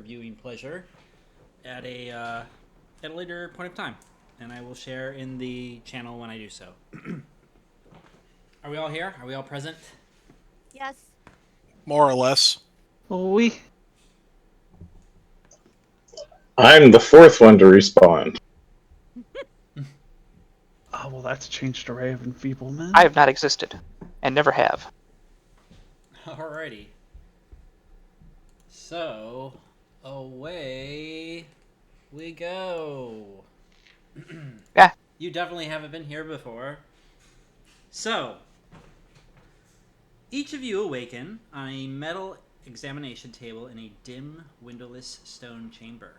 viewing pleasure at a later point of time, and I will share in the channel when I do so. Are we all here? Are we all present? Yes. More or less. We. I'm the fourth one to respawn. Oh, well, that's changed array of enfeeblement. I have not existed, and never have. Alrighty. So, away we go. Yeah. You definitely haven't been here before. So, each of you awaken on a metal examination table in a dim, windowless stone chamber.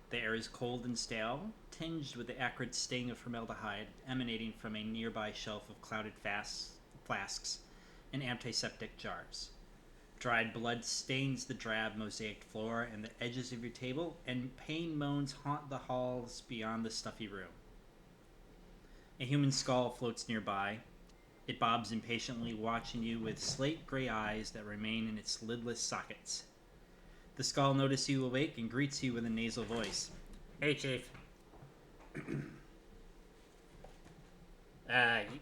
The air is cold and stale, tinged with the acrid sting of formaldehyde emanating from a nearby shelf of clouded flasks and antiseptic jars. Dried blood stains the drab mosaic floor and the edges of your table, and pain moans haunt the halls beyond the stuffy room. A human skull floats nearby. It bobs impatiently, watching you with slate gray eyes that remain in its lidless sockets. The skull notices you awake and greets you with a nasal voice. Hey, Chief.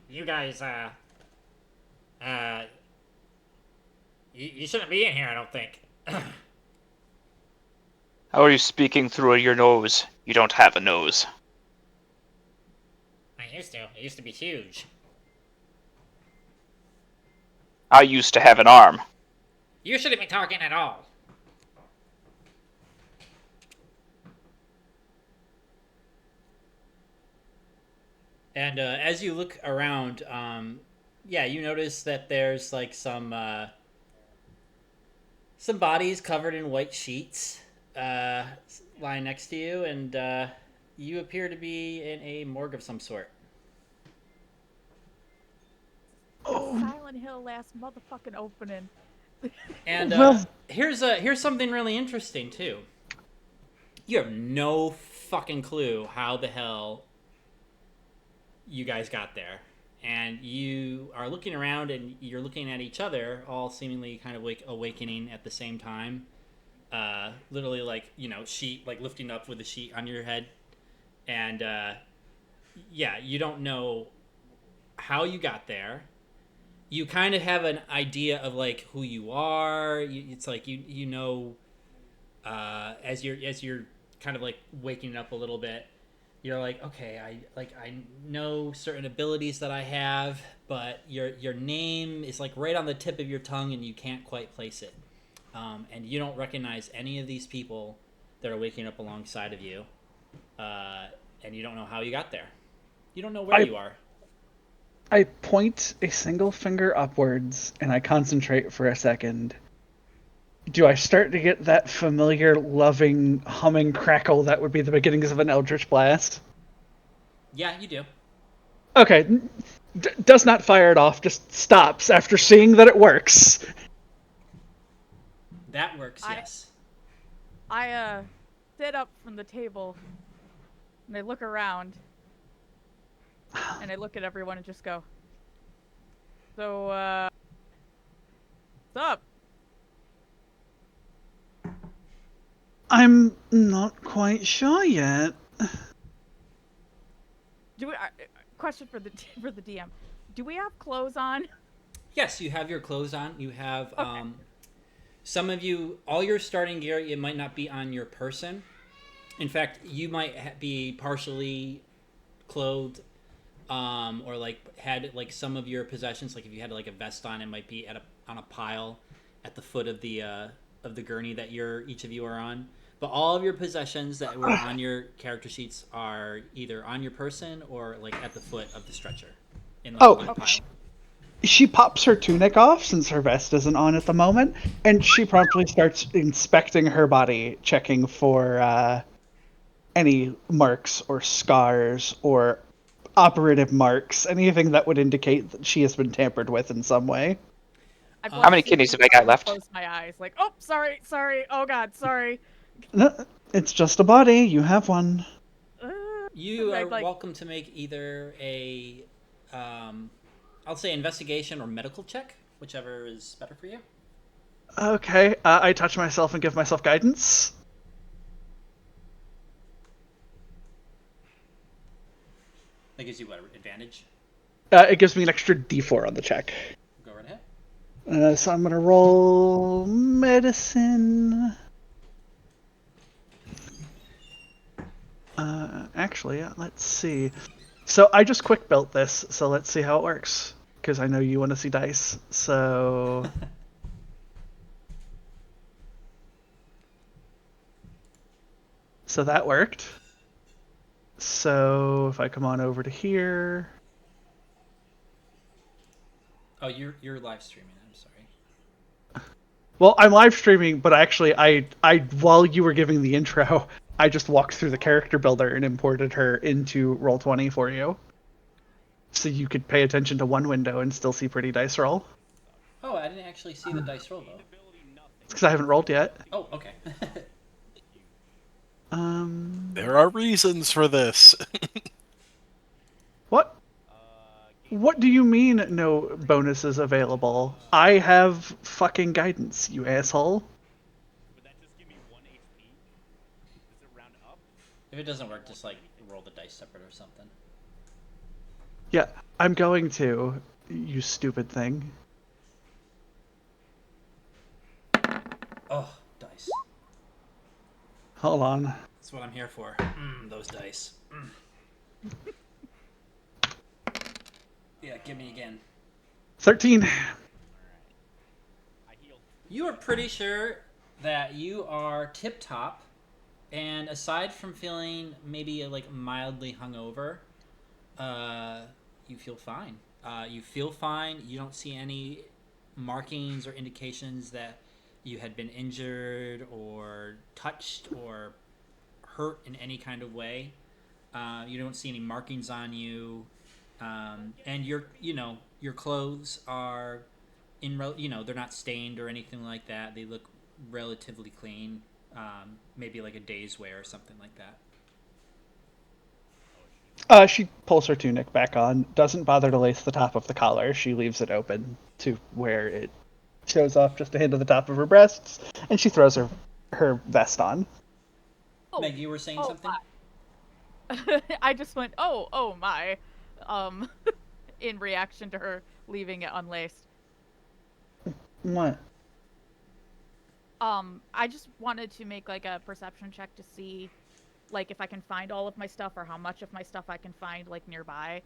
You guys, you shouldn't be in here, I don't think. How are you speaking through your nose? You don't have a nose. I used to. It used to be huge. I used to have an arm. You shouldn't be talking at all. And as you look around, you notice that there's like some bodies covered in white sheets lying next to you, and you appear to be in a morgue of some sort. Silent Hill last motherfucking opening. And here's something really interesting too. You have no fucking clue how the hell you guys got there, and you are looking around and you're looking at each other, all seemingly kind of awakening at the same time. Literally, like, sheet, like lifting up with a sheet on your head, and you don't know how you got there. You kind of have an idea of like who you are. It's like you know, as you're kind of like waking up a little bit, you're like, okay, I know certain abilities that I have, but your name is like right on the tip of your tongue and you can't quite place it, and you don't recognize any of these people that are waking up alongside of you, and you don't know how you got there. You don't know where you are. I point a single finger upwards, and I concentrate for a second. Do I start to get that familiar, loving, humming crackle that would be the beginnings of an Eldritch Blast? Yeah, you do. Okay. Does not fire it off, just stops after seeing that it works. That works, yes. I sit up from the table, and I look around, and I look at everyone and just go, so, what's up? I'm not quite sure yet. Question for the DM. Do we have clothes on? Yes, you have your clothes on. You have, some of you, all your starting gear, it might not be on your person. In fact, you might be partially clothed, or like had like some of your possessions, like if you had like a vest on, it might be on a pile at the foot of the gurney that each of you are on. But all of your possessions that were on your character sheets are either on your person or like at the foot of the stretcher in the pile. She pops her tunic off since her vest isn't on at the moment, and she promptly starts inspecting her body, checking for any marks or scars or operative marks, anything that would indicate that she has been tampered with in some way. How many kidneys have I got left? Close my eyes, like, oh, sorry, oh god, sorry. No, it's just a body. You have one. You are welcome to make either a, I'll say investigation or medical check, whichever is better for you. Okay, I touch myself and give myself guidance. That gives you what, advantage? It gives me an extra D4 on the check. Go right ahead. So I'm gonna roll medicine. Actually, let's see. So I just quick built this, so let's see how it works. Because I know you want to see dice. So so that worked. So if I come on over to here. Oh, you're live streaming. I'm sorry. Well, I'm live streaming, but actually, I while you were giving the intro, I just walked through the character builder and imported her into Roll20 for you, so you could pay attention to one window and still see pretty dice roll. Oh, I didn't actually see the dice roll though. It's because I haven't rolled yet. Oh, okay. There are reasons for this. What? What do you mean no bonuses available? I have fucking guidance, you asshole. If it doesn't work, just like roll the dice separate or something. Yeah, I'm going to, you stupid thing. Oh, dice. Hold on. That's what I'm here for. Those dice. Yeah, give me again. 13. You are pretty sure that you are tip top, and aside from feeling maybe like mildly hungover, you feel fine. You feel fine. You don't see any markings or indications that you had been injured or touched or hurt in any kind of way. You don't see any markings on you, and your clothes are they're not stained or anything like that. They look relatively clean. Maybe like a day's wear or something like that. She pulls her tunic back on, doesn't bother to lace the top of the collar. She leaves it open to where it shows off just a hint of the top of her breasts, and she throws her vest on. Oh, Meg, you were saying something? I just went, oh my, in reaction to her leaving it unlaced. What? I just wanted to make like a perception check to see, like, if I can find all of my stuff or how much of my stuff I can find like nearby.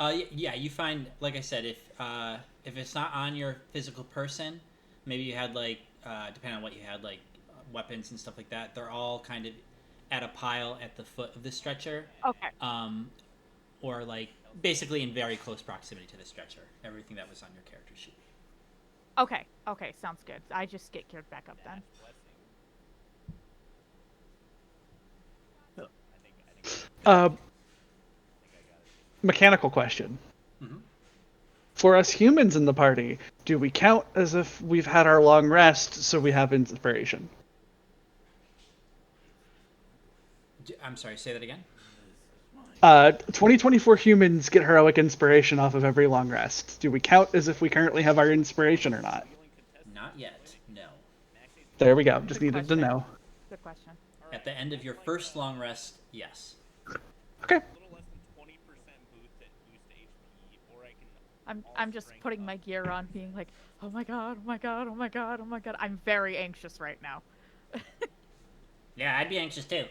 Yeah, you find, like I said, if it's not on your physical person, maybe you had like, depending on what you had, like weapons and stuff like that. They're all kind of at a pile at the foot of the stretcher. Okay. Or like basically in very close proximity to the stretcher. Everything that was on your character sheet. Okay, sounds good. I just get geared back up then. Mechanical question. Mm-hmm. For us humans in the party, do we count as if we've had our long rest so we have inspiration? I'm sorry, say that again? 2024 humans get heroic inspiration off of every long rest. Do we count as if we currently have our inspiration or not? Not yet, no. There we go. Just Good needed to question. know. Good question. At the end of your first long rest, yes. Okay. I'm just putting my gear on, being like, oh my god, oh my god, oh my god, oh my god. I'm very anxious right now. Yeah, I'd be anxious too.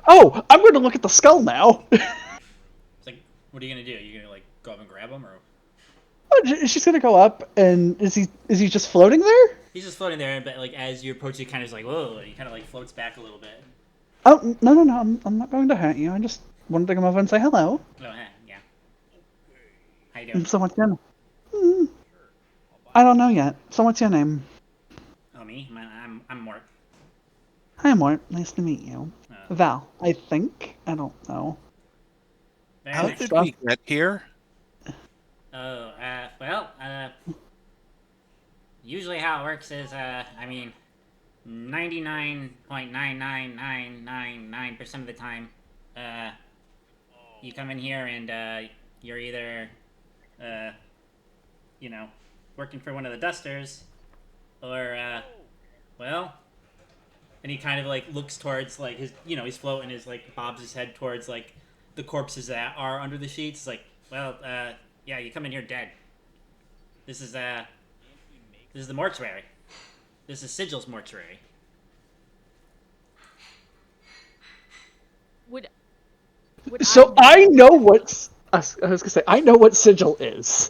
Oh, I'm going to look at the skull now. It's like, what are you gonna do? You gonna like go up and grab him, or? She's going to go up, and is he just floating there? He's just floating there, but like as you approach, he kind of is like, whoa, and he kind of like floats back a little bit. Oh, no, I'm not going to hurt you. I just wanted to come over and say hello. Oh, yeah. How you doing? So what's your name? I don't know yet. So what's your name? Oh, me? I'm Mort. Hi, Mort. Nice to meet you. Val, I think. I don't know. Very How nice. did we get here? Oh, usually how it works is, 99.99999% of the time, you come in here and, you're either, working for one of the dusters, or, And he kind of like looks towards like his, he's floating, his like bobs his head towards like the corpses that are under the sheets. It's like, well, yeah, you come in here dead. This is the mortuary. This is Sigil's mortuary. Would So I know what I was gonna say. I know what Sigil is.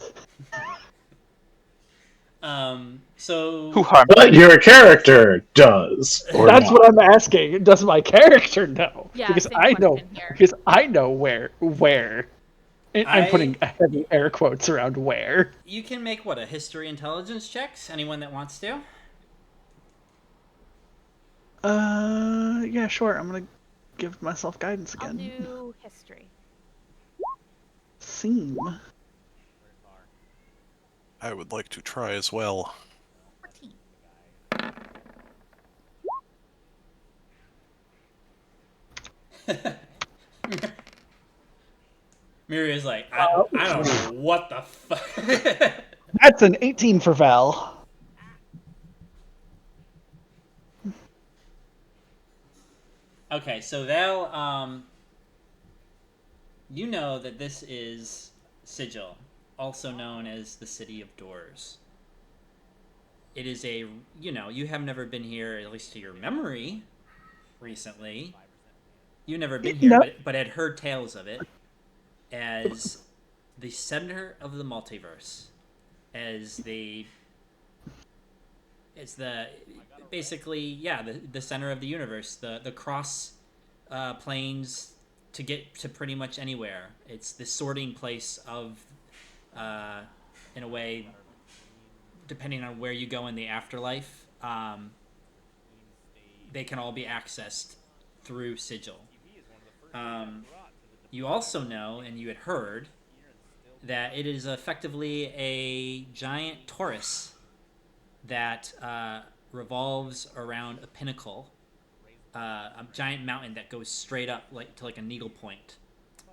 So Who harmed? But your character does, or That's not. what I'm asking. Does my character know? Yeah, because same I know. question here. Because I know where. I'm putting heavy air quotes around where. You can make a history intelligence checks? Anyone that wants to? Yeah, sure. I'm gonna give myself guidance I'll again. do history. Seem. I would like to try as well. 14. Miria's like, I don't know what the fuck. That's an 18 for Val. Okay, so Val, you know that this is Sigil, also known as the City of Doors. It is you have never been here, at least to your memory, recently. You've never been here, No. but had heard tales of it as the center of the multiverse, as the center of the universe, the cross planes to get to pretty much anywhere. It's the sorting place of, in a way, depending on where you go in the afterlife, they can all be accessed through Sigil. You also know, and you had heard, that it is effectively a giant torus that revolves around a pinnacle, a giant mountain that goes straight up to a needle point.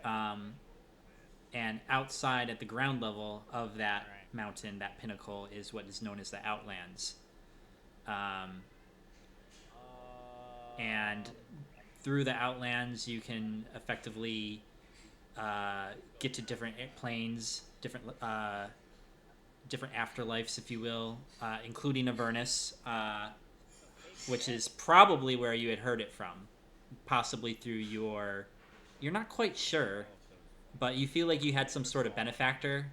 And outside at the ground level of that mountain, that pinnacle, is what is known as the Outlands. And through the Outlands, you can effectively get to different planes, different afterlives, if you will, including Avernus, which is probably where you had heard it from, possibly through you're not quite sure, but you feel like you had some sort of benefactor,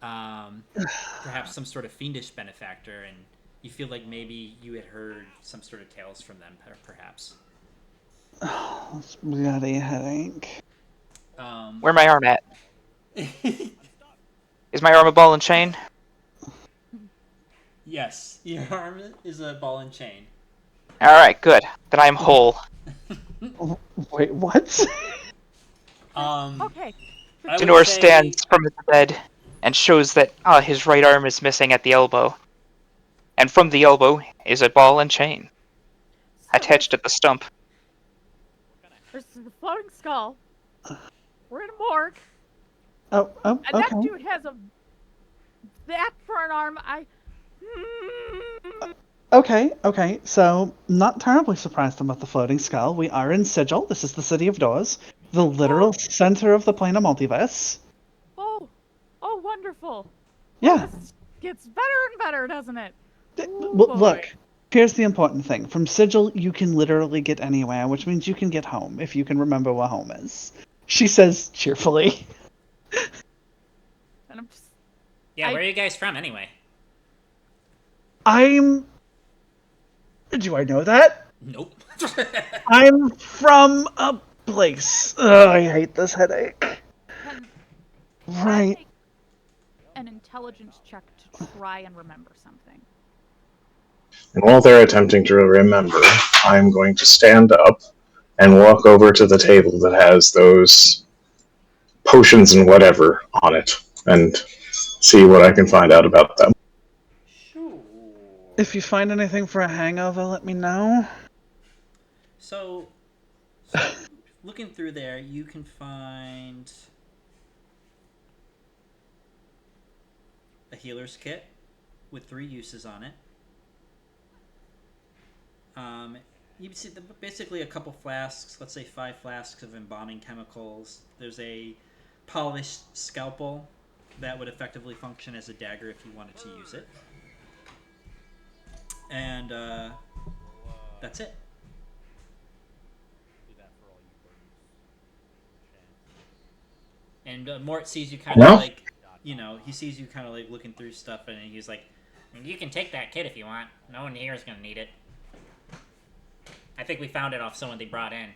perhaps some sort of fiendish benefactor, and you feel like maybe you had heard some sort of tales from them, perhaps. That's bloody headache. Where my arm at? Is my arm a ball and chain? Yes, your arm is a ball and chain. Alright, good. Then I'm whole. Wait, what? Okay. Janor stands from the bed and shows that his right arm is missing at the elbow. And from the elbow is a ball and chain attached at the stump. There's the floating skull. We're in a morgue. Oh, And okay. that dude has that for an arm. Okay. So, not terribly surprised about the floating skull. We are in Sigil. This is the City of Doors, the literal center of the plane of multiverse. Oh, wonderful. Yeah. This gets better and better, doesn't it? Well, look, here's the important thing. From Sigil, you can literally get anywhere, which means you can get home, if you can remember where home is. She says cheerfully. And I'm just... Yeah, where are you guys from, anyway? Do I know that? Nope. I'm from a place. Ugh, I hate this headache. Can Right. I make an intelligence check to try and remember something? And while they're attempting to remember, I'm going to stand up and walk over to the table that has those potions and whatever on it, and see what I can find out about them. Sure. If you find anything for a hangover, let me know. So looking through there, you can find a healer's kit with 3 uses on it. you see basically a couple flasks, let's say 5 flasks of embalming chemicals. There's a polished scalpel that would effectively function as a dagger if you wanted to use it. And that's it. And Mort sees you kind of No? like, he sees you kind of like looking through stuff, and he's like, "You can take that kit if you want. No one here is gonna need it. I think we found it off someone they brought in."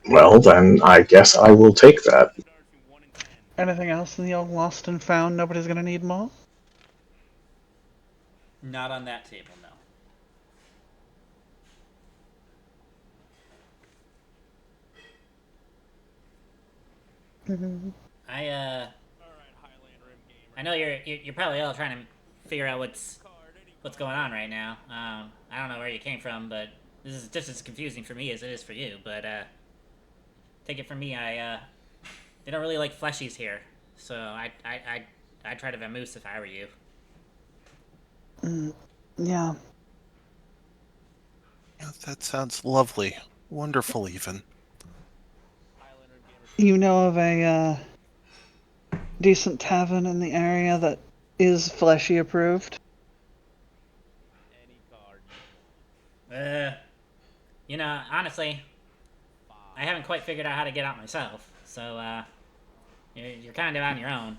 Well, then I guess I will take that. Anything else in the old lost and found nobody's gonna need more? Not on that table, no. I know you're probably all trying to figure out what's going on right now. I don't know where you came from, but this is just as confusing for me as it is for you. But take it from me, they don't really like fleshies here, so I'd try to vamoose if I were you. Yeah. That sounds lovely. Wonderful, even. You know of a decent tavern in the area that is fleshy approved? Honestly, I haven't quite figured out how to get out myself, so you're kind of on your own.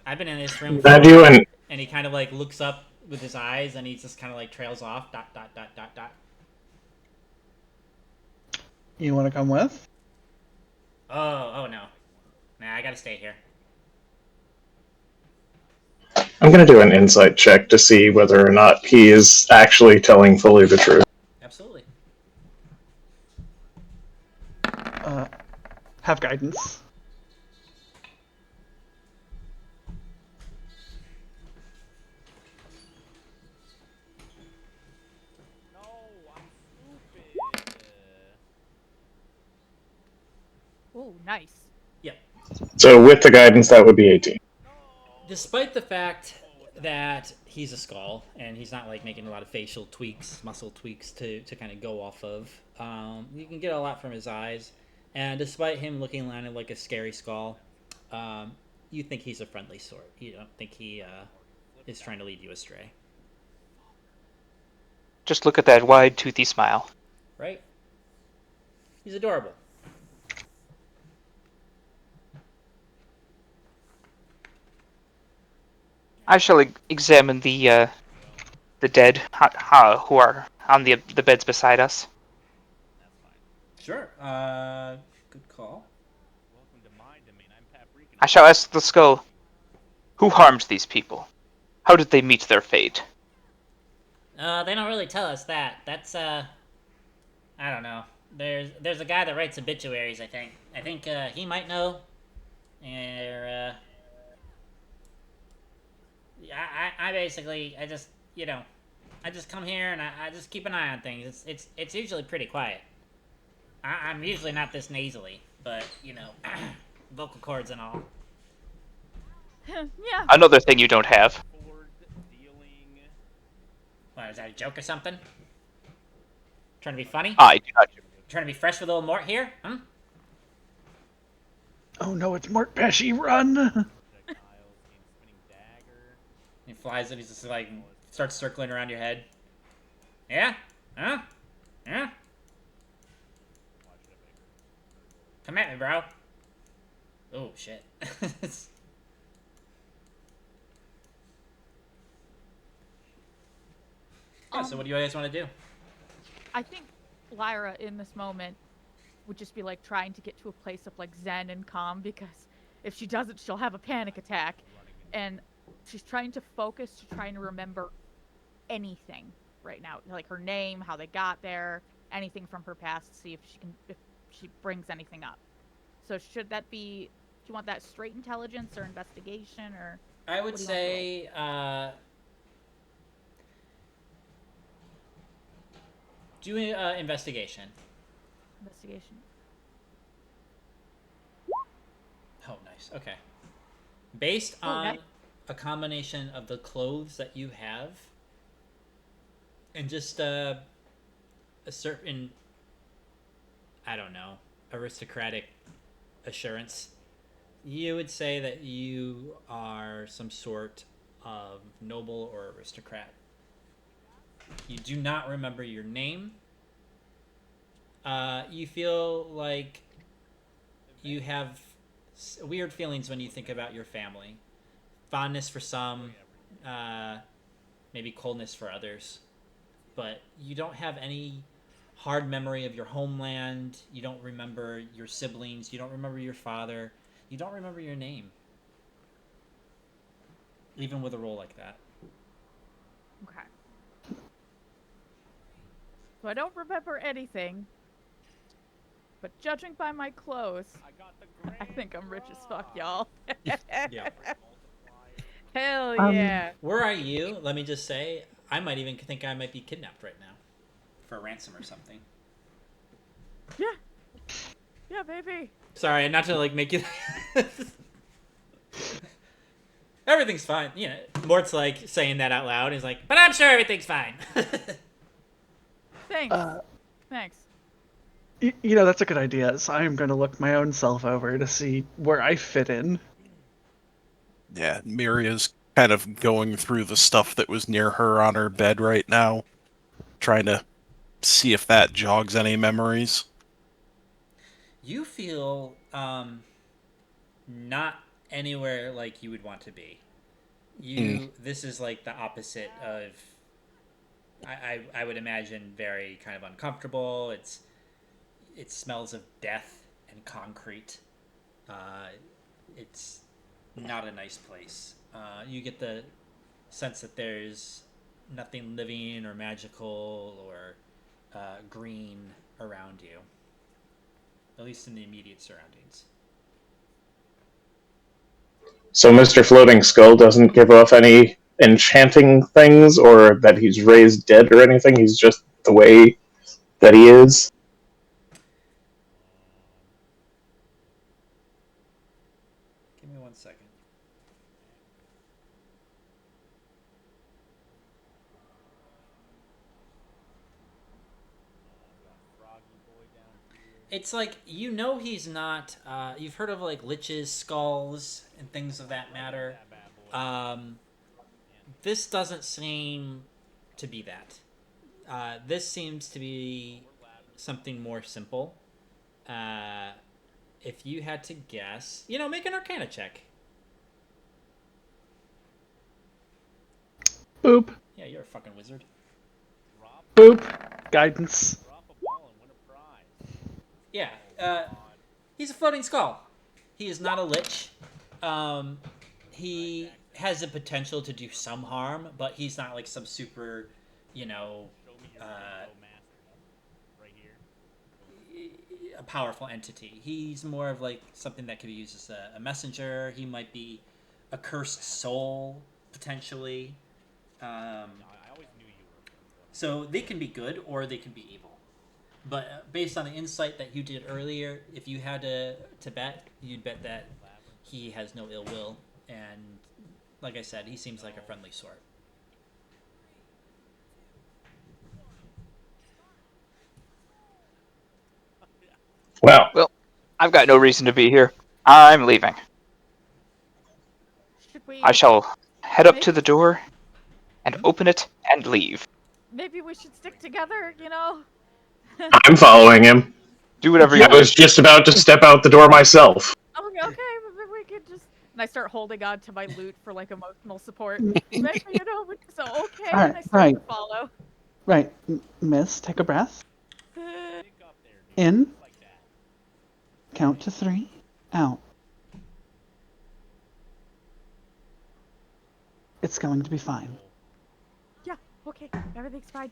I've been in this room That you and and he kind of like looks up with his eyes, and he just kind of like trails off. ... You want to come with? Oh no, nah, I gotta stay here. I'm going to do an insight check to see whether or not he is actually telling fully the truth. Absolutely. Have guidance. Oh, nice. Yep. So with the guidance, that would be 18. Despite the fact that he's a skull and he's not like making a lot of facial tweaks, muscle tweaks to kind of go off of, you can get a lot from his eyes. And despite him looking kind of like a scary skull, you think he's a friendly sort. You don't think he is trying to lead you astray. Just look at that wide, toothy smile. Right? He's adorable. I shall examine the dead who are on the beds beside us. Sure. Good call. I shall ask the skull, who harmed these people? How did they meet their fate? They don't really tell us that. That's I don't know. There's a guy that writes obituaries, I think. I think he might know. Or I basically I just come here and I just keep an eye on things. It's usually pretty quiet. I'm usually not this nasally, but vocal cords and all. Yeah. Another thing you don't have. What, is that a joke or something? Trying to be funny? I do not. Trying to be fresh with old Mort here? Hmm? Oh no, it's Mort Pesci, run! He flies and he's just like starts circling around your head. Yeah? Huh? Yeah? Come at me, bro. Oh shit. Yeah, so what do you guys want to do? I think Lyra in this moment would just be like trying to get to a place of like zen and calm, because if she doesn't, she'll have a panic attack. And she's trying to focus to trying to remember anything right now, like her name, how they got there, anything from her past, to see if she brings anything up. So should that be? Do you want that straight intelligence or investigation, or? I would say do investigation. Investigation. Oh, nice. Okay. Based on a combination of the clothes that you have And just a certain, I don't know, aristocratic assurance. You would say that you are some sort of noble or aristocrat. You do not remember your name. You feel like you have weird feelings when you think about your family. Fondness for some, maybe coldness for others. But you don't have any hard memory of your homeland. You don't remember your siblings. You don't remember your father. You don't remember your name. Even with a role like that. Okay. So I don't remember anything. But judging by my clothes, I think I'm rich as fuck, y'all. Yeah. Hell Um, yeah. Where are you? Let me just say, I might even think I might be kidnapped right now. For a ransom or something. Yeah. Yeah, baby. Sorry, not to like make you... Everything's fine. You know, Mort's like saying that out loud. He's like, but I'm sure everything's fine. Thanks. Thanks. You know, that's a good idea. So I am going to look my own self over to see where I fit in. Yeah, Miria's kind of going through the stuff that was near her on her bed right now, trying to see if that jogs any memories. You feel not anywhere like you would want to be. This is like the opposite of, I would imagine, very kind of uncomfortable. It smells of death and concrete. It's not a nice place. You get the sense that there's nothing living or magical or green around you, at least in the immediate surroundings. So Mr. Floating Skull doesn't give off any enchanting things, or that he's raised dead or anything. He's just the way that he is. Give me 1 second. It's like, you know, he's not, you've heard of like liches, skulls, and things of that matter. This doesn't seem to be that. This seems to be something more simple. If you had to guess, you know, make an Arcana check. Boop. Yeah, you're a fucking wizard. Boop. Guidance. Yeah, he's a floating skull. He is not a lich. He has the potential to do some harm, but he's not like some super, you know, a powerful entity. He's more of like something that could be used as a messenger. He might be a cursed soul, potentially. So they can be good or they can be evil. But based on the insight that you did earlier, if you had to bet, you'd bet that he has no ill will. And like I said, he seems like a friendly sort. Well, I've got no reason to be here. I'm leaving. Should we... I shall head up to the door and open it and leave. Maybe we should stick together, you know? I'm following him. Do whatever you I want. was just about to step out the door myself. Okay, maybe we could just... And I start holding on to my loot for, like, emotional support. Maybe, you know, so okay, Alright, and I start right. to follow. Right. Miss, take a breath. In. Count to 3. Out. It's going to be fine. Yeah, okay, everything's fine.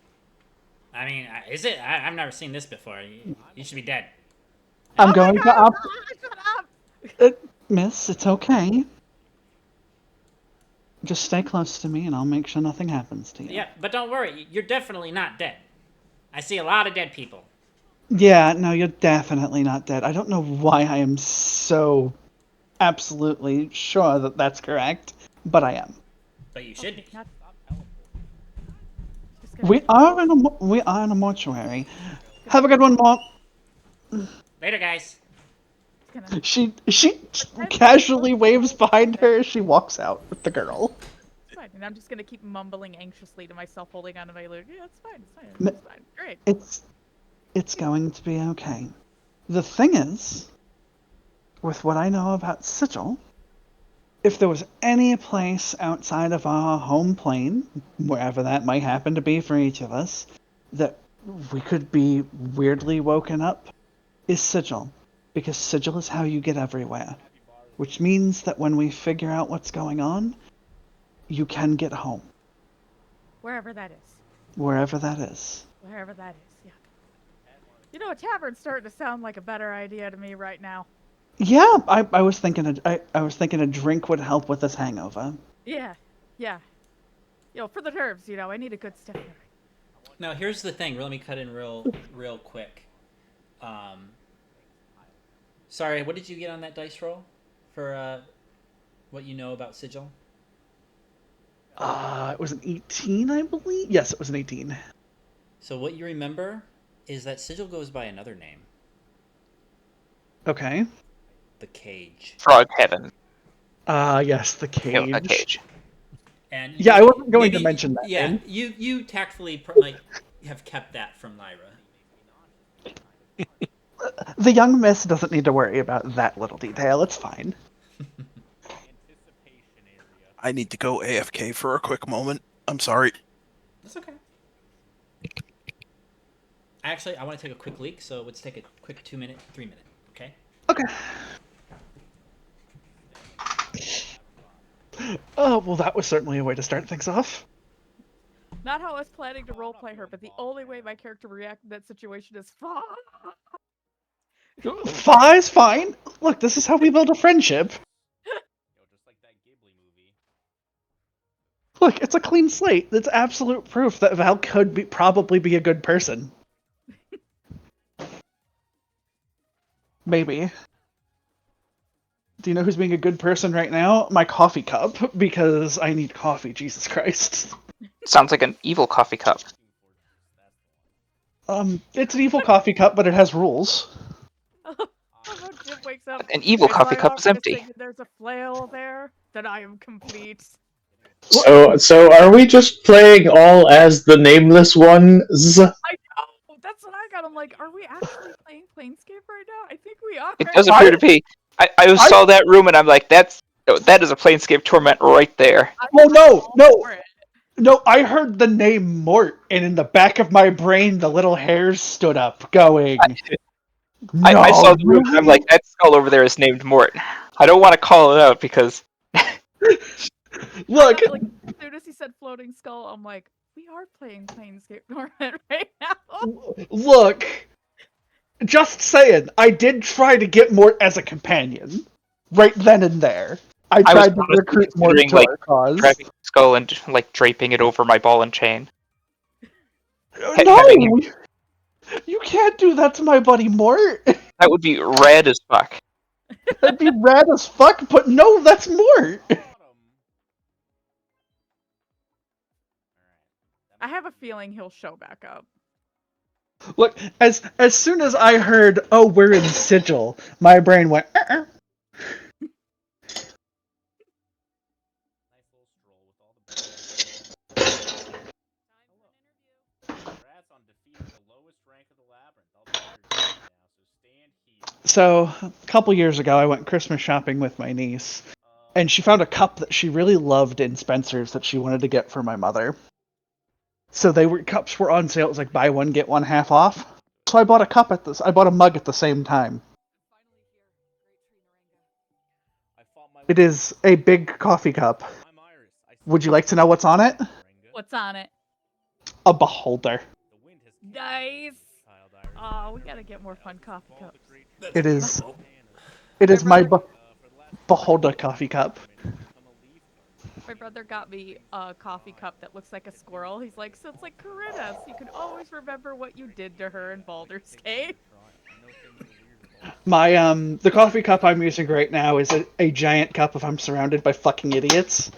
I mean, is it? I've never seen this before. You should be dead. I'm going to up. Shut up! Miss, it's okay. Just stay close to me and I'll make sure nothing happens to you. Yeah, but don't worry. You're definitely not dead. I see a lot of dead people. Yeah, no, you're definitely not dead. I don't know why I am so absolutely sure that that's correct, but I am. But you should be. We are in a mortuary. Have a good one, Mom. Later, guys. She casually waves behind her as she walks out with the girl. It's fine, and I'm just gonna keep mumbling anxiously to myself, holding onto my lute. Yeah, it's fine. N- It's fine. Great. It's going to be okay. The thing is, with what I know about Sigil, if there was any place outside of our home plane, wherever that might happen to be for each of us, that we could be weirdly woken up, is Sigil. Because Sigil is how you get everywhere. Which means that when we figure out what's going on, you can get home. Wherever that is. Wherever that is. Wherever that is, yeah. You know, a tavern's starting to sound like a better idea to me right now. Yeah, I was thinking I was thinking a drink would help with this hangover. Yeah. You know, for the nerves, you know, I need a good stiff drink. Now, here's the thing. Let me cut in real quick. Sorry, what did you get on that dice roll for what you know about Sigil? It was an 18, I believe. Yes, it was an 18. So what you remember is that Sigil goes by another name. Okay. The Cage. Frog Heaven. Yes, the cage. A cage. And yeah, I wasn't going to mention that. Yeah, name. you tactfully might have kept that from Lyra. The young miss doesn't need to worry about that little detail. It's fine. I need to go AFK for a quick moment. I'm sorry. That's okay. Actually, I want to take a quick leak, so let's take a quick 3 minute, okay? Okay. Oh, well, that was certainly a way to start things off. Not how I was planning to roleplay her, but the only way my character reacted in that situation is fuck. Fa is fine. Look, this is how we build a friendship. Look, it's a clean slate. That's absolute proof that Val could probably be a good person. Maybe. Do you know who's being a good person right now? My coffee cup, because I need coffee, Jesus Christ. Sounds like an evil coffee cup. It's an evil coffee cup, but it has rules. Jim wakes up. An evil "Is coffee Lyra cup is empty." missing? There's a flail there. Then I am complete. So are we just playing all as the nameless ones? I know. That's what I got. I'm like, are we actually playing Planescape right now? I think we are. It does appear to be. I saw that room and I'm like, that is a Planescape Torment right there. Well, no, I heard the name Mort, and in the back of my brain, the little hairs stood up, going. I saw the room and I'm like, that skull over there is named Mort. I don't want to call it out because. Look. Like, as soon as he said floating skull, I'm like, we are playing Planescape Torment right now. Look. Just saying, I did try to get Mort as a companion. Right then and there. I tried to recruit Mort to our cause. Grabbing the skull and like draping it over my ball and chain. No! You can't do that to my buddy Mort. That would be rad as fuck. That'd be rad as fuck, but no, that's Mort. I have a feeling he'll show back up. Look, as soon as I heard, oh, we're in Sigil, my brain went, So, a couple years ago, I went Christmas shopping with my niece, and she found a cup that she really loved in Spencer's that she wanted to get for my mother. So cups were on sale. It was like buy one get one half off. So I bought I bought a mug at the same time. It is a big coffee cup. Would you like to know what's on it? What's on it? A beholder. Nice. Oh, we gotta get more fun coffee cups. It is my beholder coffee cup. My brother got me a coffee cup that looks like a squirrel. He's like, so it's like Corinna, so you can always remember what you did to her in Baldur's Gate. My the coffee cup I'm using right now is a giant cup if I'm surrounded by fucking idiots.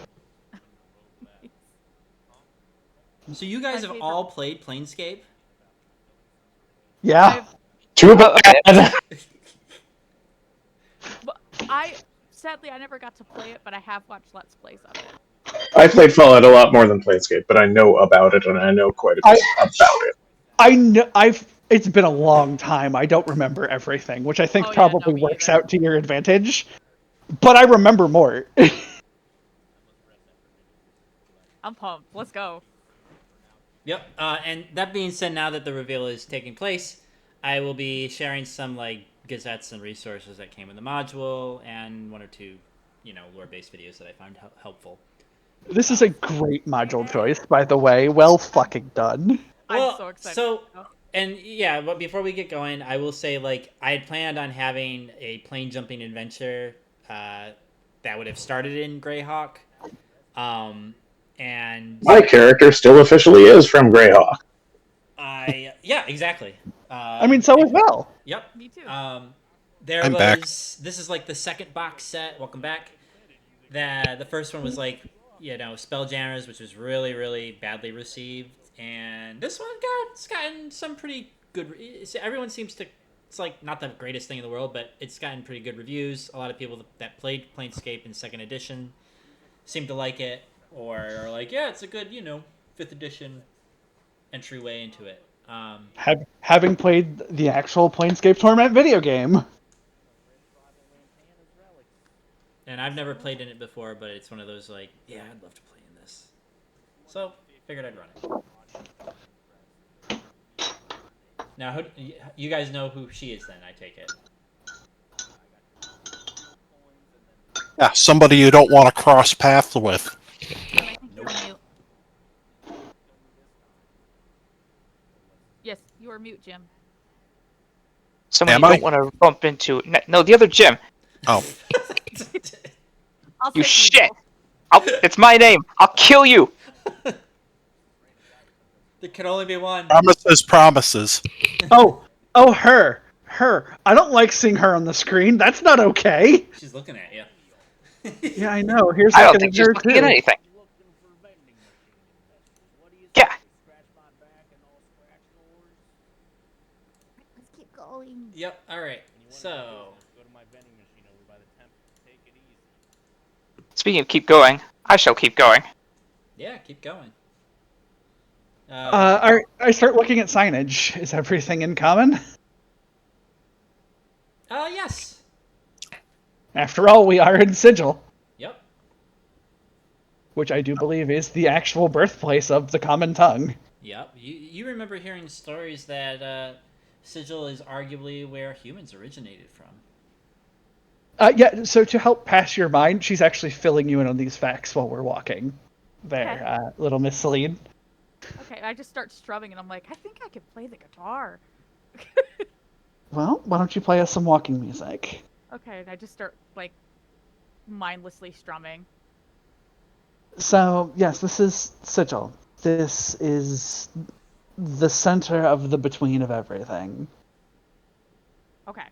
So you guys have favorite- all played Planescape? Yeah. Too bad. But sadly I never got to play it, but I have watched Let's Plays of it. I played Fallout a lot more than Planescape, but I know about it and I know quite a bit about it. I know it's been a long time. I don't remember everything, which I think Oh, yeah, probably no, me works either. out to your advantage. But I remember more. I'm pumped. Let's go. Yep. And that being said, now that the reveal is taking place, I will be sharing some like gazettes and resources that came in the module, and one or two, lore-based videos that I found helpful. This is a great module choice, by the way. Well fucking done. I'm so excited. So, and yeah, but before we get going, I will say, like, I had planned on having a plane jumping adventure that would have started in Greyhawk. And My character still officially is from Greyhawk. yeah, exactly. I mean, so as well. Yep. Me too. I'm back. This is like the second box set. Welcome back. The first one was like, Spelljammers, which was really, really badly received. And this one it's gotten some pretty good. Everyone seems to. It's like not the greatest thing in the world, but it's gotten pretty good reviews. A lot of people that played Planescape in second edition seem to like it, or are like, yeah, it's a good, 5th edition entryway into it. Having played the actual Planescape Torment video game. And I've never played in it before, but it's one of those like, yeah, I'd love to play in this. So figured I'd run it. Now, you guys know who she is then, I take it. Yeah, somebody you don't want to cross paths with. Jim, I think you're mute. Yes, you are mute, Jim. Someone Am you I? don't want to bump into. No, the other Jim. Oh, I'll You take shit. evil. It's my name. I'll kill you. There can only be one. promises, promises. Oh, her. I don't like seeing her on the screen. That's not okay. She's looking at you. Yeah, I know. Here's I don't looking think at she's her looking too. at anything. Yeah. Let's keep going. Yep. All right. So. Speaking of keep going, I shall keep going. Yeah, keep going. I start looking at signage. Is everything in common? Yes. After all, we are in Sigil, Yep. which I do believe is the actual birthplace of the common tongue. Yep. You remember hearing stories that Sigil is arguably where humans originated from. Yeah, so to help pass your mind, she's actually filling you in on these facts while we're walking. There, Okay. little Miss Celine. Okay, I just start strumming and I'm like, I think I could play the guitar. Well, why don't you play us some walking music? Okay, and I just start like mindlessly strumming. So, yes, this is Sigil. This is the center of the between of everything. Okay.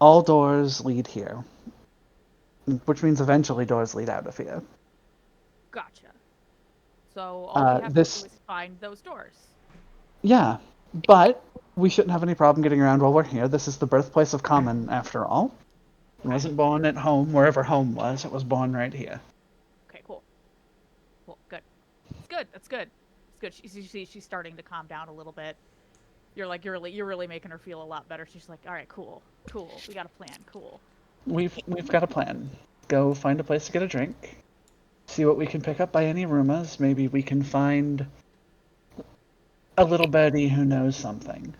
All doors lead here. Which means eventually doors lead out of here. Gotcha. So all we have to do is find those doors. Yeah, but we shouldn't have any problem getting around while we're here. This is the birthplace of Common, after all. It wasn't born at home, wherever home was. It was born right here. Okay, cool. Cool, good. It's good. That's good. It's good. She's starting to calm down a little bit. You're really making her feel a lot better. She's like, all right, cool. We got a plan. Cool. We've got a plan. Go find a place to get a drink. See what we can pick up by any rumors. Maybe we can find a little birdie who knows something.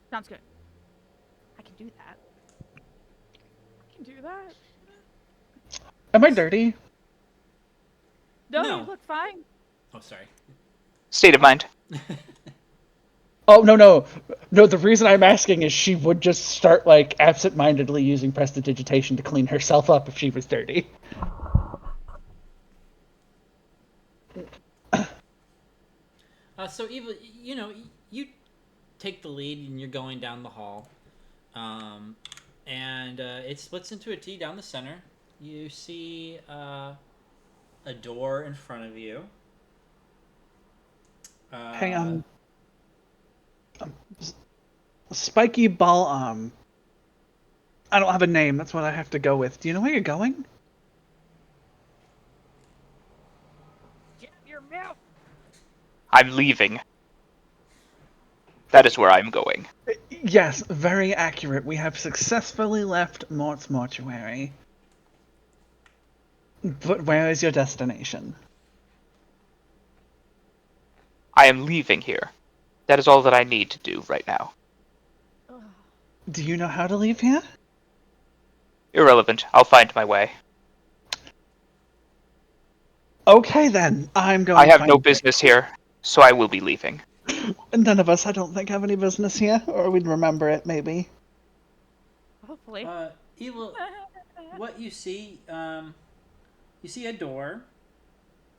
Sounds good. I can do that. Am I dirty? No, No. you look fine. Oh, sorry. State of mind. Oh, no. No, the reason I'm asking is she would just start, like, absent-mindedly using prestidigitation to clean herself up if she was dirty. So, Eva, you take the lead and you're going down the hall. And it splits into a T down the center. You see a door in front of you. Hang on. Spiky ball. I don't have a name. That's what I have to go with. Do you know where you're going? Get your mouth. I'm leaving. That is where I'm going. Yes, very accurate. We have successfully left Mort's mortuary. But where is your destination? I am leaving here. That is all that I need to do right now. Ugh. Do you know how to leave here? Irrelevant. I'll find my way. Okay then, I'm going I to have find no you. business here, so I will be leaving. None of us, I don't think, have any business here, or we'd remember it, maybe. Hopefully. Evil, what you see a door.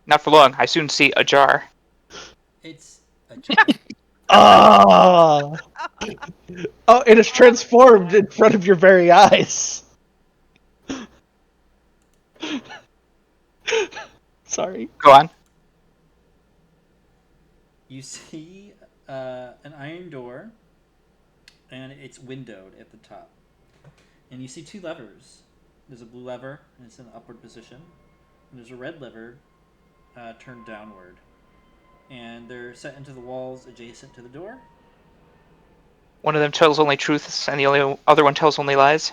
Not for long. I soon see a jar. It's a jar. Oh! Oh, it is transformed in front of your very eyes. Sorry. Go on. You see an iron door, and it's windowed at the top. And you see two levers. There's a blue lever, and it's in an upward position. And there's a red lever turned downward. And they're set into the walls adjacent to the door. One of them tells only truths, and the other one tells only lies.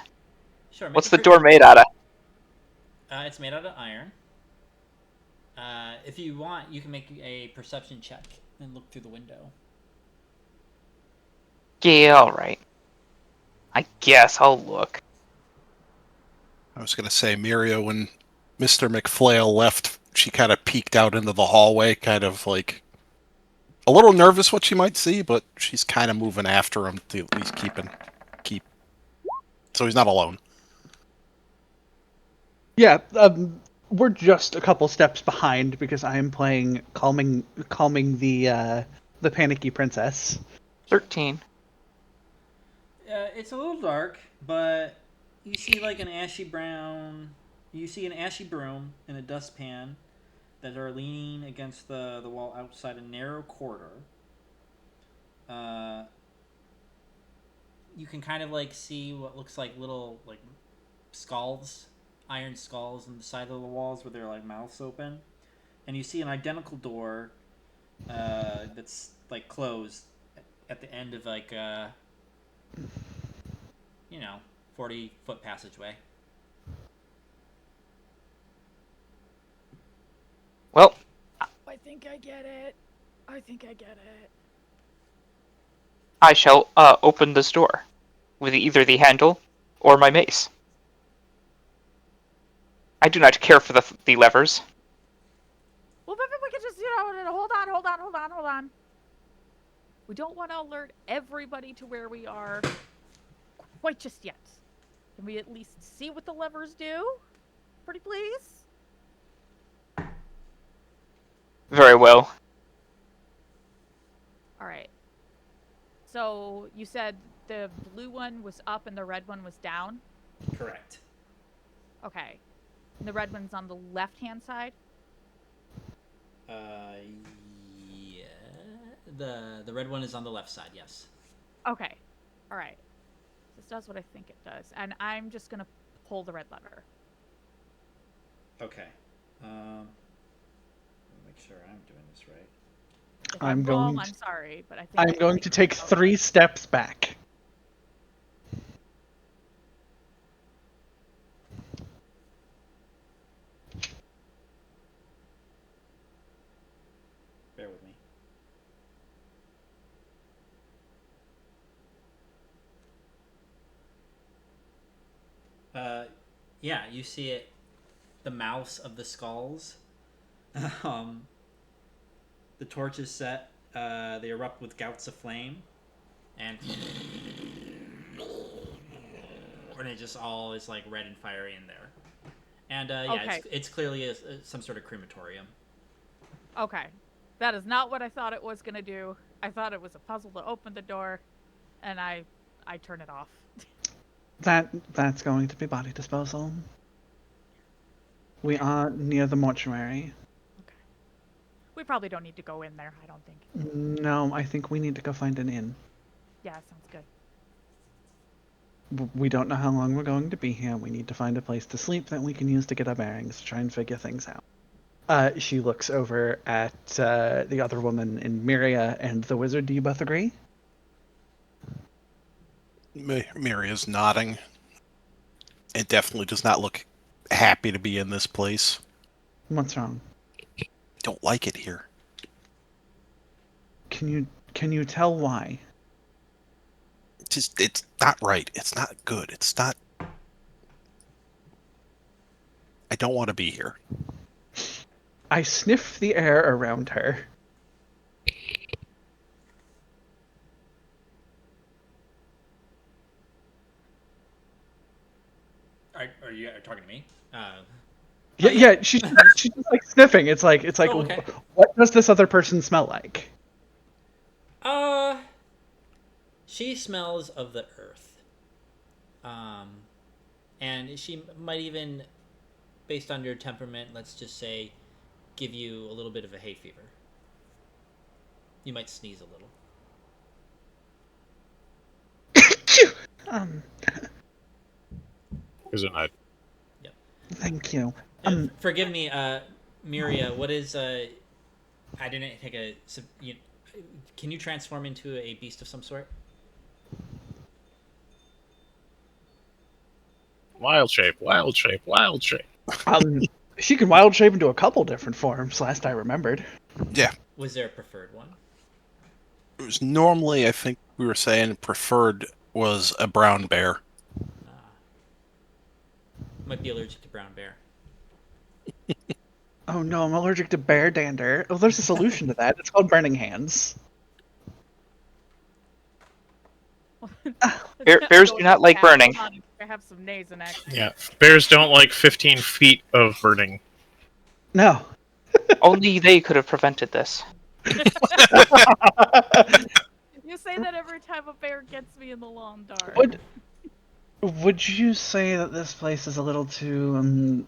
Sure. What's the door made out of? It's made out of iron. If you want, you can make a perception check and look through the window. Yeah, alright. I guess I'll look. I was going to say, Miria, when Mr. McFlail left, she kind of peeked out into the hallway, kind of like a little nervous what she might see, but she's kind of moving after him to at least keep. So he's not alone. Yeah, we're just a couple steps behind because I am playing calming the panicky princess. 13. It's a little dark, but you see like an ashy brown. You see an ashy broom and a dustpan that are leaning against the wall outside a narrow corridor. You can kind of like see what looks like little like skulls, iron skulls on the side of the walls where they're like mouths open, and you see an identical door that's like closed at the end of like 40-foot passageway. Well, I think I get it. I shall open this door with either the handle or my mace. I do not care for the levers. Well, maybe we could just, hold on. We don't want to alert everybody to where we are quite just yet. Can we at least see what the levers do? Pretty please? Very well. Alright. So, you said the blue one was up and the red one was down? Correct. Okay. And the red one's on the left-hand side? Yeah. The red one is on the left side, yes. Okay. Alright. This does what I think it does. And I'm just gonna pull the red lever. Okay. Make sure I'm doing this right. If I'm wrong, going I'm sorry, but I think I'm going to take 3 steps back. Bear with me. Yeah, you see it. The mouths of the skulls. The torch is set. They erupt with gouts of flame, and it just all is like red and fiery in there. And yeah, Okay. it's clearly some sort of crematorium. Okay. That is not what I thought it was gonna do. I thought it was a puzzle to open the door, and I turn it off. That's going to be body disposal. We are near the mortuary. We probably don't need to go in there, I don't think. No, I think we need to go find an inn. Yeah, sounds good. We don't know how long we're going to be here. We need to find a place to sleep that we can use to get our bearings, to try and figure things out. She looks over at the other woman in Miria and the wizard. Do you both agree? Miria's nodding. It definitely does not look happy to be in this place. What's wrong? Don't like it here. Can you tell why? It's not right. It's not good. It's not. I don't want to be here. I sniff the air around her. Are you talking to me? Yeah, she's just like sniffing. It's like Oh, okay. What does this other person smell like? She smells of the earth. And she might even, based on your temperament, let's just say, give you a little bit of a hay fever. You might sneeze a little. Isn't it? Yep. Thank you. Forgive me, Miria. What is I didn't take a. Can you transform into a beast of some sort? Wild shape, wild shape, wild shape. She can wild shape into a couple different forms. Last I remembered. Yeah. Was there a preferred one? It was normally, I think we were saying, preferred was a brown bear. Might be allergic to brown bear. Oh no, I'm allergic to bear dander. Oh, there's a solution to that. It's called burning hands. Bears do not like burning. I have some Nasonex. Yeah, bears don't like 15 feet of burning. No. Only they could have prevented this. You say that every time a bear gets me in the lawn, darn. Would you say that this place is a little too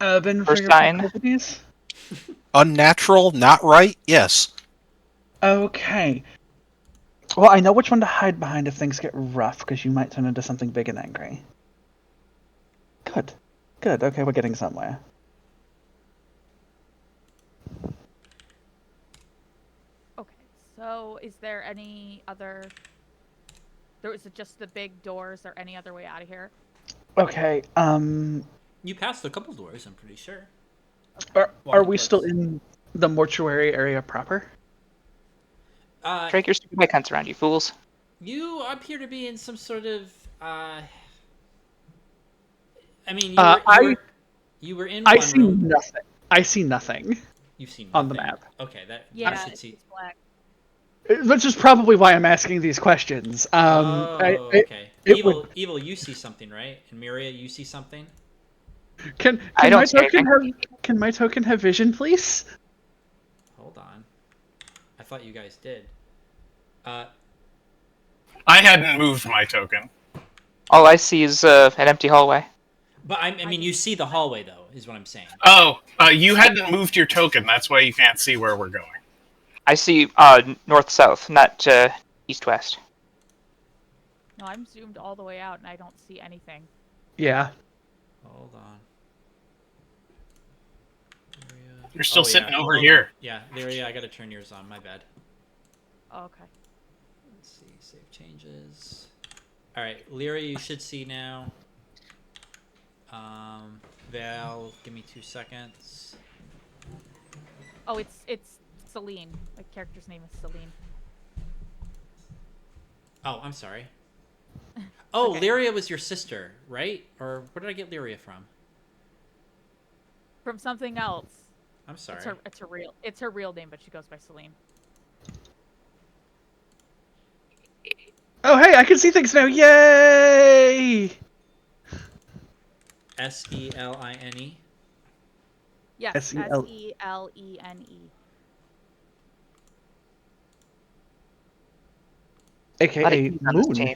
urban for your Sign. proclivities? Unnatural, not right? Yes. Okay. Well, I know which one to hide behind if things get rough, because you might turn into something big and angry. Good. Good. Okay, we're getting somewhere. Okay, so is there any other... Is it just the big doors or any other way out of here? Okay, You passed a couple doors, I'm pretty sure. are we still in the mortuary area proper? Drake your stupid icons around, you fools. You appear to be in some sort of. I mean, you were in I one see room. nothing. I see nothing You've seen on the nothing. map. Okay, that Yeah, you should see. it's black. Which is probably why I'm asking these questions. Okay. Evil, you see something, right? And Miria, you see something. Can I don't my see token anything. can my token have vision, please? Hold on. I thought you guys did. I hadn't moved my token. All I see is an empty hallway. But I mean, you see the hallway though, is what I'm saying. Oh, you hadn't moved your token. That's why you can't see where we're going. I see north-south, not east-west. No, I'm zoomed all the way out and I don't see anything. Yeah. Hold on. Miria. You're still sitting over Hold here. on. Yeah, Miria, I gotta turn yours on. My bad. Oh, okay. Let's see, save changes. All right, Lyra, you should see now. Val, give me 2 seconds. Oh, it's Celine. My character's name is Celine. Oh, I'm sorry. Oh, Okay. Lyria was your sister, right? Or where did I get Lyria from? From something else. I'm sorry. It's her real name, but she goes by Celine. Oh, hey, I can see things now. Yay! Seline. Yes, S-E-L- Selene. AKA Moon.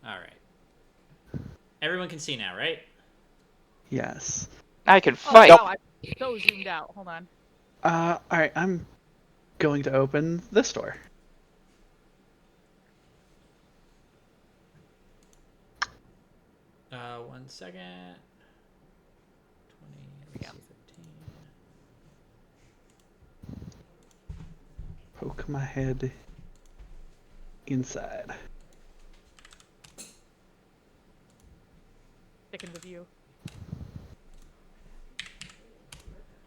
All right. Everyone can see now, right? Yes. I can Oh, fight. wow, I'm so zoomed out. Hold on. Alright, I'm going to open this door. One second. 20, let's see, 13. Poke my head inside. Sticking with you.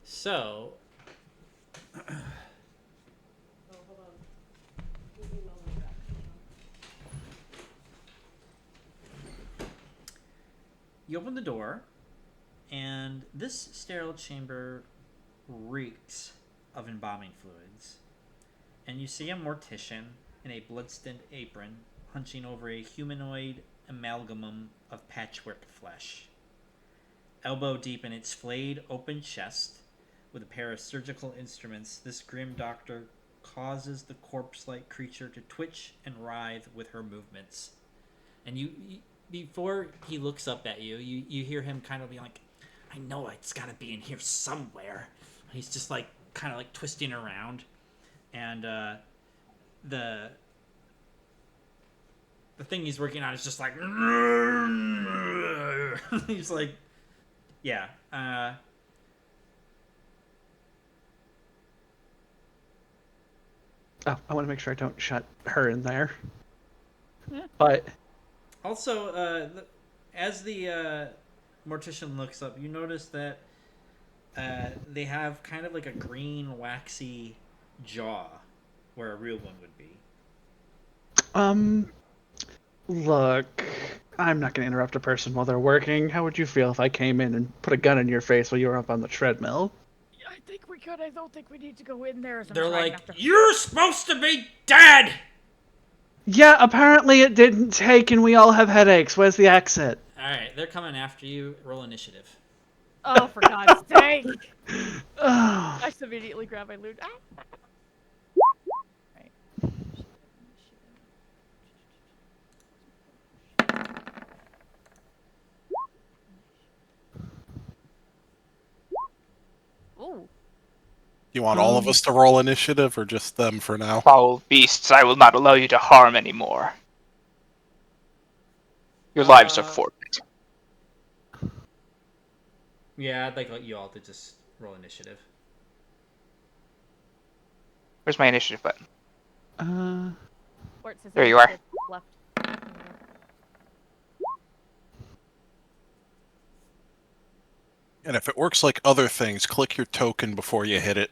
So, you open the door, and this sterile chamber reeks of embalming fluids. And you see a mortician in a blood-stained apron hunching over a humanoid amalgamum of patchwork flesh. Elbow deep in its flayed open chest, with a pair of surgical instruments, this grim doctor causes the corpse-like creature to twitch and writhe with her movements. And you before he looks up at you, you hear him kind of be like, I know it's got to be in here somewhere. He's just like kind of like twisting around, and the thing he's working on is just like he's like, yeah. Oh, I want to make sure I don't shut her in there. But Also, as the mortician looks up, you notice that they have kind of like a green, waxy jaw, where a real one would be. Look, I'm not going to interrupt a person while they're working. How would you feel if I came in and put a gun in your face while you were up on the treadmill? Yeah, I think we could. I don't think we need to go in there. As I'm They're trying like, not to... you're supposed to be dead! Yeah, apparently it didn't take and we all have headaches. Where's the exit? Alright, they're coming after you. Roll initiative. Oh, for God's sake! Oh. I just immediately grab my loot. Ah! Right. Ooh. You want all of us to roll initiative or just them for now? Foul beasts, I will not allow you to harm anymore. Your lives are forfeit. Yeah, I'd like you all to just roll initiative. Where's my initiative button? Where it says There you are. initiative, left. And if it works like other things, click your token before you hit it.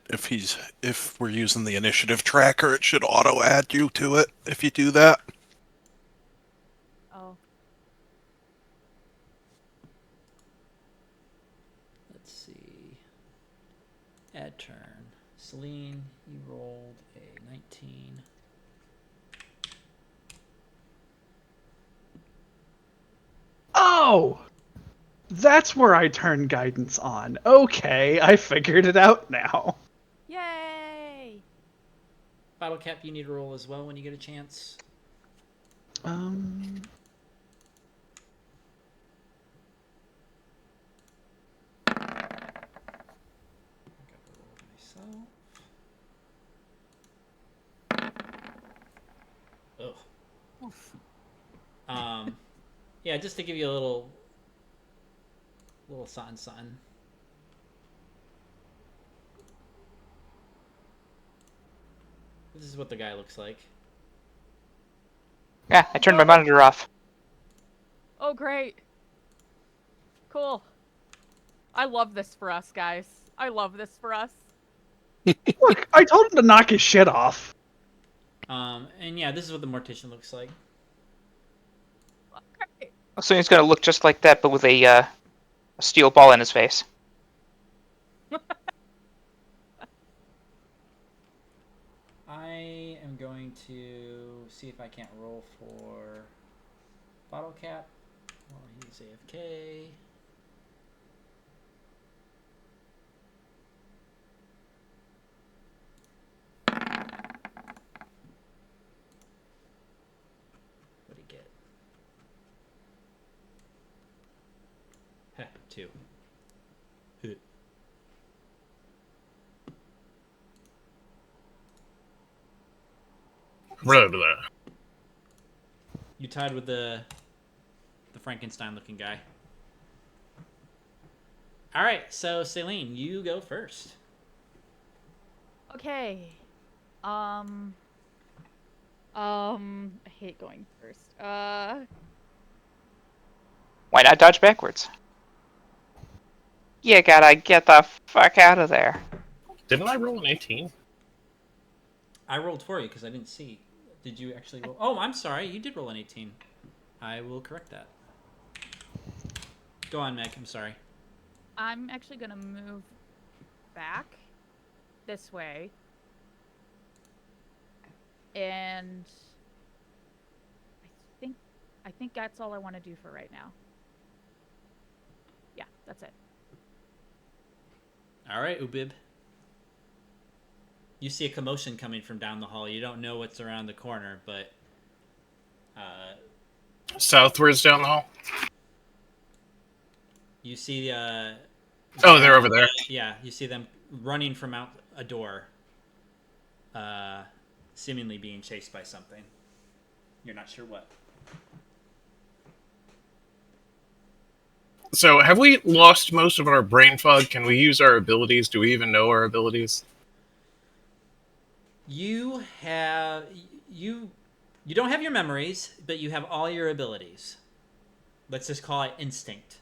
If we're using the initiative tracker, it should auto add you to it if you do that. Oh. Let's see. Add turn. Celine, you rolled a 19. Oh! That's where I turn guidance on. Okay, I figured it out now. Yay! Bottle cap, you need to roll as well when you get a chance. Ugh. Yeah, just to give you a little something. This is what the guy looks like. Yeah, I turned my monitor off. Oh, great. Cool. I love this for us, guys. I love this for us. Look, I told him to knock his shit off. And yeah, this is what the mortician looks like. Great. So he's gonna look just like that, but with a steel ball in his face. I am going to see if I can't roll for bottle cap while he's AFK. What'd he get? Heh, 2. Blah, blah. You tied with the Frankenstein-looking guy. All right, so Celine, you go first. Okay. I hate going first. Why not dodge backwards? You gotta get the fuck out of there. Didn't I roll an 18? I rolled for you because I didn't see. Did you actually roll? Oh, I'm sorry. You did roll an 18. I will correct that. Go on, Meg. I'm sorry. I'm actually gonna move back this way. And I think that's all I want to do for right now. Yeah, that's it. All right, Ubib. You see a commotion coming from down the hall. You don't know what's around the corner, but Southwards down the hall? you see. Oh, they're over there. Yeah, you see them running from out a door, seemingly being chased by something. You're not sure what. So, have we lost most of our brain fog? Can we use our abilities? Do we even know our abilities? You have you don't have your memories, but you have all your abilities. Let's just call it instinct.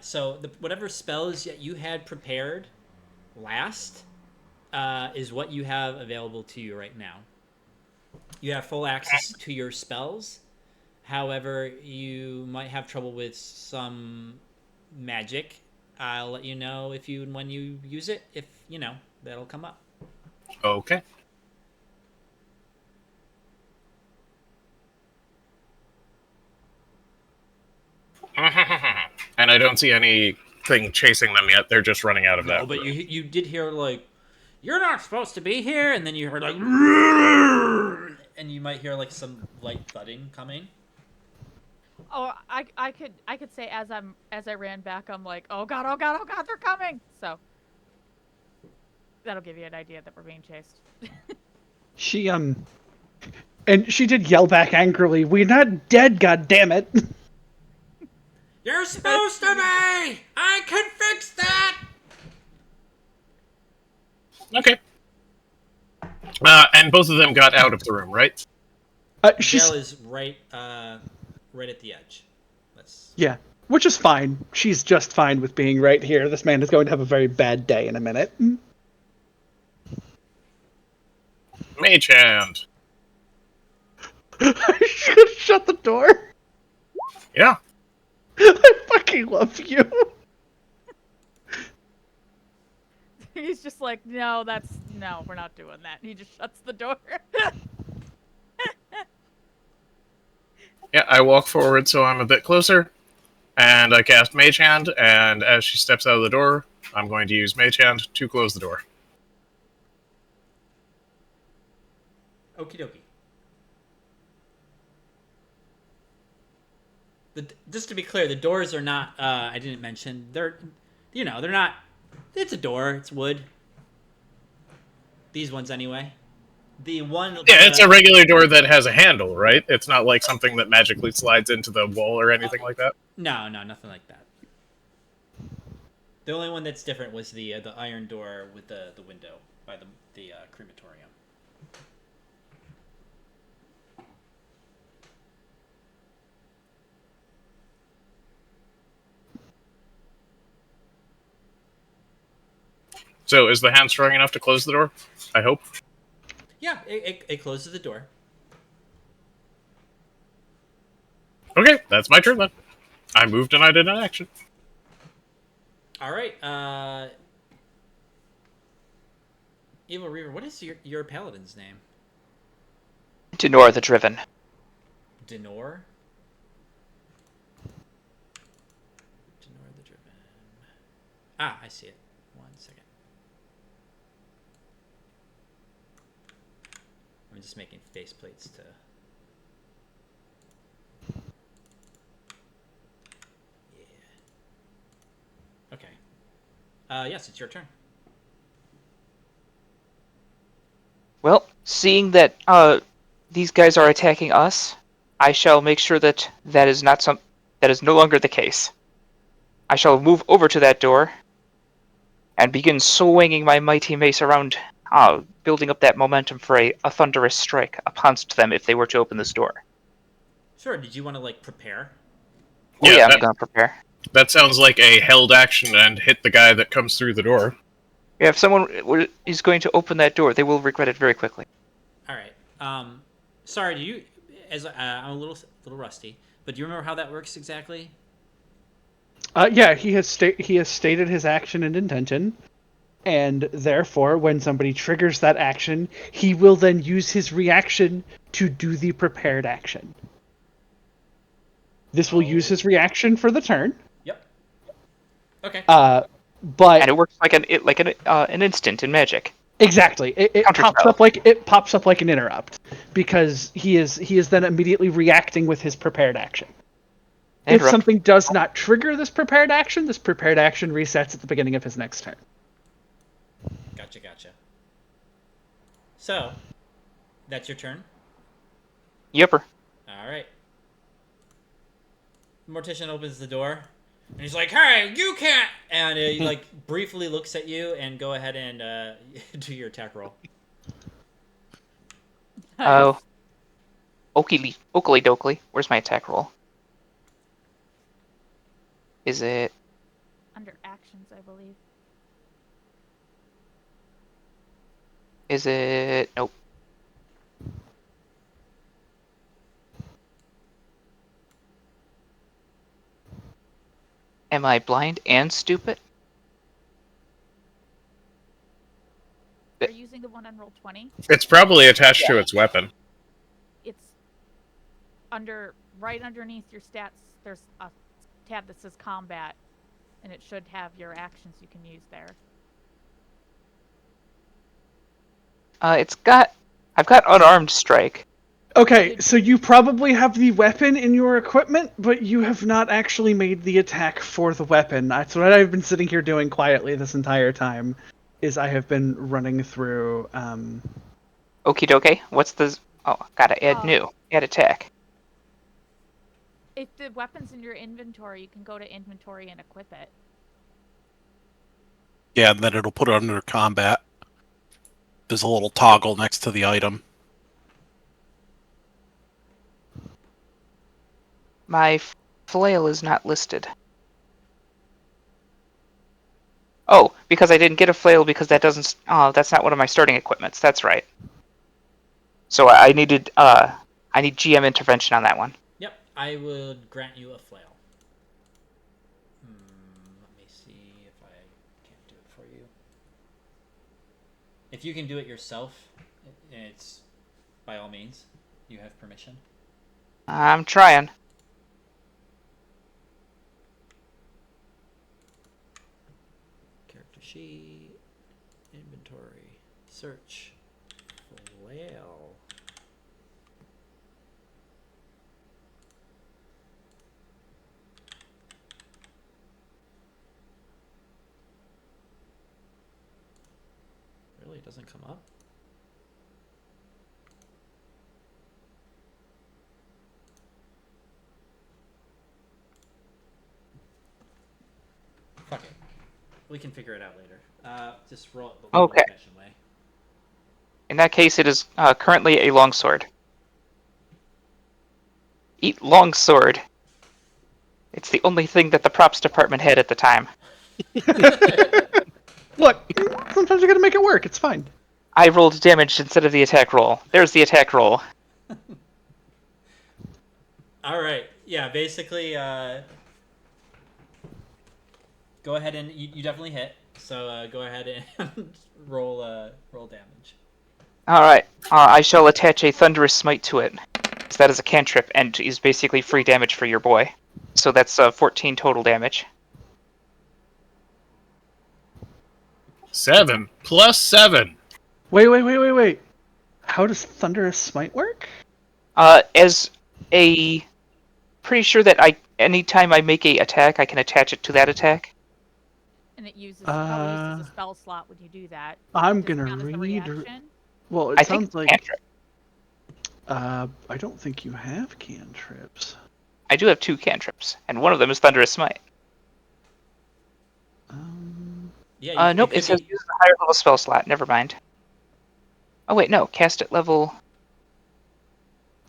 So whatever spells that you had prepared last is what you have available to you right now. You have full access to your spells. However, you might have trouble with some magic. I'll let you know when you use it. If that'll come up. Okay. And I don't see anything chasing them yet. They're just running out of that. Oh, but room. you did hear like, "You're not supposed to be here," and then you heard like, and you might hear like some light thudding coming. Oh, I could say as I ran back, I'm like, oh god, oh god, oh god, they're coming. So that'll give you an idea that we're being chased. She and she did yell back angrily, "We're not dead, goddammit!" You're supposed to be. I can fix that. Okay. And both of them got out of the room, right? She's Dale is right at the edge. Yeah, which is fine. She's just fine with being right here. This man is going to have a very bad day in a minute. Mage hand. I should shut the door. Yeah. I fucking love you. He's just like, no, we're not doing that. He just shuts the door. Yeah, I walk forward so I'm a bit closer, and I cast Mage Hand, and as she steps out of the door, I'm going to use Mage Hand to close the door. Okie dokie. Just to be clear, the doors are not. I didn't mention they're not. It's a door. It's wood. These ones anyway. The one. Yeah, it's a regular door that has a handle, right? It's not like something that magically slides into the wall or anything like that. No, nothing like that. The only one that's different was the iron door with the window by the crematorium. So, is the hand strong enough to close the door? I hope. Yeah, it closes the door. Okay, that's my turn then. I moved and I did an action. All right, Evil Reaver, what is your paladin's name? Denor the Driven. Denor? Denor the Driven. Ah, I see it. 1 second. I'm just making faceplates to... Yeah. Okay. Yes, it's your turn. Well, seeing that these guys are attacking us, I shall make sure that that is no longer the case. I shall move over to that door and begin swinging my mighty mace around, building up that momentum for a thunderous strike against them if they were to open this door. Sure. Did you want to prepare? Oh yeah, I'm gonna prepare. That sounds like a held action and hit the guy that comes through the door. Yeah, if someone is going to open that door, they will regret it very quickly. All right. Sorry. Do you? I'm a little rusty, but do you remember how that works exactly? Yeah, he has stated his action and intention, and therefore, when somebody triggers that action, he will then use his reaction to do the prepared action. This will use his reaction for the turn. Yep. Okay. But And it works like an instant in Magic. Exactly. It pops up like an interrupt because he is then immediately reacting with his prepared action. If something does not trigger this prepared action resets at the beginning of his next turn. Gotcha. So, that's your turn? Yepper. All right. Mortician opens the door, and he's like, "Hey, you can't!" And he briefly looks at you, and go ahead and do your attack roll. Oh. Oakley dokley. Where's my attack roll? Is it under actions, I believe? Is it? Nope. Am I blind and stupid? Are you using the one on roll 20? It's probably attached to its weapon. It's right underneath your stats. There's a tab that says combat, and it should have your actions you can use there. I've got unarmed strike. Okay, so you probably have the weapon in your equipment, but you have not actually made the attack for the weapon. That's what I've been sitting here doing quietly this entire time, is I have been running through, Okie dokie. What's the... Oh, gotta add new. Add attack. If the weapon's in your inventory, you can go to inventory and equip it. Yeah, and then it'll put it under combat. There's a little toggle next to the item. My flail is not listed. Oh, because I didn't get a flail because that doesn't... Oh, that's not one of my starting equipments. That's right. So I need GM intervention on that one. Yep, I would grant you a flail. Let me see if I can't do it for you. If you can do it yourself, it's by all means. You have permission. I'm trying. Character sheet, inventory, search, flail. Really, it doesn't come up? Fuck it. We can figure it out later. Just roll it the old-fashioned way. In that case, it is currently a longsword. Eat longsword. It's the only thing that the props department had at the time. Look, sometimes you gotta make it work. It's fine. I rolled damage instead of the attack roll. There's the attack roll. Alright, yeah, basically, go ahead and... You definitely hit, so go ahead and roll damage. Alright, I shall attach a Thunderous Smite to it. So that is a cantrip, and is basically free damage for your boy. So that's 14 total damage. 7 plus 7. Wait. How does Thunderous Smite work? As a... Pretty sure that anytime I make a attack, I can attach it to that attack. And it probably uses a spell slot when you do that. I'm Does it gonna count as a read. reaction? Well, it I think sounds it's like. cantrip. I don't think you have cantrips. I do have 2 cantrips, and one of them is Thunderous Smite. Yeah. Nope, it says use a higher level spell slot. Never mind. Oh wait, no, cast at level.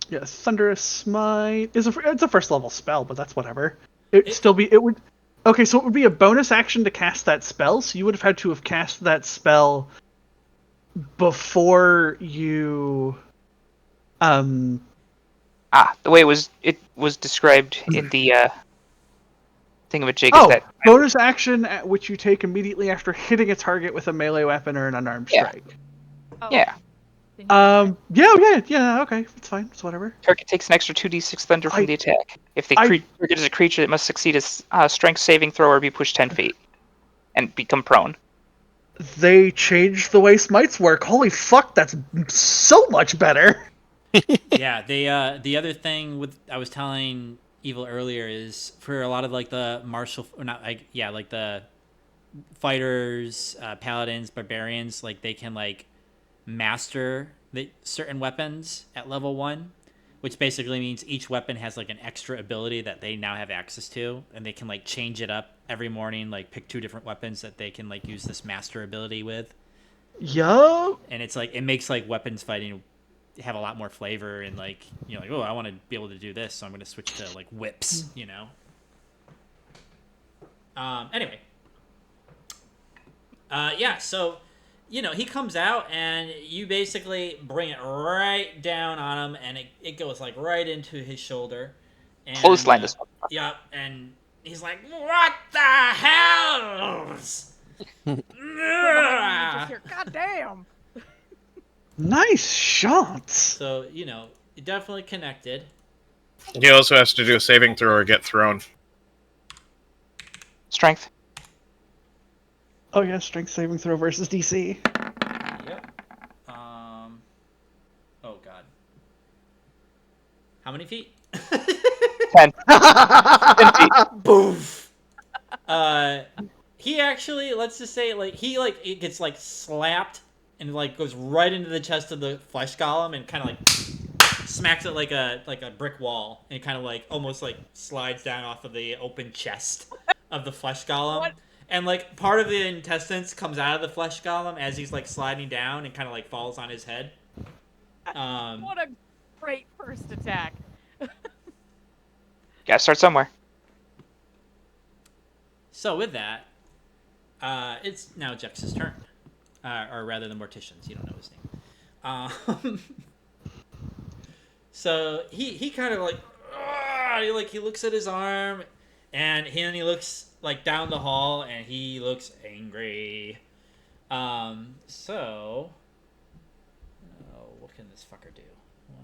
Yeah, Thunderous Smite it's a first level spell, but that's whatever. It would. Okay, so it would be a bonus action to cast that spell. So you would have had to have cast that spell before you. The way it was described in the thingamajig is that. Bonus action at which you take immediately after hitting a target with a melee weapon or an unarmed strike. Oh, Yeah. Yeah, okay, it's fine, it's whatever. Target takes an extra 2d6 thunder from the attack. If the target is a creature, it must succeed a strength saving throw or be pushed 10 feet and become prone. They changed the way smites work. Holy fuck, that's so much better. Yeah, the other thing I was telling Evil earlier is for a lot of like the martial, or not like like the fighters, paladins, barbarians, like they can like master certain weapons at level 1, which basically means each weapon has like an extra ability that they now have access to, and they can like change it up every morning, like pick 2 different weapons that they can like use this master ability with. Yup. And it's like it makes like weapons fighting have a lot more flavor, and like, you know, like, oh, I want to be able to do this, so I'm going to switch to like whips, you know. Anyway. So, you know, he comes out and you basically bring it right down on him, and it goes like right into his shoulder. And, Clothesline this one. Yeah, and he's like, "What the hell?" Just hear, God damn. Nice shots. So, you know, it definitely connected. He also has to do a saving throw or get thrown. Strength. Oh yeah, strength saving throw versus DC. Yep. Oh god. How many feet? 10. 10 feet. Boof. He actually, let's just say, like, it gets like slapped and like goes right into the chest of the flesh golem and kind of like smacks it like a brick wall, and kind of like almost like slides down off of the open chest of the flesh golem. What? And like part of the intestines comes out of the flesh golem as he's like sliding down and kind of like falls on his head. What a great first attack. Gotta start somewhere. So with that, it's now Jex's turn. Or rather the Mortician's. You don't know his name. So he kind of like, he looks at his arm, and he looks like down the hall, and he looks angry. So, what can this fucker do?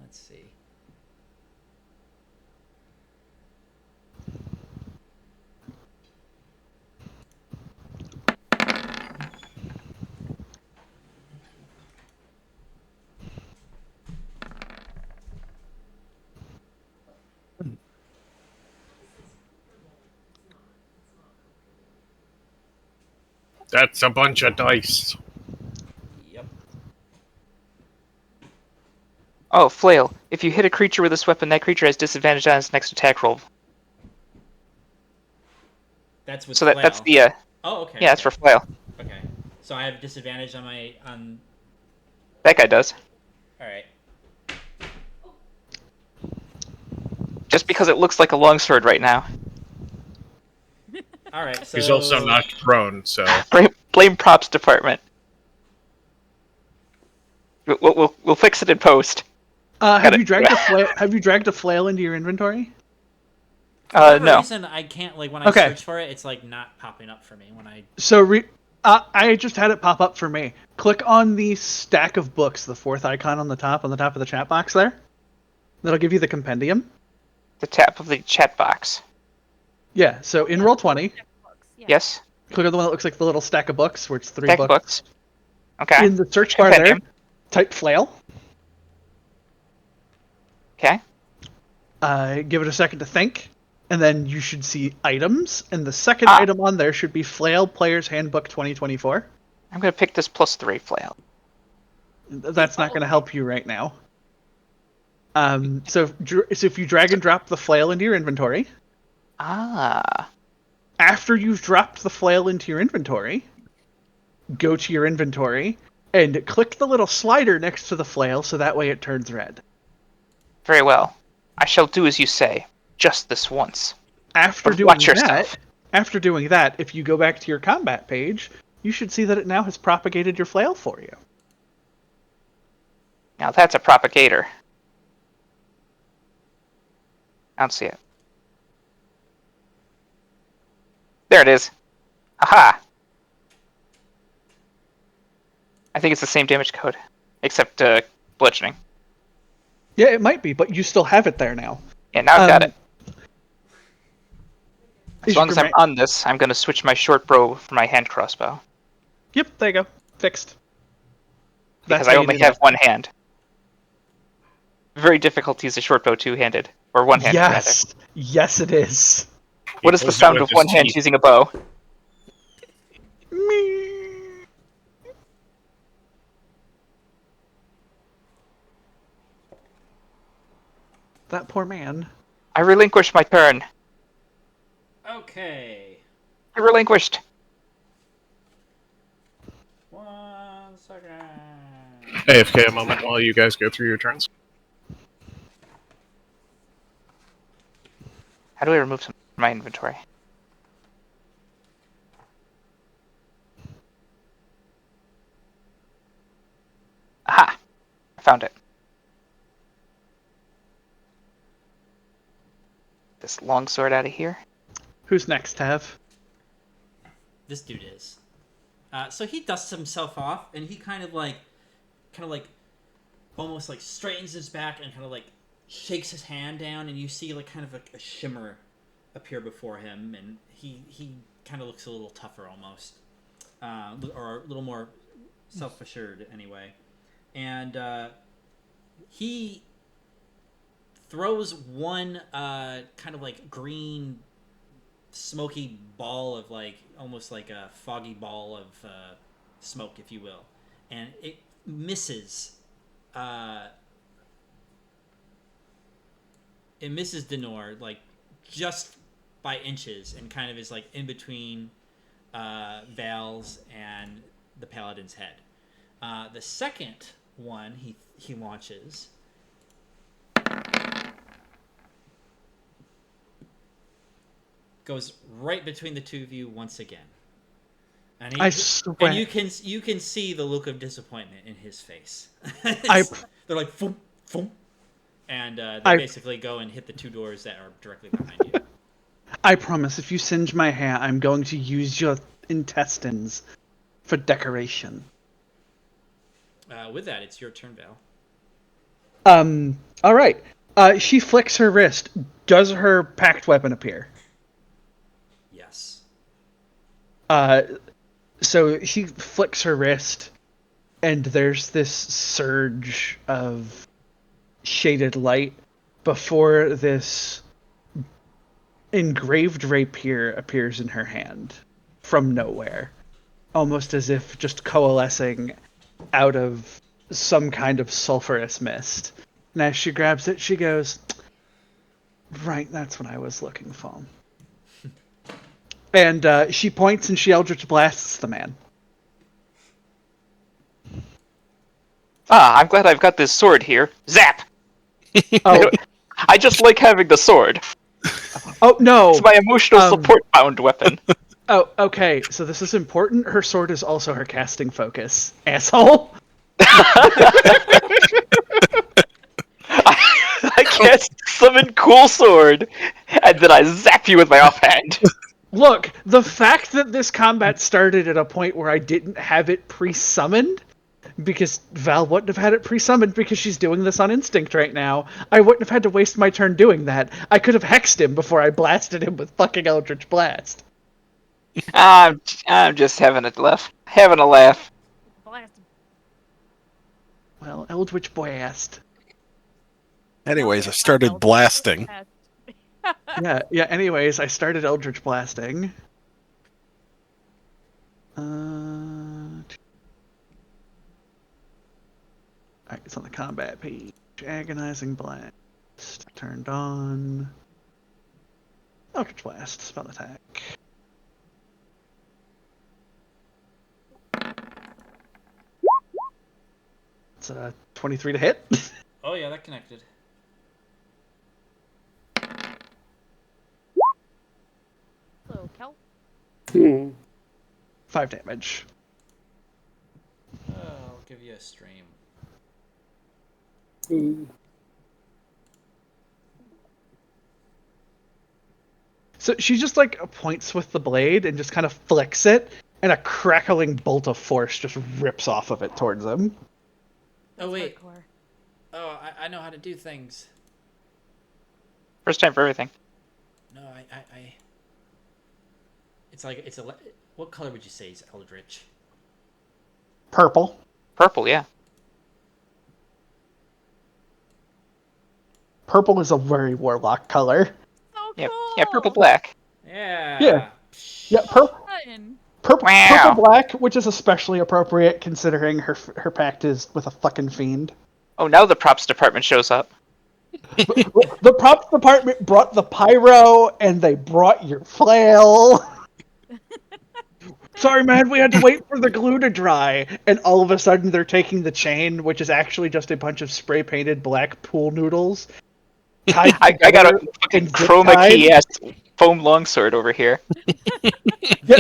Let's see. That's a bunch of dice. Yep. Oh, flail. If you hit a creature with this weapon, that creature has disadvantage on its next attack roll. That's with So flail. that's the Oh, okay. yeah, that's for flail. Okay. So I have disadvantage on. That guy does. All right. Just because it looks like a longsword right now. All right. So He's also knocked prone, so Blame props department. We'll fix it in post. Have you dragged a flail into your inventory? For whatever No. reason, I can't, like, when I Okay. search for it, it's like not popping up for me when I. So I just had it pop up for me. Click on the stack of books, the 4th icon on the top of the chat box there. That'll give you the compendium. The tap of the chat box. Yeah, so in Roll20, Yeah. Yes. click on the one that looks like the little stack of books, where it's 3 Stack books. books. Okay. In the search bar there, Compendium. type flail. Okay. Give it a second to think. and then you should see items, and the second item on there should be Flail Player's Handbook 2024. I'm going to pick this +3 flail. That's not going to help you right now. So if you drag and drop the flail into your inventory. After you've dropped the flail into your inventory, go to your inventory and click the little slider next to the flail so that way it turns red. Very well. I shall do as you say, just this once. After doing that, if you go back to your combat page, you should see that it now has propagated your flail for you. Now that's a propagator. I don't see it. There it is. Aha! I think it's the same damage code, except bludgeoning. Yeah, it might be, but you still have it there now. Yeah, now I've got it. As long as I'm on this, I'm going to switch my short bow for my hand crossbow. Yep, there you go. Fixed. Because I only have one hand. Very difficult to use a short bow two-handed. Or one-handed, rather. Yes, it is. What is the sound of one hand using a bow? Me. That poor man. I relinquish my turn. Okay. I relinquished. 1 second. AFK a moment while you guys go through your turns. How do I remove some from my inventory? Aha! I found it. This longsword out of here. Who's next, Tav? This dude is. So he dusts himself off, and he kind of like, almost like straightens his back and kind of like shakes his hand down, and you see like kind of a shimmer appear before him, and he kind of looks a little tougher almost, or a little more self-assured anyway, and he throws one kind of like green smoky ball of like almost like a foggy ball of smoke, if you will, and it misses Denor like just by inches, and kind of is like in between Val's and the Paladin's head. The second one he launches goes right between the two of you once again, and I swear. And you can see the look of disappointment in his face. They're like, foom, foom. And they basically go and hit the two doors that are directly behind you. I promise, if you singe my hair, I'm going to use your intestines for decoration. With that, it's your turn, Val. All right. She flicks her wrist. Does her packed weapon appear? Yes. So she flicks her wrist, and there's this surge of shaded light before this engraved rapier appears in her hand from nowhere, almost as if just coalescing out of some kind of sulfurous mist. And as she grabs it, she goes, "Right, that's what I was looking for." And she points and she Eldritch Blasts the man. I'm glad I've got this sword here. Zap! Oh. I just like having the sword. Oh, no! It's my emotional support bound weapon. Oh, okay, so this is important. Her sword is also her casting focus. Asshole! I can't summon cool sword, and then I zap you with my offhand. Look, the fact that this combat started at a point where I didn't have it pre-summoned, because Val wouldn't have had it pre-summoned because she's doing this on instinct right now, I wouldn't have had to waste my turn doing that. I could have hexed him before I blasted him with fucking Eldritch Blast. I'm just having a laugh. Blast. Well, Eldritch Blast. Anyways, I started blasting. Yeah. Anyways, I started Eldritch Blasting. Alright, it's on the combat page. Agonizing Blast. Turned on. Eldritch Blast. Spell attack. It's a 23 to hit. Oh yeah, that connected. Hello, Kel. 5 damage. Oh, I'll give you a stream. So she just like points with the blade and just kind of flicks it, and a crackling bolt of force just rips off of it towards him. Oh wait. Hardcore. Oh, I know how to do things. First time for everything. No, I. It's like it's a. What color would you say is Eldritch? Purple. Purple, yeah. Purple is a very warlock color. So cool. Yeah, yeah, purple black. Yeah. Yeah, Fun. Wow. purple black, which is especially appropriate considering her pact is with a fucking fiend. Oh, now the props department shows up. The props department brought the pyro, and they brought your flail. Sorry, man, we had to wait for the glue to dry, and all of a sudden they're taking the chain, which is actually just a bunch of spray-painted black pool noodles. I got a fucking chroma key ass foam longsword over here. Yeah,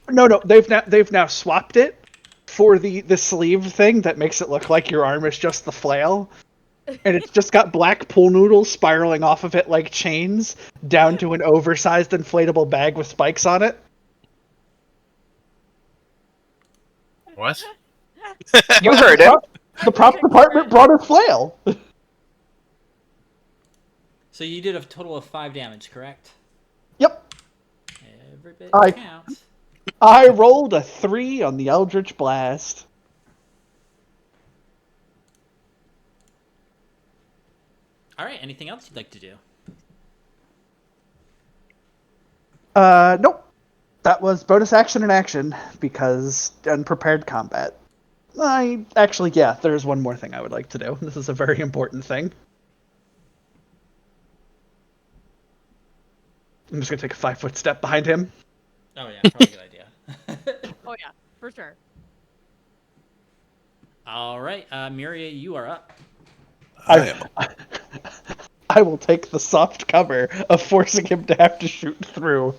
no, they've now swapped it for the sleeve thing that makes it look like your arm is just the flail. And it's just got black pool noodles spiraling off of it like chains down to an oversized inflatable bag with spikes on it. What? You heard it. The prop department brought a flail. So you did a total of 5 damage, correct? Yep. Every bit I- counts. I rolled a 3 on the Eldritch Blast. All right. Anything else you'd like to do? Nope. That was bonus action and action because unprepared combat. There's one more thing I would like to do. This is a very important thing. I'm just gonna take a 5-foot step behind him. Oh yeah, probably a good idea. Oh yeah, for sure. All right, Miria, you are up. I will take the soft cover of forcing him to have to shoot through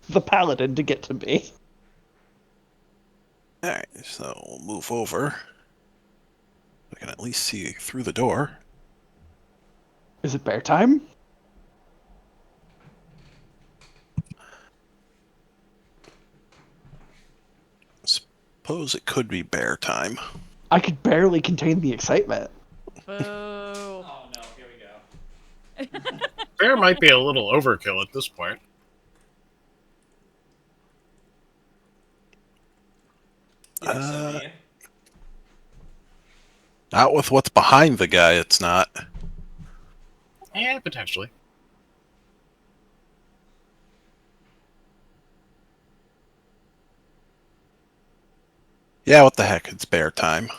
the paladin to get to me. Alright, so we'll move over. I can at least see through the door. Is it bear time? Suppose it could be bear time. I could barely contain the excitement. Boo. Oh no, here we go. Bear might be a little overkill at this point. Not with what's behind the guy, it's not. Yeah, potentially. Yeah, what the heck, it's bear time.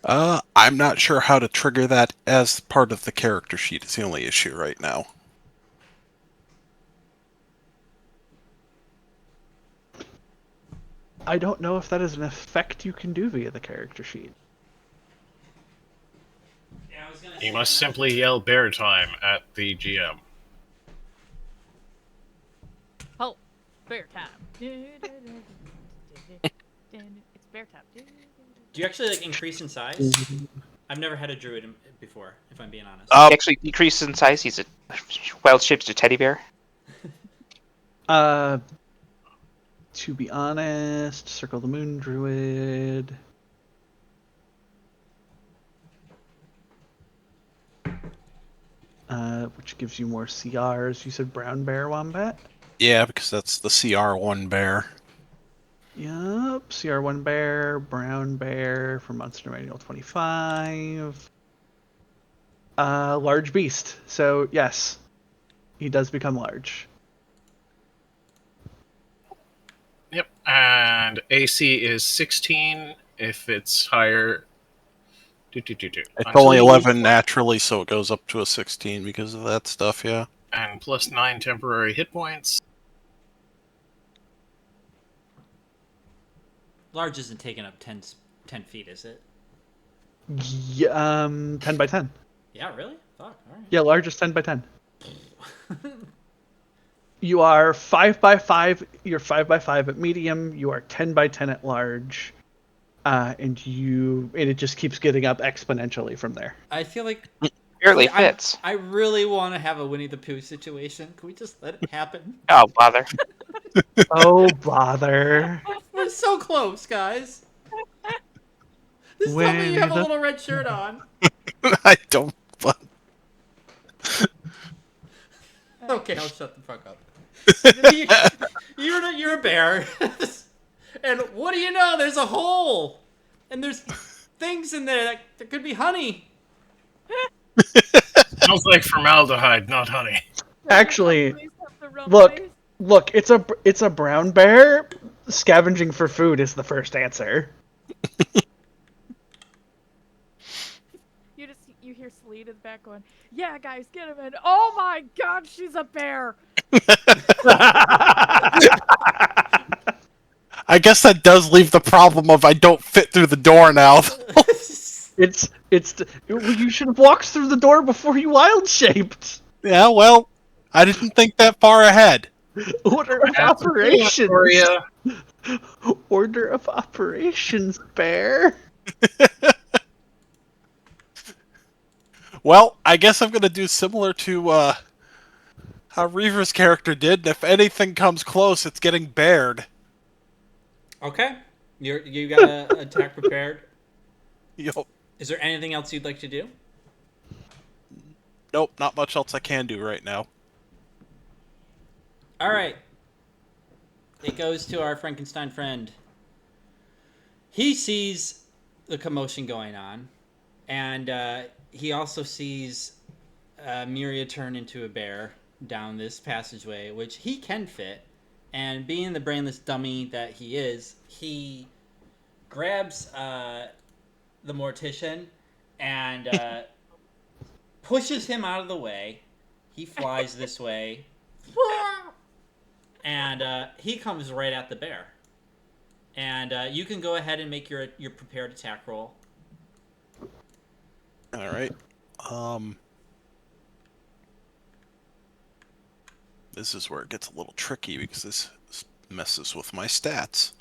I'm not sure how to trigger that as part of the character sheet. It's the only issue right now. I don't know if that is an effect you can do via the character sheet. Yeah, I was gonna You say must that. simply yell bear time at the GM. Oh, bear time. It's bear time. Do you actually like increase in size? I've never had a druid before, if I'm being honest. He actually decreases in size. He's a wild shaped teddy bear. To be honest, Circle the Moon Druid. Which gives you more CRs. You said Brown Bear Wombat? Yeah, because that's the CR1 bear. Yup. CR1 bear, brown bear from Monster Manual 25. Large beast. So yes, he does become large. Yep. And AC is 16. If it's higher, It's Until only you 11 naturally, so it goes up to a 16 because of that stuff, yeah. and plus 9 temporary hit points. Large isn't taking up 10 feet, is it? Yeah, 10 by 10. Yeah, really? Fuck, alright. Yeah, large is 10 by 10. You are 5 by 5. You're 5 by 5 at medium. You are 10 by 10 at large. And it just keeps getting up exponentially from there. I feel like Barely fits. I really want to have a Winnie the Pooh situation. Can we just let it happen? Oh, bother. Oh bother! We're so close, guys. Just tell me you have a little red shirt on. I don't. But Okay, I'll shut the fuck up. You're a bear. And what do you know? There's a hole. And there's things in there that there could be honey. Smells like formaldehyde, not honey. Actually, Please have the rum, look. please. Look, it's a brown bear. Scavenging for food is the first answer. You hear Sleet in the back going, "Yeah, guys, get him in." Oh my God, she's a bear. I guess that does leave the problem of I don't fit through the door now. You should have walked through the door before you wild shaped. Yeah, well, I didn't think that far ahead. Order of That's operations. Victoria. Order of operations, bear. Well, I guess I'm gonna do similar to how Reaver's character did. If anything comes close, it's getting bared. Okay. You got an attack prepared. Yo, Is there anything else you'd like to do? nope, not much else I can do right now. All right. It goes to our Frankenstein friend. He sees the commotion going on, and he also sees Miria turn into a bear down this passageway, which he can fit. And being the brainless dummy that he is, he grabs the mortician and pushes him out of the way. He flies this way. And he comes right at the bear. And you can go ahead and make your prepared attack roll. Alright. This is where it gets a little tricky because this messes with my stats.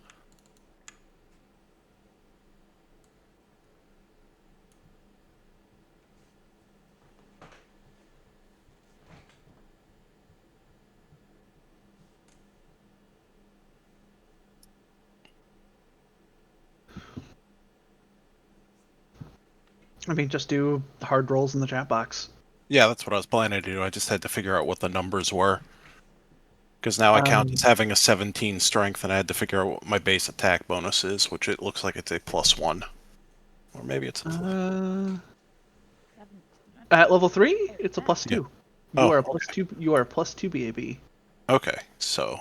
I mean, just do hard rolls in the chat box. Yeah, that's what I was planning to do. I just had to figure out what the numbers were. Because now I count as having a 17 strength, and I had to figure out what my base attack bonus is, which it looks like it's a +1. Or maybe it's a at level 3, it's a +2. Yeah. You Oh, are a +2. You are a +2 BAB. Okay, so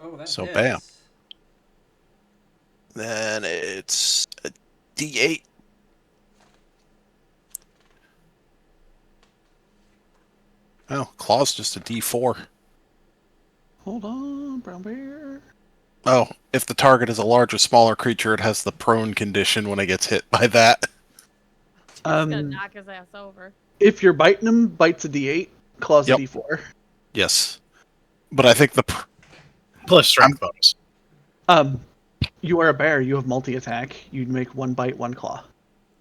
Oh, that So, hits. bam. Then it's a D8. Oh, claw's just a D4. Hold on, brown bear. Oh, if the target is a large or smaller creature, it has the prone condition when it gets hit by that. He's gonna knock his ass over. If you're biting him, bites a D8, claws Yep. a D4. Yes. But I think the... Plus strength bonus. You are a bear. You have multi-attack. You'd make 1 bite, 1 claw.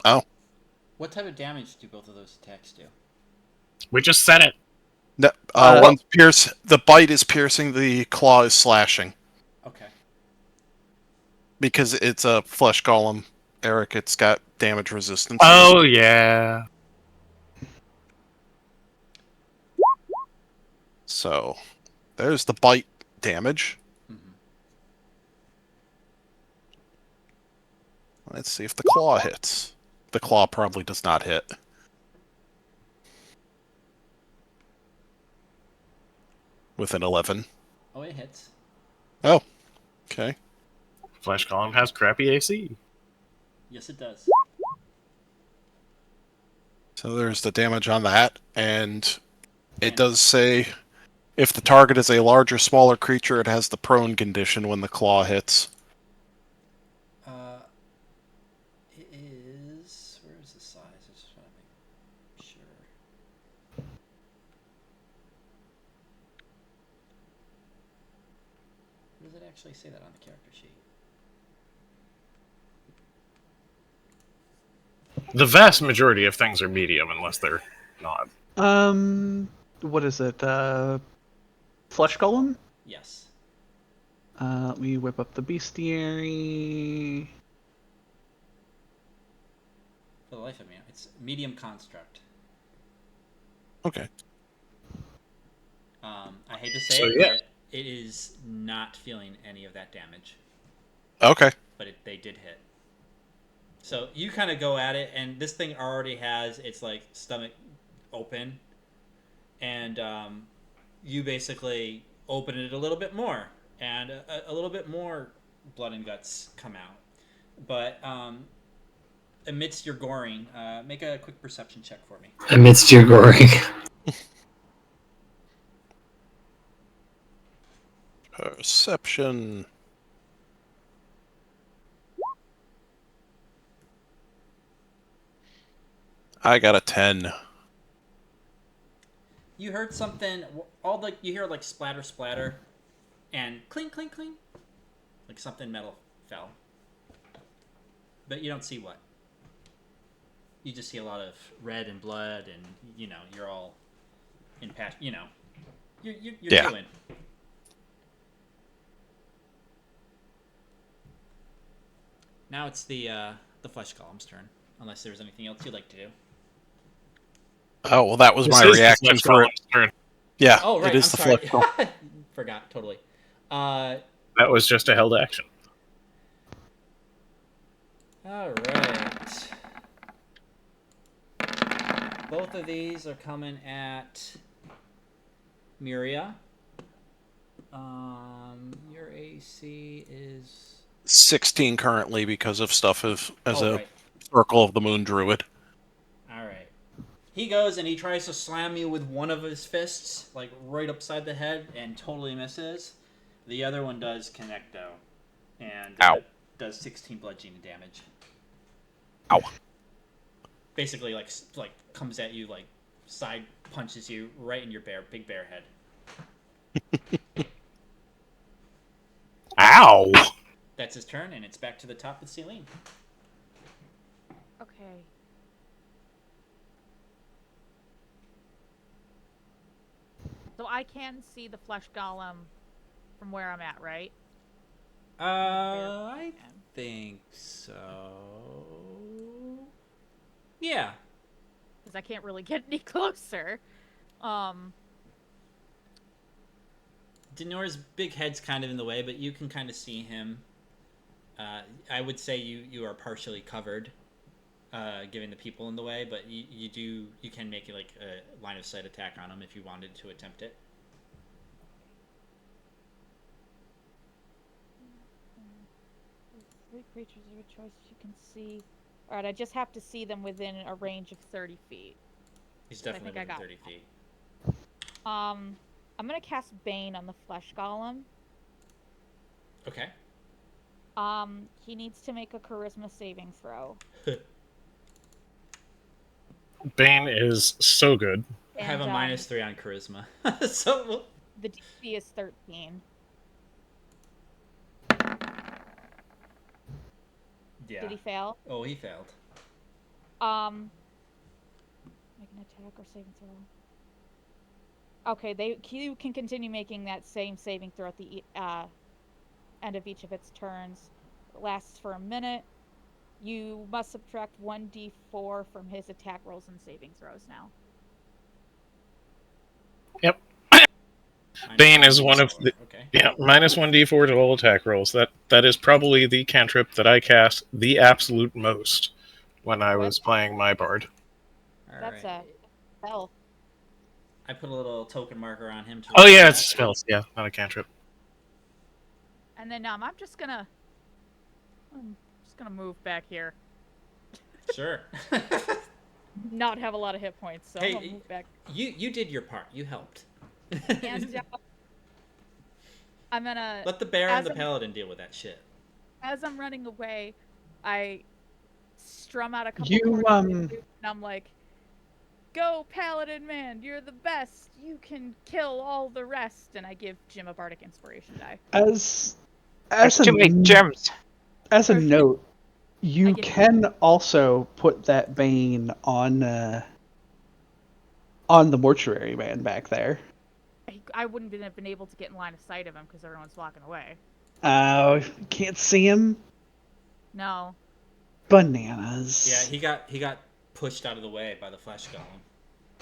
Oh. What type of damage do both of those attacks do? We just said it. No, one's the bite is piercing, the claw is slashing. Okay. Because it's a flesh golem, Eric, it's got damage resistance. Oh, yeah. So, there's the bite damage. Mm-hmm. Let's see if the claw hits. The claw probably does not hit. With an 11. Oh, it hits. Oh, okay. Flash Column has crappy AC. Yes, it does. So there's the damage on that, and it does say if the target is a larger, smaller creature, it has the prone condition when the claw hits. It is... Where is the size? I just want to make sure. Where does it actually say that on the character sheet? The vast majority of things are medium unless they're not. What is it? Flesh Golem? Yes. Let me whip up the bestiary. For the life of me, it's medium construct. Okay. I hate to say So, it, yeah. but it is not feeling any of that damage. Okay. But they did hit. So you kind of go at it, and this thing already has its like stomach open, and you basically open it a little bit more, and a little bit more blood and guts come out. But amidst your goring, make a quick perception check for me. Amidst your goring. Perception. I got a 10. You heard something. You hear like splatter, splatter, and clink, clink, clink, like something metal fell. But you don't see what. You just see a lot of red and blood, and you're all in passion. You're Yeah. doing. Now it's the flesh column's turn. Unless there's anything else you'd like to do. Oh, well, that was This my is the reaction Flash for it. Column's turn. Yeah, Oh, right. it is I'm the sorry. flesh column. Forgot totally. That was just a held action. All right. Both of these are coming at Miria. Your AC is 16 currently because of stuff as a right. Circle of the Moon Druid. All right. He goes and he tries to slam you with one of his fists, like right upside the head, and totally misses. The other one does connect though, and Ow. Does 16 bludgeoning damage. Ow. Basically, like comes at you, like side punches you right in your big bear head. Ow! That's his turn, and it's back to the top with Celine. Okay. So I can see the flesh golem from where I'm at, right? I think so. Yeah. Because I can't really get any closer. Denor's big head's kind of in the way, but you can kind of see him. I would say you are partially covered, giving the people in the way, but you can make it like a line of sight attack on him if you wanted to attempt it. Three creatures of a choice you can see. Alright, I just have to see them within a range of 30 feet. He's definitely I think I within got 30 feet. I'm gonna cast Bane on the flesh golem. Okay. He needs to make a charisma saving throw. Bane is so good. I have a And, -3 on charisma, so the DC is 13. yeah. Did he fail? Oh, he failed. Make an attack or saving throw. Okay, you can continue making that same saving throw at the end of each of its turns. It lasts for a minute. You must subtract 1d4 from his attack rolls and saving throws now. Yep. Bane is one of the Okay. minus 1d4 to all attack rolls. That is probably the cantrip that I cast the absolute most when I was playing my bard. That's Alright. a hell. I put a little token marker on him to Oh remember yeah, that. it's spells. Yeah, not a cantrip. And then I'm just gonna move back here. Sure. Not have a lot of hit points, so I'm gonna move back. You did your part. You helped. And I'm gonna let the bear and the paladin deal with that shit. As I'm running away, I strum out a couple You and I'm like, "Go, paladin man! You're the best. You can kill all the rest." And I give Jim a bardic inspiration die. There's too many gems. As a note, you can also put that bane on the mortuary man back there. I wouldn't have been able to get in line of sight of him because everyone's walking away. Oh, can't see him? No. Bananas. Yeah, he got pushed out of the way by the flesh golem.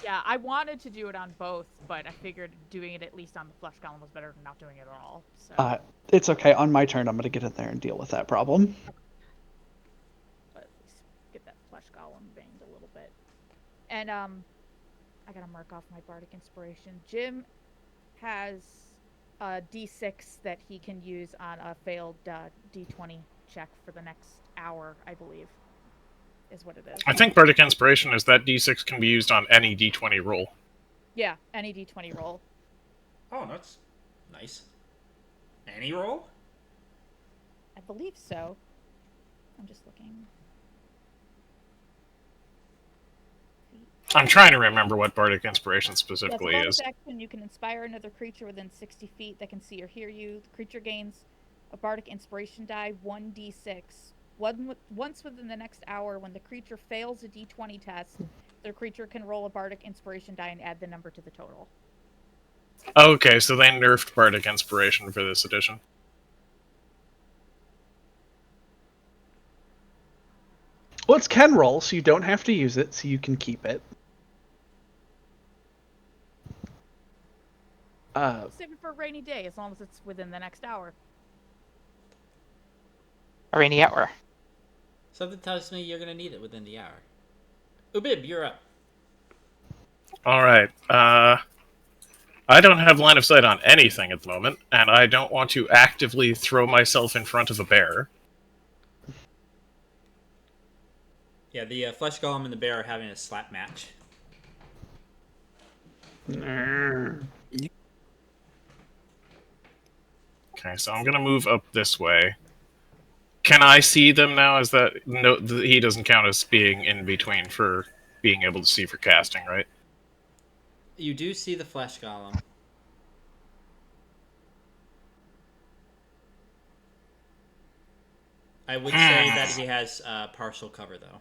Yeah, I wanted to do it on both, but I figured doing it at least on the flesh golem was better than not doing it at all. So. It's okay. On my turn, I'm going to get in there and deal with that problem. But at least get that flesh golem banged a little bit. And I gotta mark off my bardic inspiration. Jim has a D6 that he can use on a failed D20 check for the next hour, I believe, is what it is. I think bardic inspiration is that D6 can be used on any D20 roll. Yeah, any D20 roll. Oh, that's nice. Any roll? I believe so. I'm just looking. I'm trying to remember what bardic inspiration specifically is. Action, you can inspire another creature within 60 feet that can see or hear you. The creature gains a bardic inspiration die, 1d6. Once within the next hour, when the creature fails a d20 test, the creature can roll a bardic inspiration die and add the number to the total. Okay, so they nerfed bardic inspiration for this edition. Well, it's can roll, so you don't have to use it, so you can keep it. Save it for a rainy day, as long as it's within the next hour. A rainy hour. Something tells me you're gonna need it within the hour. Ubib, you're up. Alright, I don't have line of sight on anything at the moment, and I don't want to actively throw myself in front of a bear. Yeah, the flesh golem and the bear are having a slap match. Okay, so I'm gonna move up this way. Can I see them now? Is that no? He doesn't count as being in between for being able to see for casting, right? You do see the flesh golem. I would say that he has partial cover, though.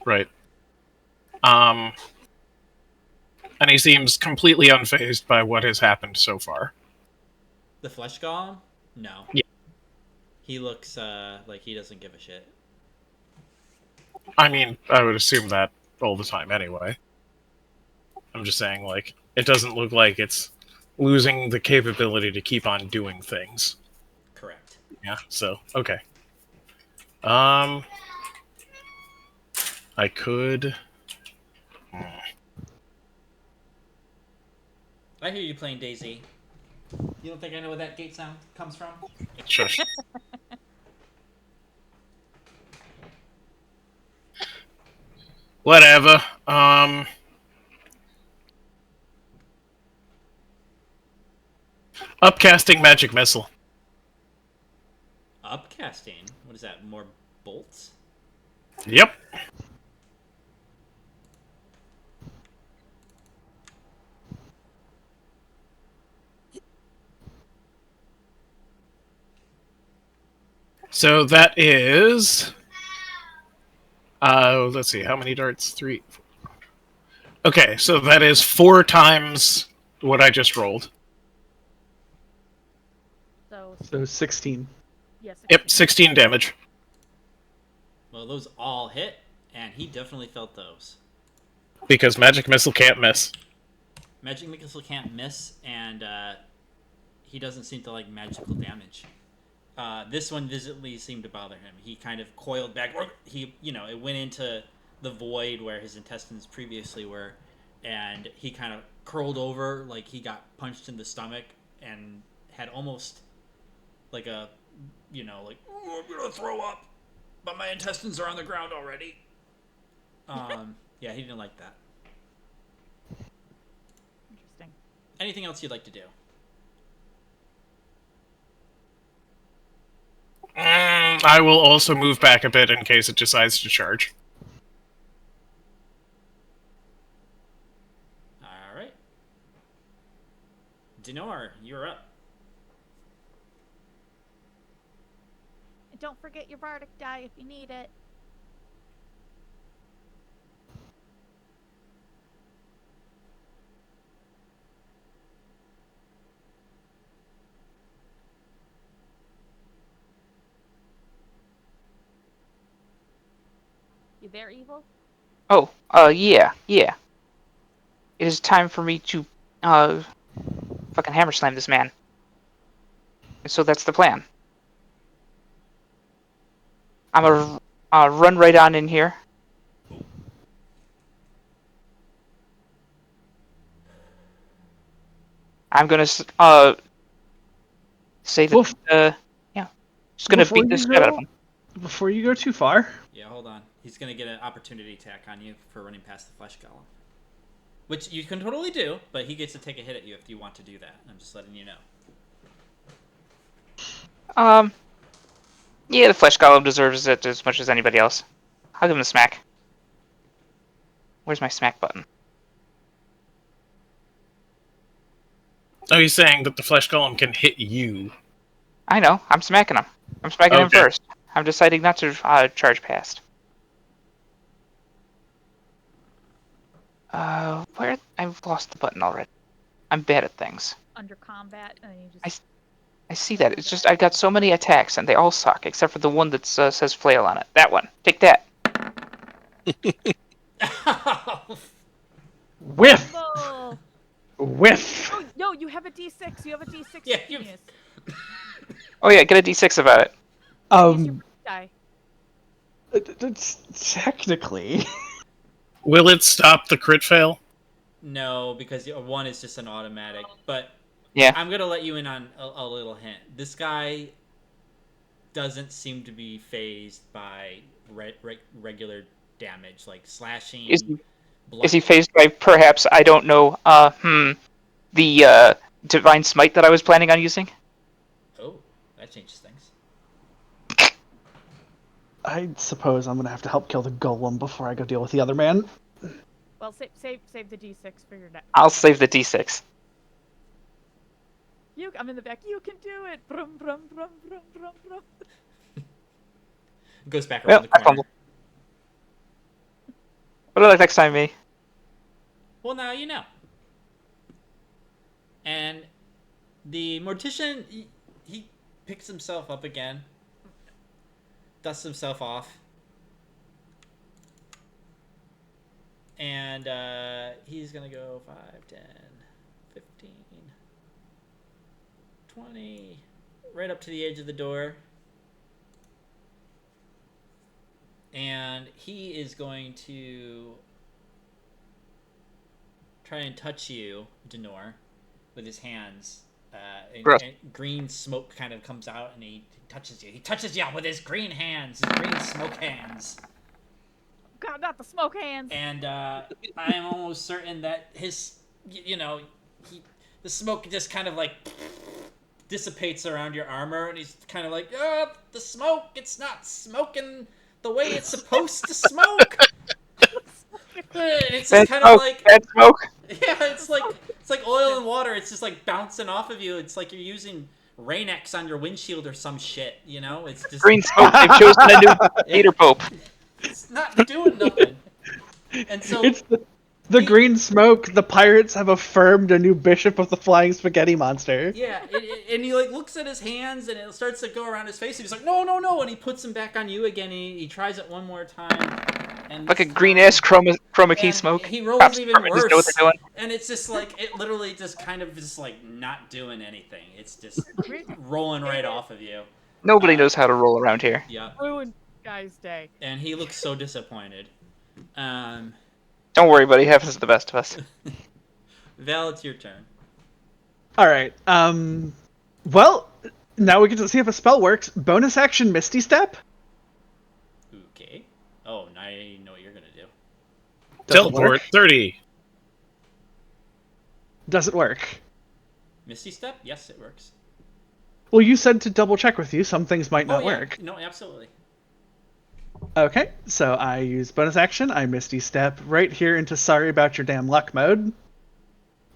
Right. And he seems completely unfazed by what has happened so far. The flesh golem? No. Yeah. He looks like he doesn't give a shit. I mean, I would assume that all the time anyway. I'm just saying, like, it doesn't look like it's losing the capability to keep on doing things. Correct. Yeah, so, okay. I could... I hear you playing Daisy. You don't think I know where that gate sound comes from? Shush. Whatever. Upcasting magic missile. Upcasting? What is that? More bolts? Yep. So that is... let's see, how many darts? 3. Okay, so that is 4 times what I just rolled. So 16. Yes. Yep, 16 damage. Well, those all hit, and he definitely felt those. Because magic missile can't miss. Magic missile can't miss, and he doesn't seem to like magical damage. This one visibly seemed to bother him. He kind of coiled back. It went into the void where his intestines previously were, and he kind of curled over like he got punched in the stomach and had almost like a, oh, I'm gonna throw up, but my intestines are on the ground already. Yeah, he didn't like that. Interesting. Anything else you'd like to do? I will also move back a bit in case it decides to charge. All right. Dinar, you're up. And don't forget your bardic die if you need it. You there, Evil? Oh, yeah. It is time for me to, fucking hammer slam this man. And so that's the plan. I'm gonna run right on in here. I'm gonna say that, just gonna beat this shit out of him. Before you go too far, Yeah, hold on. He's going to get an opportunity attack on you for running past the flesh golem. Which you can totally do, but he gets to take a hit at you if you want to do that. I'm just letting you know. Yeah, the flesh golem deserves it as much as anybody else. I'll give him a smack. Where's my smack button? Oh, he's saying that the flesh golem can hit you. I know, I'm smacking him. I'm smacking him Okay. first. I'm deciding not to charge past. Where? I've lost the button already. I'm bad at things. Under combat, and you just... I see that. It's just I've got so many attacks, and they all suck, except for the one that says flail on it. That one. Take that. whiff, Oh, whiff. no, you have a D6. You have a D6. Yeah, you- genius. Oh yeah, get a D6 about it. Use your die. It's technically. Will it stop the crit fail? No, because one is just an automatic. But Yeah. I'm going to let you in on a little hint. This guy doesn't seem to be phased by regular damage, like slashing. Is he phased by perhaps, I don't know, the divine smite that I was planning on using? Oh, that changes things. I suppose I'm gonna have to help kill the golem before I go deal with the other man. Well, save the D6 for your next. I'll save the D6. I'm in the back. You can do it. Brum brum brum brum brum brum. Goes back Well, around the I corner. fumbled. What about next time, me? Well, now you know. And the mortician, he picks himself up again, dusts himself off, and he's going to go 5, 10, 15, 20, right up to the edge of the door. And he is going to try and touch you, Denor, with his hands. And green smoke kind of comes out, and he touches you. He touches you with his green hands, his green smoke hands. God, not the smoke hands. And I'm almost certain that his, the smoke just kind of like dissipates around your armor, and he's kind of like, oh, the smoke, it's not smoking the way it's supposed to smoke. It's just kind of like bad smoke. Yeah, it's like oil and water. It's just like bouncing off of you. It's like you're using Rain-X on your windshield or some shit. It's just Green smoke. They've chosen a new hater pope. It's not doing nothing. And so It's the green smoke. The pirates have affirmed a new bishop of the flying spaghetti monster. yeah, and he like looks at his hands, and it starts to go around his face. And he's like, no, and he puts them back on you again. He tries it one more time, And Like a green ass chroma key and smoke. he rolls Cops even department doesn't know what worse. they're doing. And it's just like, it literally just kind of just like not doing anything. It's just rolling right off of you. Nobody knows how to roll around here. Yeah. Ruined guy's day. And he looks so disappointed. Don't worry, buddy. Happens to the best of us. Val, it's your turn. All right. Well, now we get to see if a spell works. Bonus action Misty Step. Okay. Oh, now I know what you're gonna do. Does it Teleport work? 30. Does it work? Misty Step? Yes, it works. Well, you said to double check with you. Some things might not yeah. work. No, absolutely. Okay, so I use bonus action. I Misty Step right here into Sorry About Your Damn Luck mode.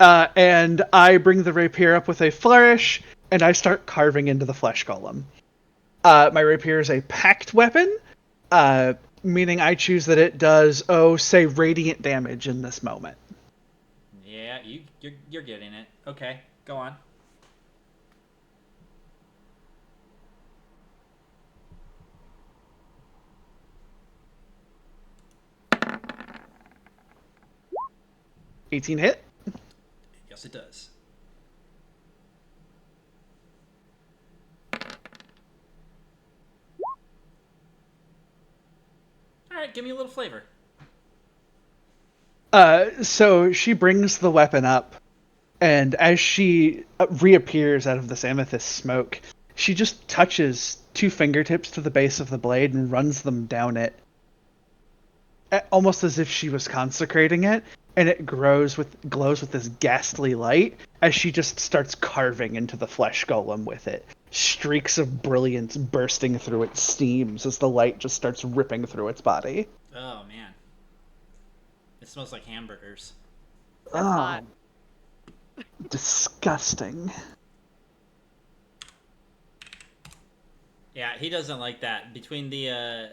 And I bring the rapier up with a flourish, and I start carving into the flesh golem. My rapier is a packed weapon, meaning I choose that it does, say, radiant damage in this moment. Yeah, you're getting it. Okay, go on. $18 hit. Yes, it does. Alright, give me a little flavor. So she brings the weapon up, and as she reappears out of this amethyst smoke, she just touches 2 fingertips to the base of the blade and runs them down it, almost as if she was consecrating it, and it glows with this ghastly light as she just starts carving into the flesh golem with it. Streaks of brilliance bursting through its seams as the light just starts ripping through its body. Oh, man. It smells like hamburgers. That's hot. Disgusting. Yeah, he doesn't like that. Between the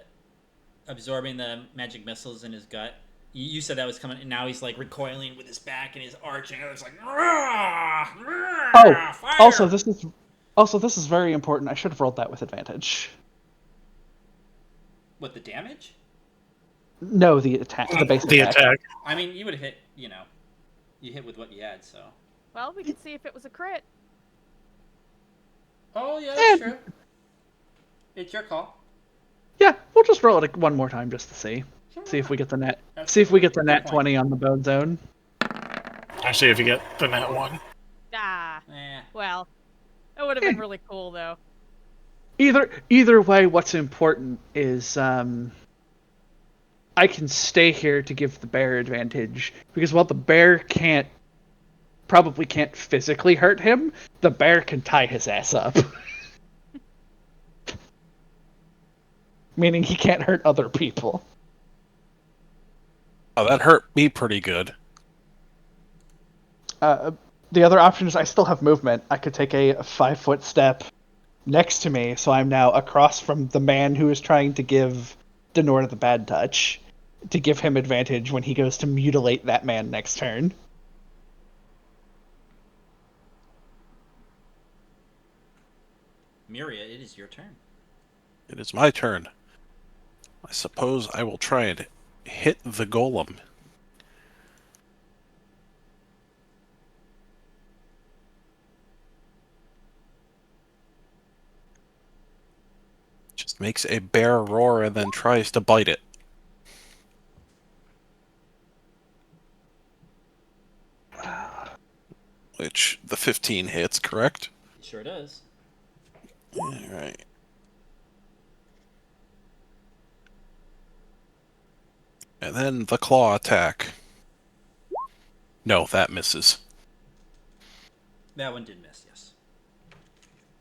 absorbing the magic missiles in his gut, you said that was coming, and now he's like recoiling with his back and his arching, and it's like, fire! Also this is very important. I should have rolled that with advantage. What, the damage? No, the attack, the base The attack. attack. I mean, you would hit, you hit with what you had, so. Well, we can see if it was a crit. Oh, yeah, that's true. It's your call. Yeah, we'll just roll it one more time just to see. Sure. See if we get the net. That's See if we get the good net point. 20 on the bone zone. Actually, if you get the net 1. Ah, Eh. well, that would have been really cool, though. Either way, what's important is I can stay here to give the bear advantage, because while the bear probably can't physically hurt him, the bear can tie his ass up. Meaning he can't hurt other people. Oh, that hurt me pretty good. The other option is I still have movement. I could take a 5-foot step next to me, so I'm now across from the man who is trying to give Denora the bad touch, to give him advantage when he goes to mutilate that man next turn. Miria, it is your turn. It is my turn. I suppose I will try and hit the golem. Just makes a bear roar and then tries to bite it. Which the 15 hits, correct? It sure does. Alright. And then the claw attack. No, that misses. That one did miss, yes.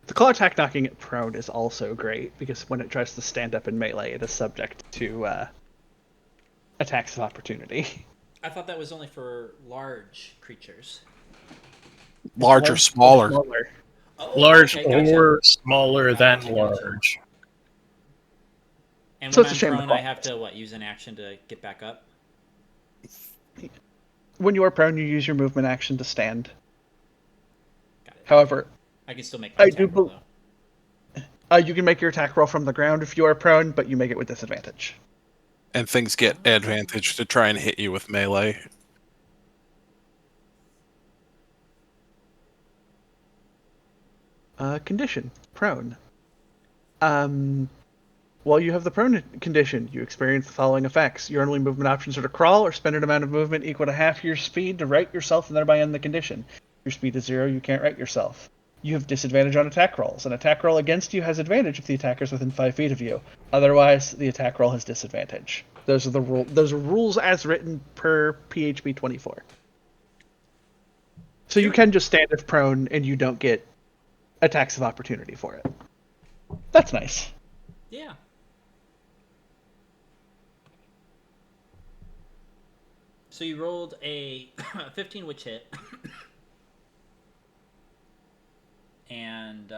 The claw attack knocking it prone is also great, because when it tries to stand up in melee, it is subject to attacks of opportunity. I thought that was only for large creatures. Large or smaller? Oh, Large okay, gotcha. or smaller than Gotcha. large. And So when it's a I'm shame prone, the I claw- have to, use an action to get back up? When you are prone, you use your movement action to stand. Got it. However, I can still make my I attack do roll, though. you can make your attack roll from the ground if you are prone, but you make it with disadvantage. And things get advantage to try and hit you with melee. Condition. Prone. While you have the prone condition, you experience the following effects. Your only movement options are to crawl or spend an amount of movement equal to half your speed to right yourself and thereby end the condition. If your speed is 0, you can't right yourself. You have disadvantage on attack rolls. An attack roll against you has advantage if the attacker is within 5 feet of you. Otherwise, the attack roll has disadvantage. Those are the Those are rules as written per PHB 24. So you can just stand if prone and you don't get attacks of opportunity for it. That's nice. Yeah. So you rolled a 15, which hit. And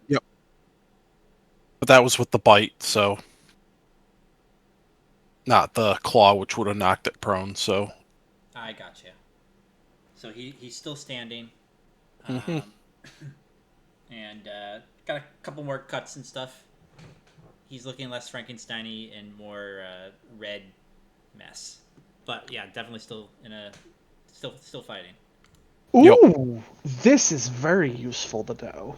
Yep. But that was with the bite, so not the claw, which would have knocked it prone. So I gotcha. So he's still standing, Mhm. and got a couple more cuts and stuff. He's looking less Frankenstein-y and more red mess. But yeah, definitely still still fighting. Ooh, this is very useful to know.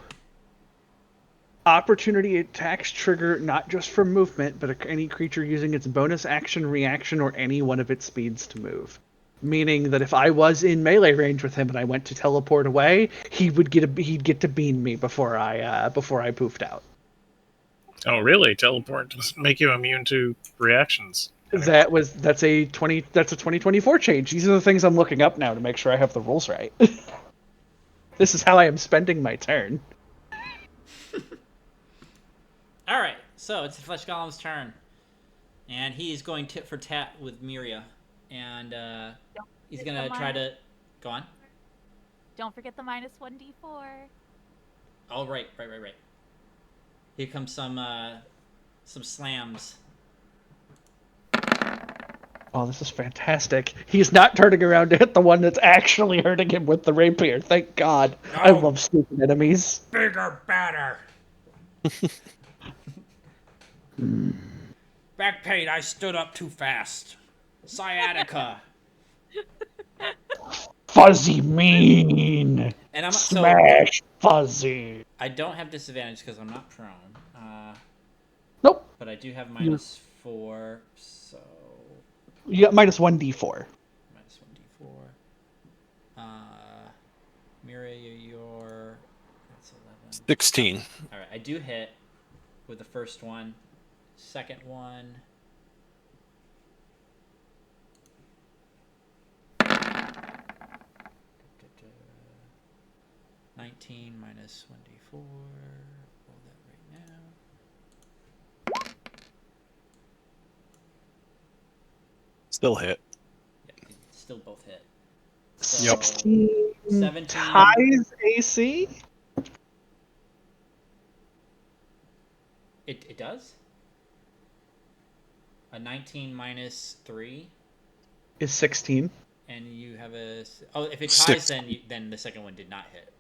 Opportunity attacks trigger not just from movement, but any creature using its bonus action, reaction, or any one of its speeds to move. Meaning that if I was in melee range with him and I went to teleport away, he'd get to beam me before I poofed out. Oh, really? Teleport does make you immune to reactions. That's a 2024 change. These are the things I'm looking up now to make sure I have the rules right. This is how I am spending my turn. All right, so it's the Flesh Golem's turn, and he's going tit for tat with Miria, and he's gonna try to go on. Don't forget the minus 1d4. Oh, right. Here comes some slams. Oh, this is fantastic. He's not turning around to hit the one that's actually hurting him with the rapier. Thank God. No. I love stupid enemies. Bigger, better. Back pain, I stood up too fast. Sciatica. Fuzzy mean. And I'm Smash Fuzzy. I don't have disadvantage because I'm not prone. Nope. But I do have -4, so You got minus 1d4. -1d4. Miria, your that's 11. 16. All right, I do hit with the first one. Second one. -19 minus 1d4. Roll that right now. Still hit. Yeah, still both hit. Yep. 17 ties AC? It does? A 19 minus 3. Is 16. And you have a... Oh, if it ties, 6. then the second one did not hit.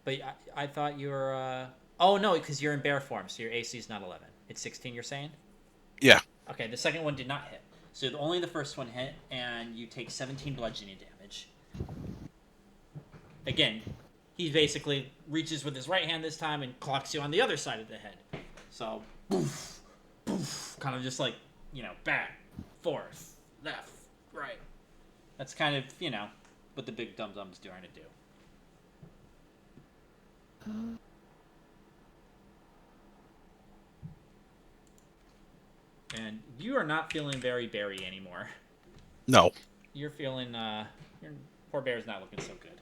But I thought you were... Oh, no, because you're in bear form, so your AC is not 11. It's 16, you're saying? Yeah. Okay, the second one did not hit. So only the first one hit, and you take 17 bludgeoning damage. Again, he basically reaches with his right hand this time and clocks you on the other side of the head. So, boof, boof, kind of just like, back, forth, left, right. That's kind of, what the big dum-dum's trying to do. And you are not feeling very berry anymore. No. You're feeling, your poor bear's not looking so good.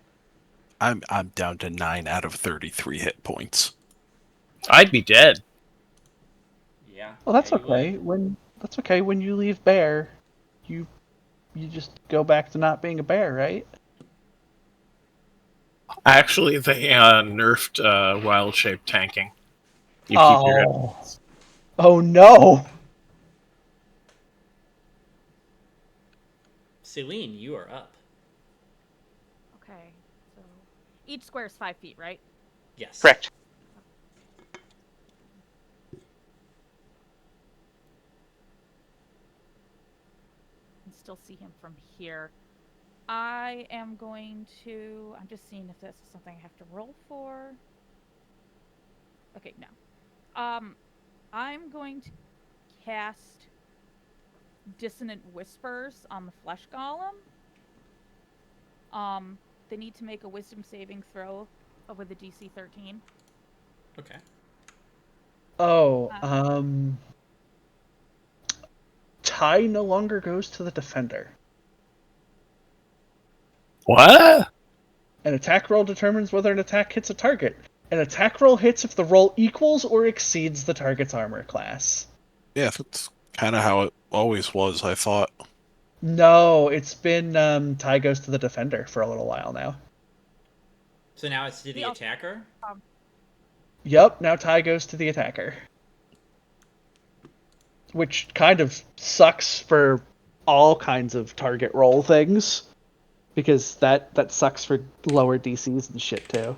I'm down to 9 out of 33 hit points. I'd be dead. Yeah. Well, that's yeah, you okay. would. That's okay. When you leave bear, you just go back to not being a bear, right? Actually, they nerfed wild shape tanking. You keep your hit. Oh no! Celine, you are up. Okay, so each square is 5 feet, right? Yes. Correct. still see him from here. I am going to... I'm just seeing if this is something I have to roll for. Okay, no. I'm going to cast Dissonant Whispers on the Flesh Golem. They need to make a Wisdom saving throw with a DC 13. Okay. Oh, Ty no longer goes to the defender. What? An attack roll determines whether an attack hits a target. An attack roll hits if the roll equals or exceeds the target's armor class. Yeah, that's kind of how it always was, I thought. No, it's been Ty goes to the defender for a little while now. So now it's to the attacker? Yep, now Ty goes to the attacker. Which kind of sucks for all kinds of target roll things. Because that sucks for lower DCs and shit too.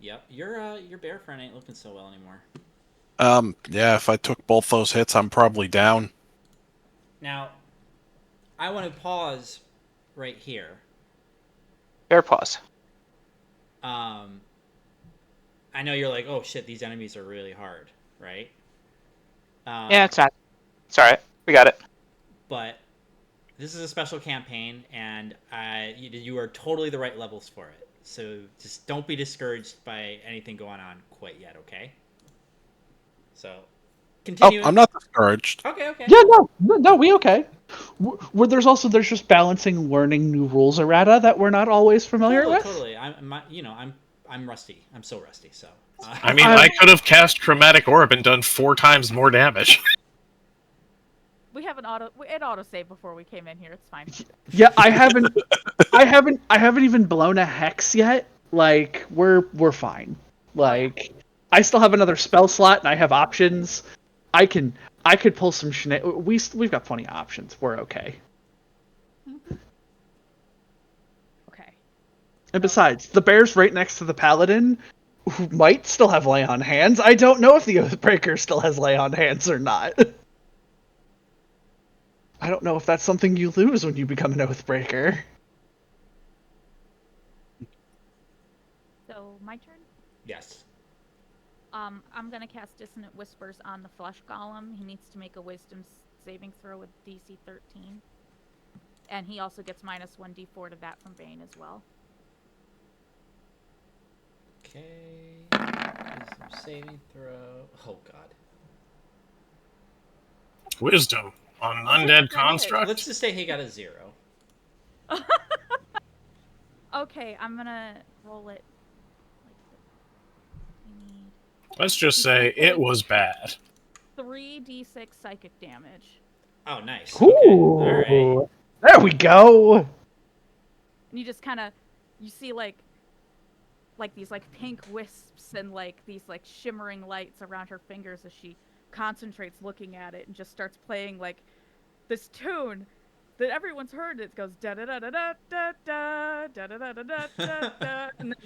Yep, your bear friend ain't looking so well anymore. Yeah, if I took both those hits, I'm probably down. Now, I want to pause right here. Fair pause. I know you're like, oh shit, these enemies are really hard, right? Yeah, it's not. It's alright. We got it. But this is a special campaign, and you are totally the right levels for it. So just don't be discouraged by anything going on quite yet, okay? So, continue. Oh, I'm not discouraged. Okay. Yeah, no, we okay. There's just balancing learning new rules errata that we're not always familiar with. Totally. I'm rusty. I'm so rusty. So. I mean, I could have cast Chromatic Orb and done 4 times more damage. We have it auto save before we came in here. It's fine. Yeah, I haven't even blown a hex yet. Like we're fine. Like I still have another spell slot and I have options. I could pull some we've got plenty of options. We're okay. Okay. And besides, the bear's right next to the paladin, who might still have lay on hands. I don't know if the Oathbreaker still has lay on hands or not. I don't know if that's something you lose when you become an Oathbreaker. So, my turn? Yes. I'm gonna cast Dissonant Whispers on the Flesh Golem. He needs to make a Wisdom saving throw with DC 13. And he also gets minus 1d4 to that from Bane as well. Okay. Wisdom saving throw. Oh god. Wisdom on an undead construct. Let's just say he got a 0. Okay, I'm gonna roll it. Let's just say it was bad. 3d6 psychic damage. Oh, nice. Ooh, okay. All right. There we go. And you just kind of, you see like these like pink wisps and like these like shimmering lights around her fingers as she concentrates looking at it and just starts playing like this tune that everyone's heard. It goes da da da da da da da da da da da da da, and then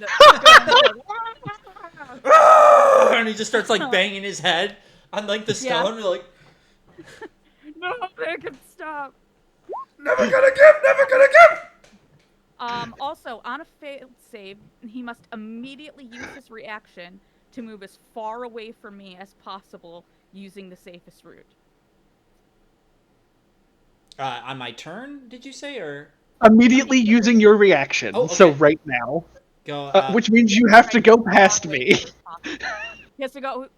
and he just starts like banging his head on like the stone. Yeah. Like, no, they can stop. Never gonna give. Also, on a failed save, he must immediately use his reaction to move as far away from me as possible using the safest route. On my turn, did you say, or immediately using your reaction? Oh, okay. So right now, go. Which means you have to go past me. He has to go,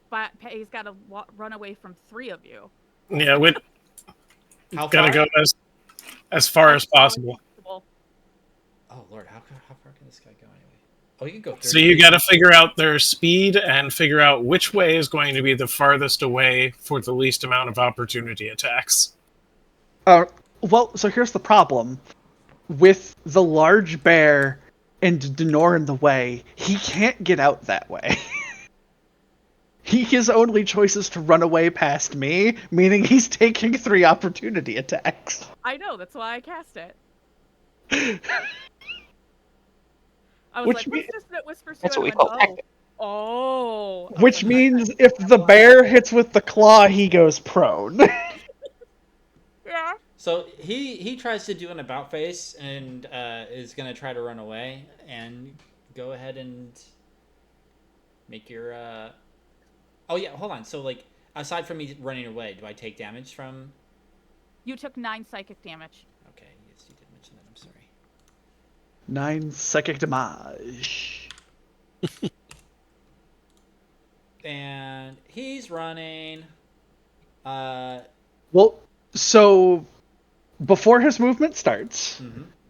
but he's got to run away from 3 of you. Yeah, we gotta go as far as possible. Oh lord, how far can this guy go anyway? Oh, you can go 30 So you got to figure out their speed and figure out which way is going to be the farthest away for the least amount of opportunity attacks. Well, so here's the problem. With the large bear and Denor in the way, he can't get out that way. His only choice is to run away past me, meaning he's taking 3 opportunity attacks. I know, that's why I cast it. I was Which like, what's this whispers to? That's what we call tactic. Oh. Which means if the bear hits with the claw, he goes prone. Yeah. So he tries to do an about face and is gonna try to run away. And go ahead and make your. Oh yeah, hold on. So like, aside from me running away, do I take damage from? You took 9 psychic damage. Okay, yes, you did mention that. I'm sorry. 9 psychic damage. And he's running. Well, so before his movement starts,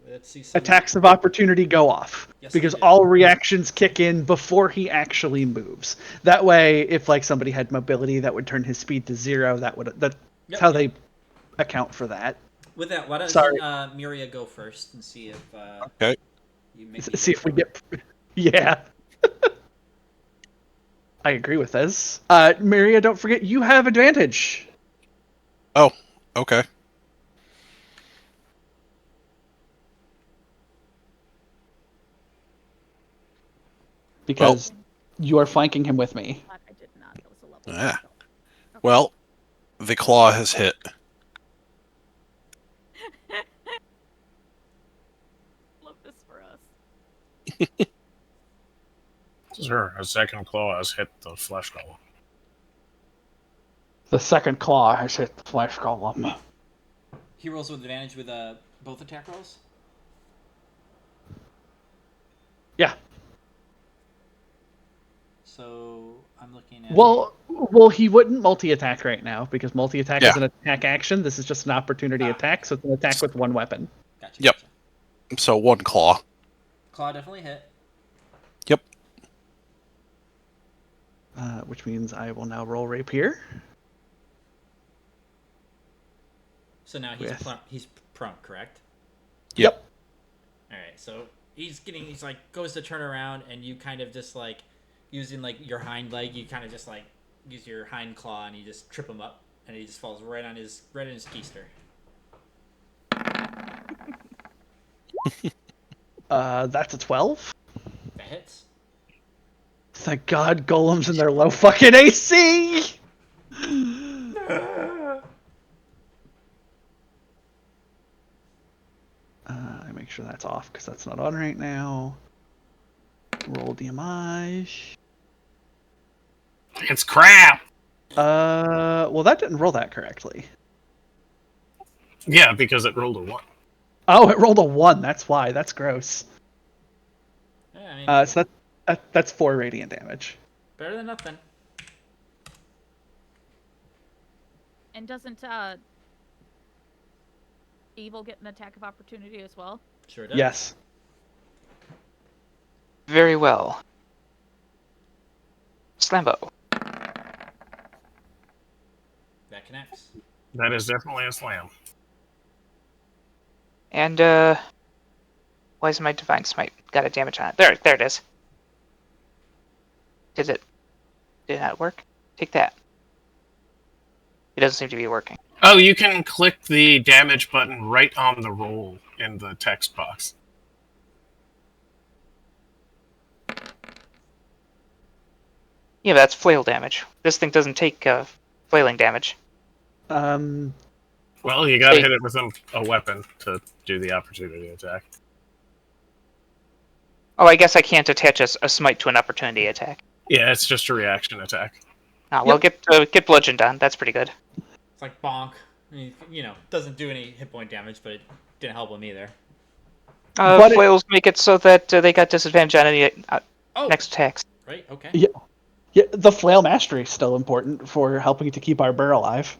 Let's see. Some... attacks of opportunity go off, Yes, because they do. all reactions kick in before he actually moves. That way, if like somebody had mobility, that would turn his speed to 0. That's how they account for that. With that, why doesn't Sorry. Miria go first and see if Okay. you make See if we get. Yeah. I agree with this. Maria, don't forget you have advantage. Oh, okay. Because you are flanking him with me. I did not. That was a level. Yeah. Okay. Well, the claw has hit. Love this for us. Sure, a second claw has hit the flesh golem. The second claw has hit the flesh golem. he rolls with advantage with both attack rolls? Yeah. So I'm looking at. Well, he wouldn't multi-attack right now because multi-attack is an attack action. This is just an opportunity attack, so it's an attack with one weapon. Gotcha. Yep. So 1 claw. Claw definitely hit. Yep. Which means I will now roll rapier. So now he's With- he's prone, correct? Yep. All right. So he's like goes to turn around, and you kind of just like using like your hind leg, you kind of just like use your hind claw, and you just trip him up, and he just falls right in his keister. That's a 12. That hits. Thank God, golems and their low fucking AC. I make sure that's off because that's not on right now. Roll damage. It's crap! Well, that didn't roll that correctly. Yeah, because it rolled a 1. Oh, it rolled a 1. That's why. That's gross. Yeah, I mean, So that's 4 radiant damage. better than nothing. And doesn't Evil get an attack of opportunity as well? Sure does. Yes. Very well. Slambo. That connects. That is definitely a slam. And, why is my Divine Smite got a damage on it? There it is. Did it not work? Take that. It doesn't seem to be working. Oh, you can click the damage button right on the roll in the text box. Yeah, but that's flail damage. This thing doesn't take, flailing damage. Well, you gotta Hey. hit it with a weapon to do the opportunity attack. Oh, I guess I can't attach a smite to an opportunity attack. Yeah, it's just a reaction attack. Ah, well, get bludgeoned on. That's pretty good. It's like bonk. I mean, you know, doesn't do any hit point damage, but it didn't help him either. But Flails make it so that they got disadvantage on any next attacks. Right. Okay. Yeah, the flail mastery is still important for helping to keep our burr alive.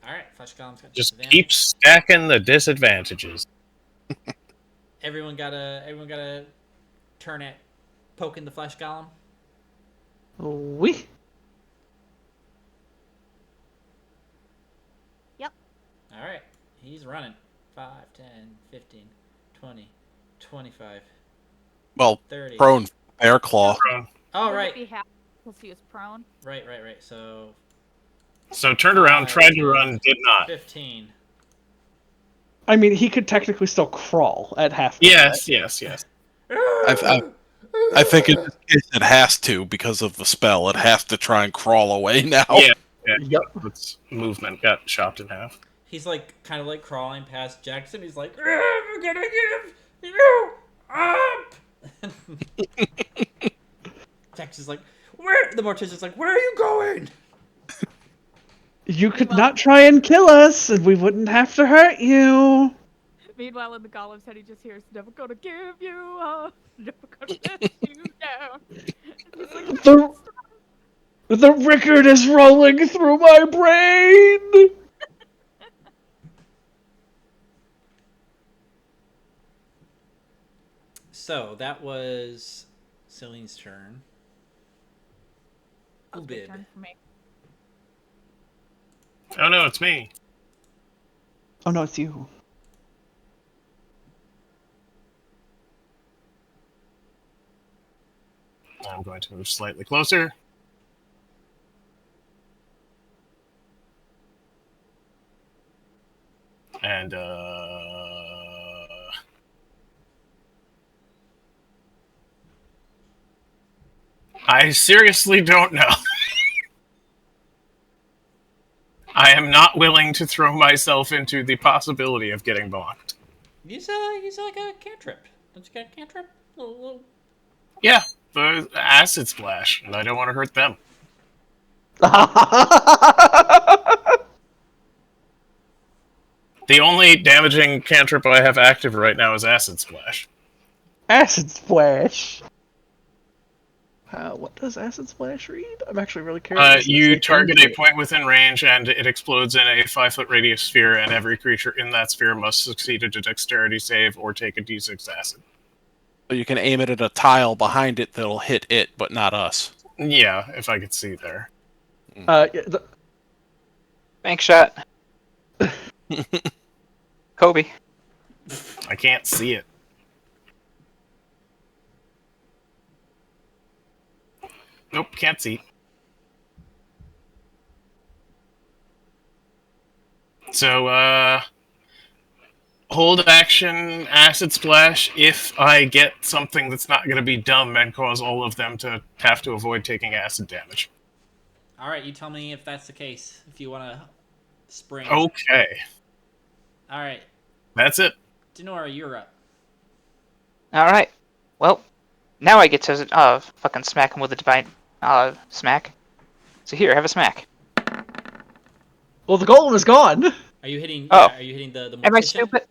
All right. Flesh Golem's got Just disadvantage. keep stacking the disadvantages. Everyone got a turn at poking the Flesh Golem. We. Yep. All right. He's running. 5, 10, 15, 20, 25, Well, 30. prone bear claw. Oh, Would it right. be half because he was prone? Right. So So turned around, tried to run, did not. 15. I mean, he could technically still crawl at half. Yes. I've I think in this case it has to because of the spell. It has to try and crawl away now. Yeah. Yep. Its movement got chopped in half. He's like kind of like crawling past Jackson. He's like, I'm gonna give you up. Jackson's like, where? The mortician's like, where are you going? You could not try and kill us, and we wouldn't have to hurt you. Meanwhile, in the golem's head, he just hears, "Never gonna give you up, never gonna let you down." He's like, The record is rolling through my brain. So that was Celine's turn. "That was a good Ubib. turn for me." Oh no, it's me. Oh no, it's you. I'm going to move slightly closer. And, I seriously don't know. I am not willing to throw myself into the possibility of getting blocked. He's like a cantrip. Don't you got a cantrip? Little... Yeah, the acid splash, and I don't want to hurt them. The only damaging cantrip I have active right now is acid splash. Acid Splash. What does Acid Splash read? I'm actually really curious. You target a point within range, and it explodes in a 5-foot radius sphere, and every creature in that sphere must succeed a dexterity save or take a d6 acid. So you can aim it at a tile behind it that'll hit it, but not us. Yeah, if I could see there. Bank shot. Kobe. I can't see it. Nope, can't see. So, hold action, acid splash, if I get something that's not going to be dumb and cause all of them to have to avoid taking acid damage. All right, you tell me if that's the case. If you want to spring. Okay. All right, That's it. Denora, you're up. Alright. Well, now I get to fucking smack him with a divine smack. So here, have a smack. Well, the golem is gone. Are you hitting? Oh. Are you hitting the mortician? Am I stupid?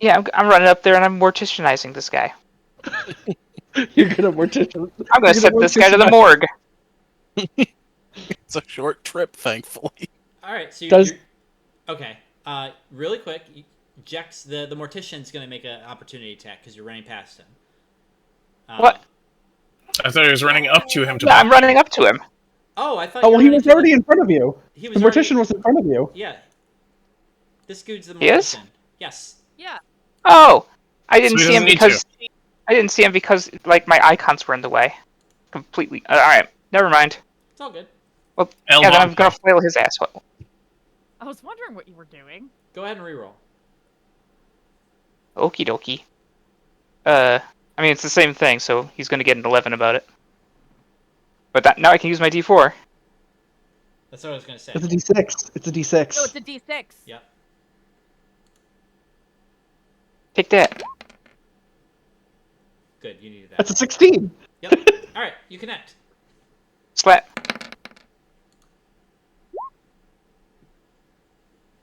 Yeah, I'm running up there and I'm morticianizing this guy. You're gonna mortician. I'm gonna send this guy to the morgue. It's a short trip, thankfully. All right, so Does- you're okay. Really quick, Jex, the mortician's gonna make an opportunity attack because you're running past him. What? I thought he was running up to him to Yeah, I'm running up to him. Oh, I thought. Oh you well, were he running was to already in front of you. He The was mortician already... was in front of you. Yeah. This dude's the mortician. He is? Yes. Yeah. Oh! I didn't So he see him doesn't need because like my icons were in the way. Completely. Alright, never mind. It's all good. Well, L yeah, then one. I'm gonna flail his ass. I was wondering what you were doing. Go ahead and reroll. Okie dokie. I mean, it's the same thing, so he's gonna get an 11 about it. But now I can use my D4. That's what I was gonna say. It's a D6. It's a D6. No, it's a D6. Yep. Take that. Good. You needed that. That's a 16. Yep. All right. You connect. Slap.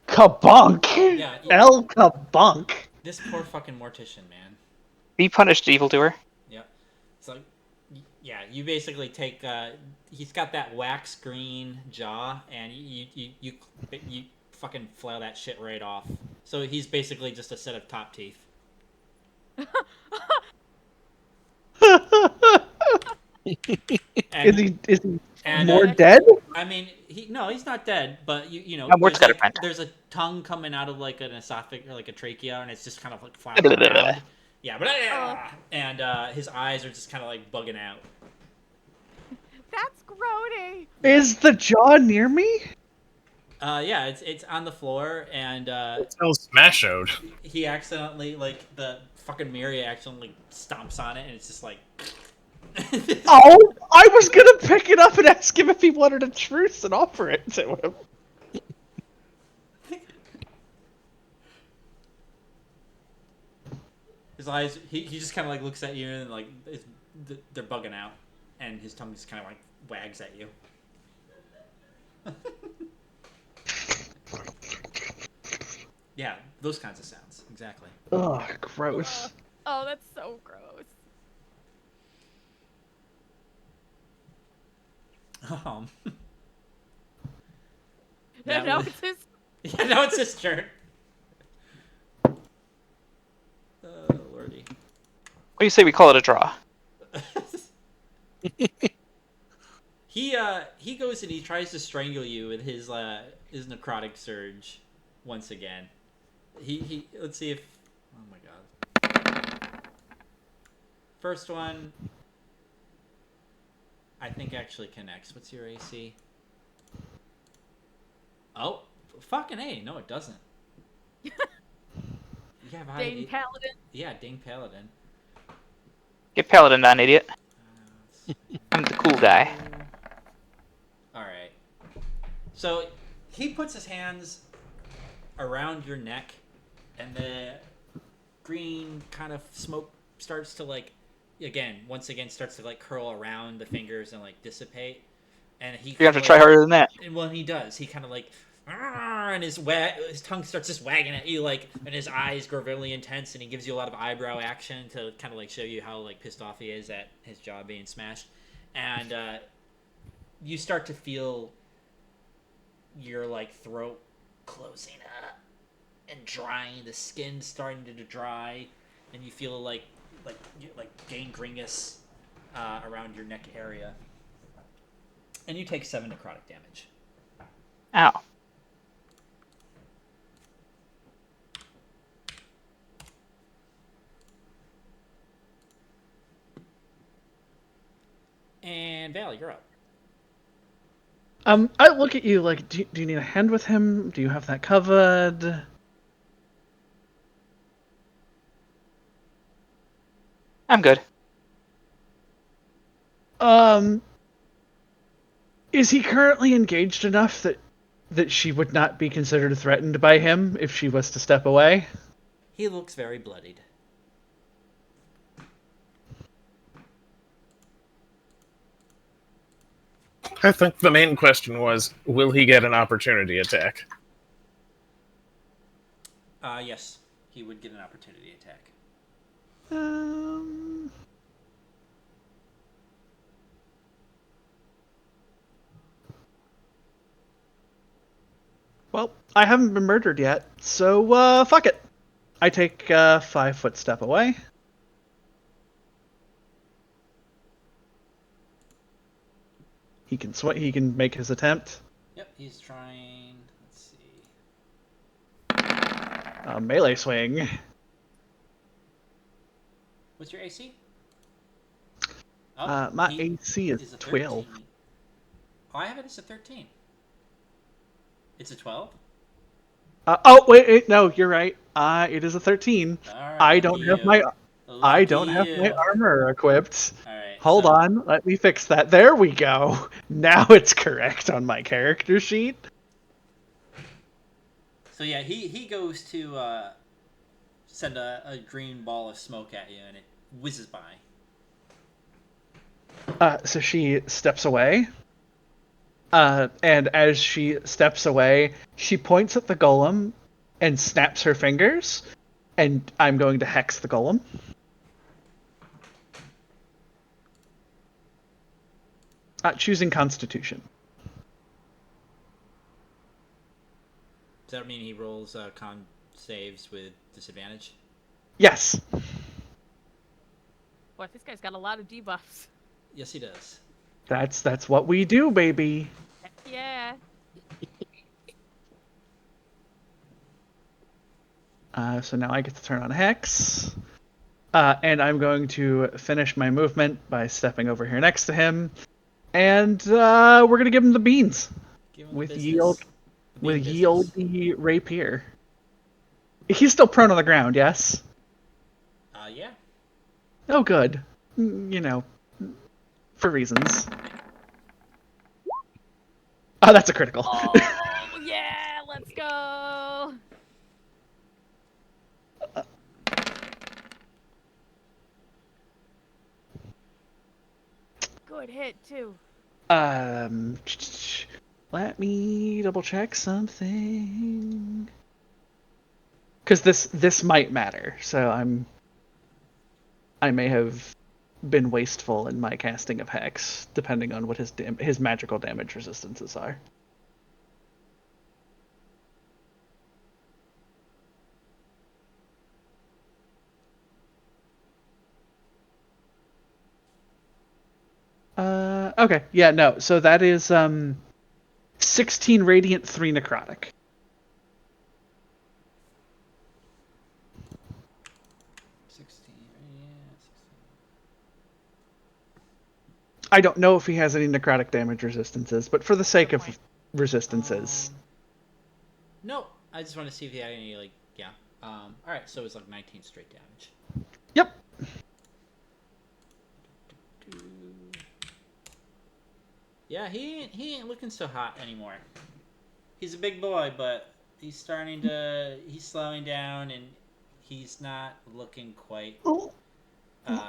Kabunk. Yeah. El kabunk. This poor fucking mortician, man. Be punished, evildoer. Yep. So, yeah, you basically take. He's got that wax green jaw, and you fucking flail that shit right off. So he's basically just a set of top teeth. And, Is he and, more dead? I mean, he's not dead, but you know, Mort's there's, got a friend. there's a tongue coming out of like an esophagus or like a trachea, and it's just kind of like flapping around. Yeah, but and his eyes are just kind of like bugging out. That's grody. Is the jaw near me? Yeah, it's on the floor, and Tells Smashoed. he accidentally, like, the fucking Miri accidentally stomps on it, and it's just like, Oh, I was gonna pick it up and ask him if he wanted a truce and offer it to him. His eyes, he just kind of like looks at you and like they're bugging out, and his tongue just kind of like wags at you. Yeah, those kinds of sounds, exactly. Ugh, gross. Oh, that's so gross. That Now was- it's his. Yeah, now it's his turn. Lordy. What do you say we call it a draw? He goes and he tries to strangle you with his necrotic surge once again. He let's see if, oh my god. First one I think actually connects. What's your AC? Oh, fucking A. No, it doesn't. Yeah, Dane Paladin. Yeah, Dane Paladin. Get Paladin on, idiot. I'm the cool guy. Alright. So, he puts his hands around your neck, and the green kind of smoke starts to, like, once again, starts to, like, curl around the fingers and, like, dissipate. And he You have to try harder than that. And when he does, he kind of, like, and his tongue starts just wagging at you, like, and his eyes grow really intense, and he gives you a lot of eyebrow action to kind of, like, show you how, like, pissed off he is at his jaw being smashed. And you start to feel your, like, throat closing up and drying, the skin starting to dry, and you feel like gangrenous around your neck area. And you take 7 necrotic damage. Ow. And Val, you're up. I look at you like, do you need a hand with him? Do you have that covered? I'm good. Is he currently engaged enough that she would not be considered threatened by him if she was to step away? He looks very bloodied. I think the main question was, will he get an opportunity attack? Yes, he would get an opportunity attack. Well, I haven't been murdered yet, so fuck it. I take a 5-foot step away. He can make his attempt. Yep, he's trying. Let's see. A melee swing. What's your AC? My AC is a 12. 13. Oh, I have it as a 13. It's a 12? Oh wait, no, you're right. It is a 13. Alright, I don't have my armor equipped. Alright. Hold on, let me fix that. There we go. Now it's correct on my character sheet. So yeah, he goes to send a green ball of smoke at you, and it whizzes by. So she steps away. And as she steps away, she points at the golem and snaps her fingers, and I'm going to hex the golem. Choosing Constitution. Does that mean he rolls con saves with disadvantage? Yes. Boy, this guy's got a lot of debuffs. Yes, he does. That's what we do, baby. Heck yeah. So now I get to turn on Hex. And I'm going to finish my movement by stepping over here next to him. And we're going to give him the beans. Give him With business. yield The with business. yield the rapier. He's still prone on the ground, yes? Yeah. Oh, good. You know, for reasons. Oh, that's a critical. Oh yeah, let's go. Good hit too. Let me double check something. Because this might matter, so I may have been wasteful in my casting of Hex, depending on what his magical damage resistances are. Okay, yeah, no. So that is 16 radiant, 3 necrotic. I don't know if he has any necrotic damage resistances, but for the sake of resistances. No, I just want to see if he had any, like, yeah. Alright, so it's like 19 straight damage. Yep. Yeah, he ain't looking so hot anymore. He's a big boy, but he's slowing down, and he's not looking quite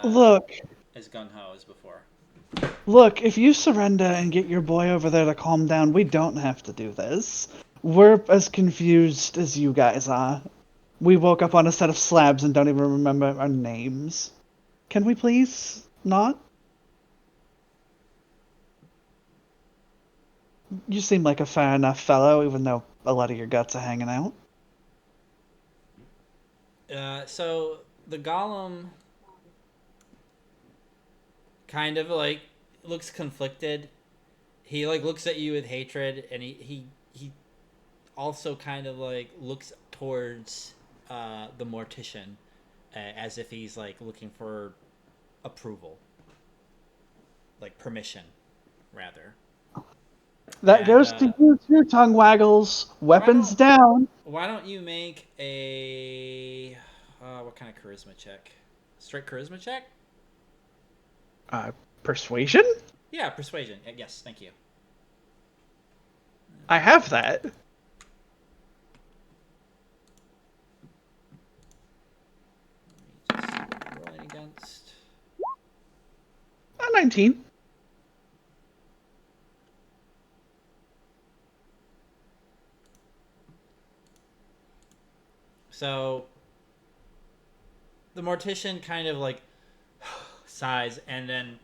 Look, as gung-ho as before. Look, if you surrender and get your boy over there to calm down, we don't have to do this. We're as confused as you guys are. We woke up on a set of slabs and don't even remember our names. Can we please not? You seem like a fair enough fellow, even though a lot of your guts are hanging out. So the golem kind of like looks conflicted. He like looks at you with hatred, and he also kind of like looks towards the mortician as if he's like looking for approval, like permission, rather. That goes to you too, tongue waggles. Weapons down. Why don't you make a what kind of charisma check? Straight charisma check? Persuasion? Yeah, persuasion. Yes, thank you. I have that. Rolling against 19. So the mortician kind of like sighs and then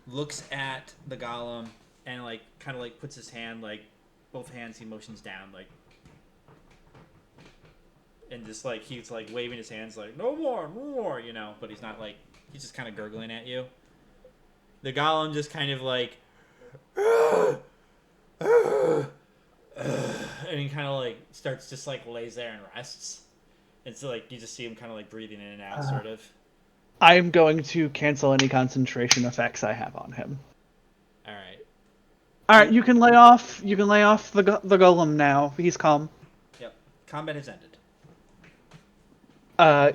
looks at the golem and like kind of like puts his hand, like both hands he motions down, like, and just like he's like waving his hands like no more, you know, but he's not like, he's just kind of gurgling at you. The golem just kind of like and he kind of like starts, just like lays there and rests. And so like you just see him kind of like breathing in and out, sort of. I'm going to cancel any concentration effects I have on him. All right. All right, you can lay off. You can lay off the golem now. He's calm. Yep. Combat has ended.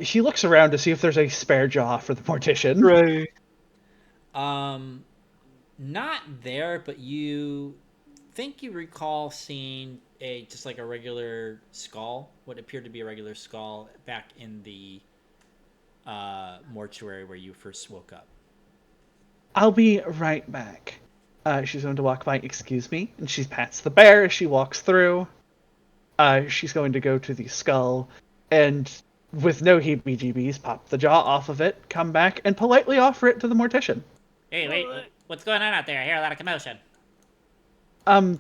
He looks around to see if there's a spare jaw for the mortician. Right. Not there, but you think you recall seeing just like a regular skull, what appeared to be a regular skull, back in the mortuary where you first woke up. I'll be right back. She's going to walk by. Excuse me, and she pats the bear as she walks through. She's going to go to the skull, and with no heebie-jeebies, pop the jaw off of it, come back, and politely offer it to the mortician. Hey, wait, what's going on out there? I hear a lot of commotion. Oh,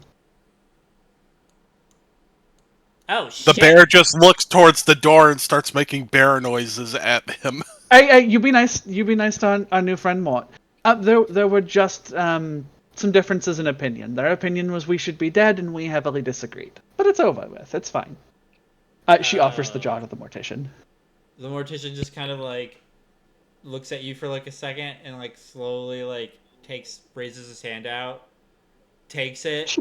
shit. The bear just looks towards the door and starts making bear noises at him. Hey, you be nice. You be nice to our new friend Mort. There were just some differences in opinion. Their opinion was we should be dead, and we heavily disagreed. But it's over with. It's fine. She offers the jaw to the mortician. The mortician just kind of like looks at you for like a second and like slowly like raises his hand out, takes it,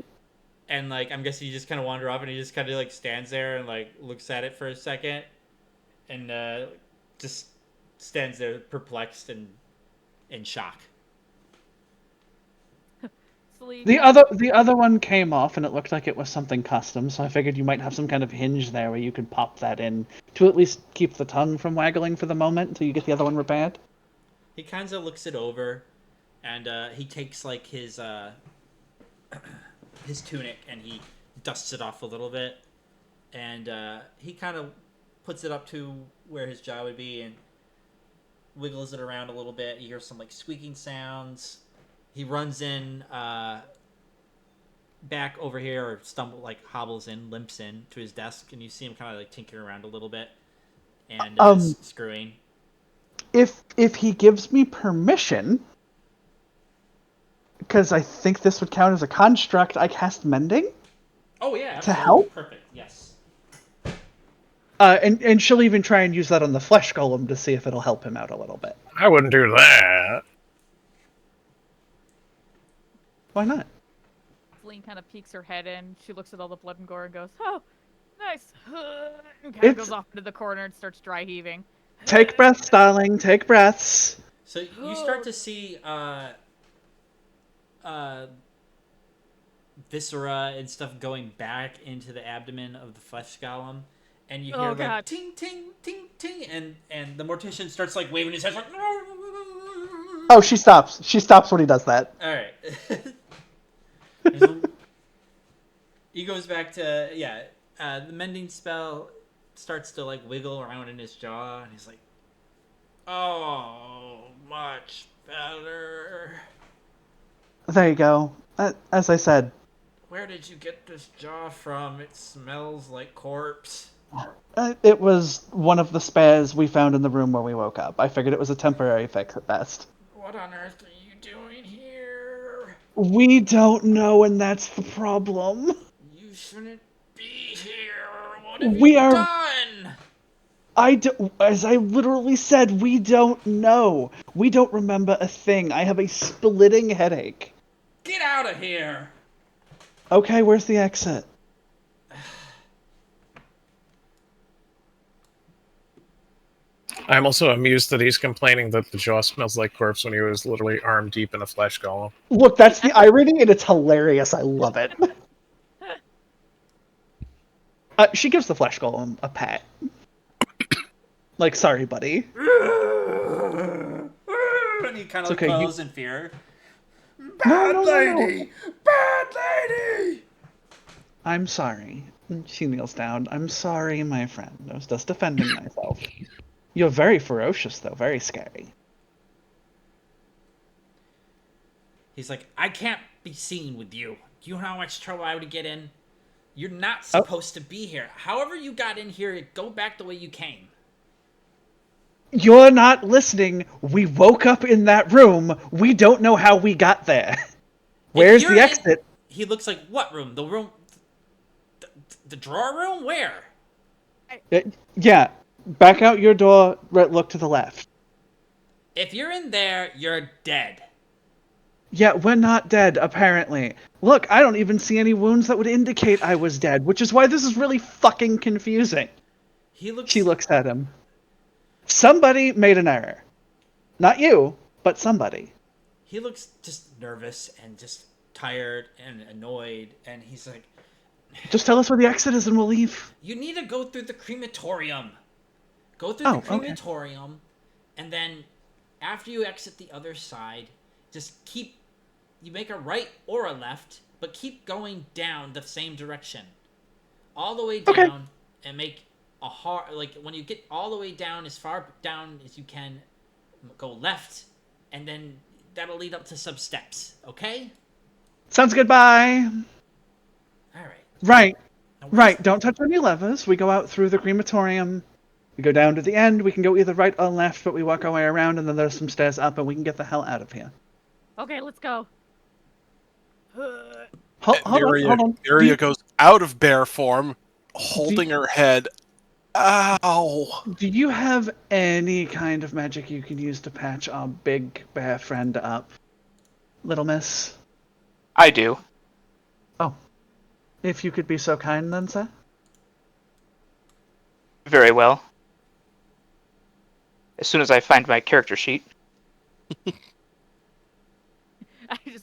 and like I'm guessing you just kind of wander off, and he just kind of like stands there and like looks at it for a second, and just stands there perplexed and in shock. Celine The kind of- other one came off, and it looked like it was something custom. So I figured you might have some kind of hinge there where you could pop that in to at least keep the tongue from waggling for the moment until you get the other one repaired. He kind of looks it over, and he takes like his tunic and he dusts it off a little bit, and he kind of puts it up to where his jaw would be and wiggles it around a little bit. You hear some like squeaking sounds. He runs in back over here, or hobbles in, limps in to his desk, and you see him kind of like tinkering around a little bit and screwing. If he gives me permission, because I think this would count as a construct, I cast Mending. Oh yeah, To absolutely. help? Perfect. Yes. And she'll even try and use that on the flesh golem to see if it'll help him out a little bit. I wouldn't do that. Why not? Celine kind of peeks her head in. She looks at all the blood and gore and goes, "Oh, nice." And kind of goes off into the corner and starts dry heaving. Take breaths, darling. Take breaths. So you start to see viscera and stuff going back into the abdomen of the flesh golem, and you hear like God. ting ting ting ting, and the mortician starts like waving his head like. Oh, she stops. She stops when he does that. All right. He goes back to the mending spell starts to like wiggle around in his jaw, and he's like, "Oh, much better." There you go. As I said, Where did you get this jaw from? It smells like corpse. it was one of the spares we found in the room where we woke up. I figured it was a temporary fix at best. What on earth are you doing here? We don't know, and that's the problem. You shouldn't be here. What have We you are- done? As I literally said, we don't know. We don't remember a thing. I have a splitting headache. Get out of here. Okay, where's the exit? I'm also amused that he's complaining that the jaw smells like corpse when he was literally arm deep in a flesh golem. Look, that's the irony, and it's hilarious. I love it. She gives the flesh golem a pat. Like, sorry, buddy. And he kind of okay, closes in fear. No. Bad lady! I'm sorry. She kneels down. I'm sorry, my friend. I was just defending myself. You're very ferocious, though. Very scary. He's like, I can't be seen with you. Do you know how much trouble I would get in? You're not supposed to be here. However you got in here, go back the way you came. You're not listening. We woke up in that room. We don't know how we got there. Where's the exit? He looks like, what room? The room... The drawer room? Where? Yeah. Back out your door, look to the left. If you're in there, you're dead. Yeah, we're not dead, apparently. Look, I don't even see any wounds that would indicate I was dead, which is why this is really fucking confusing. She looks at him. Somebody made an error. Not you, but somebody. He looks just nervous and just tired and annoyed, and he's like... Just tell us where the exit is and we'll leave. You need to go through the crematorium. Go through the crematorium, okay. And then after you exit the other side, just you make a right or a left, but keep going down the same direction. All the way down, and make a hard, like when you get all the way down, as far down as you can, go left, and then that'll lead up to some steps, okay? Sounds good, bye. Alright. Right. Don't touch any levers. We go out through the crematorium. We go down to the end. We can go either right or left, but we work our way around, and then there's some stairs up, and we can get the hell out of here. Okay, let's go. Hold on. Aria goes out of bear form, holding her head. Ow! Do you have any kind of magic you can use to patch our big bear friend up, little miss? I do. Oh. If you could be so kind, then, sir? Very well. As soon as I find my character sheet. I just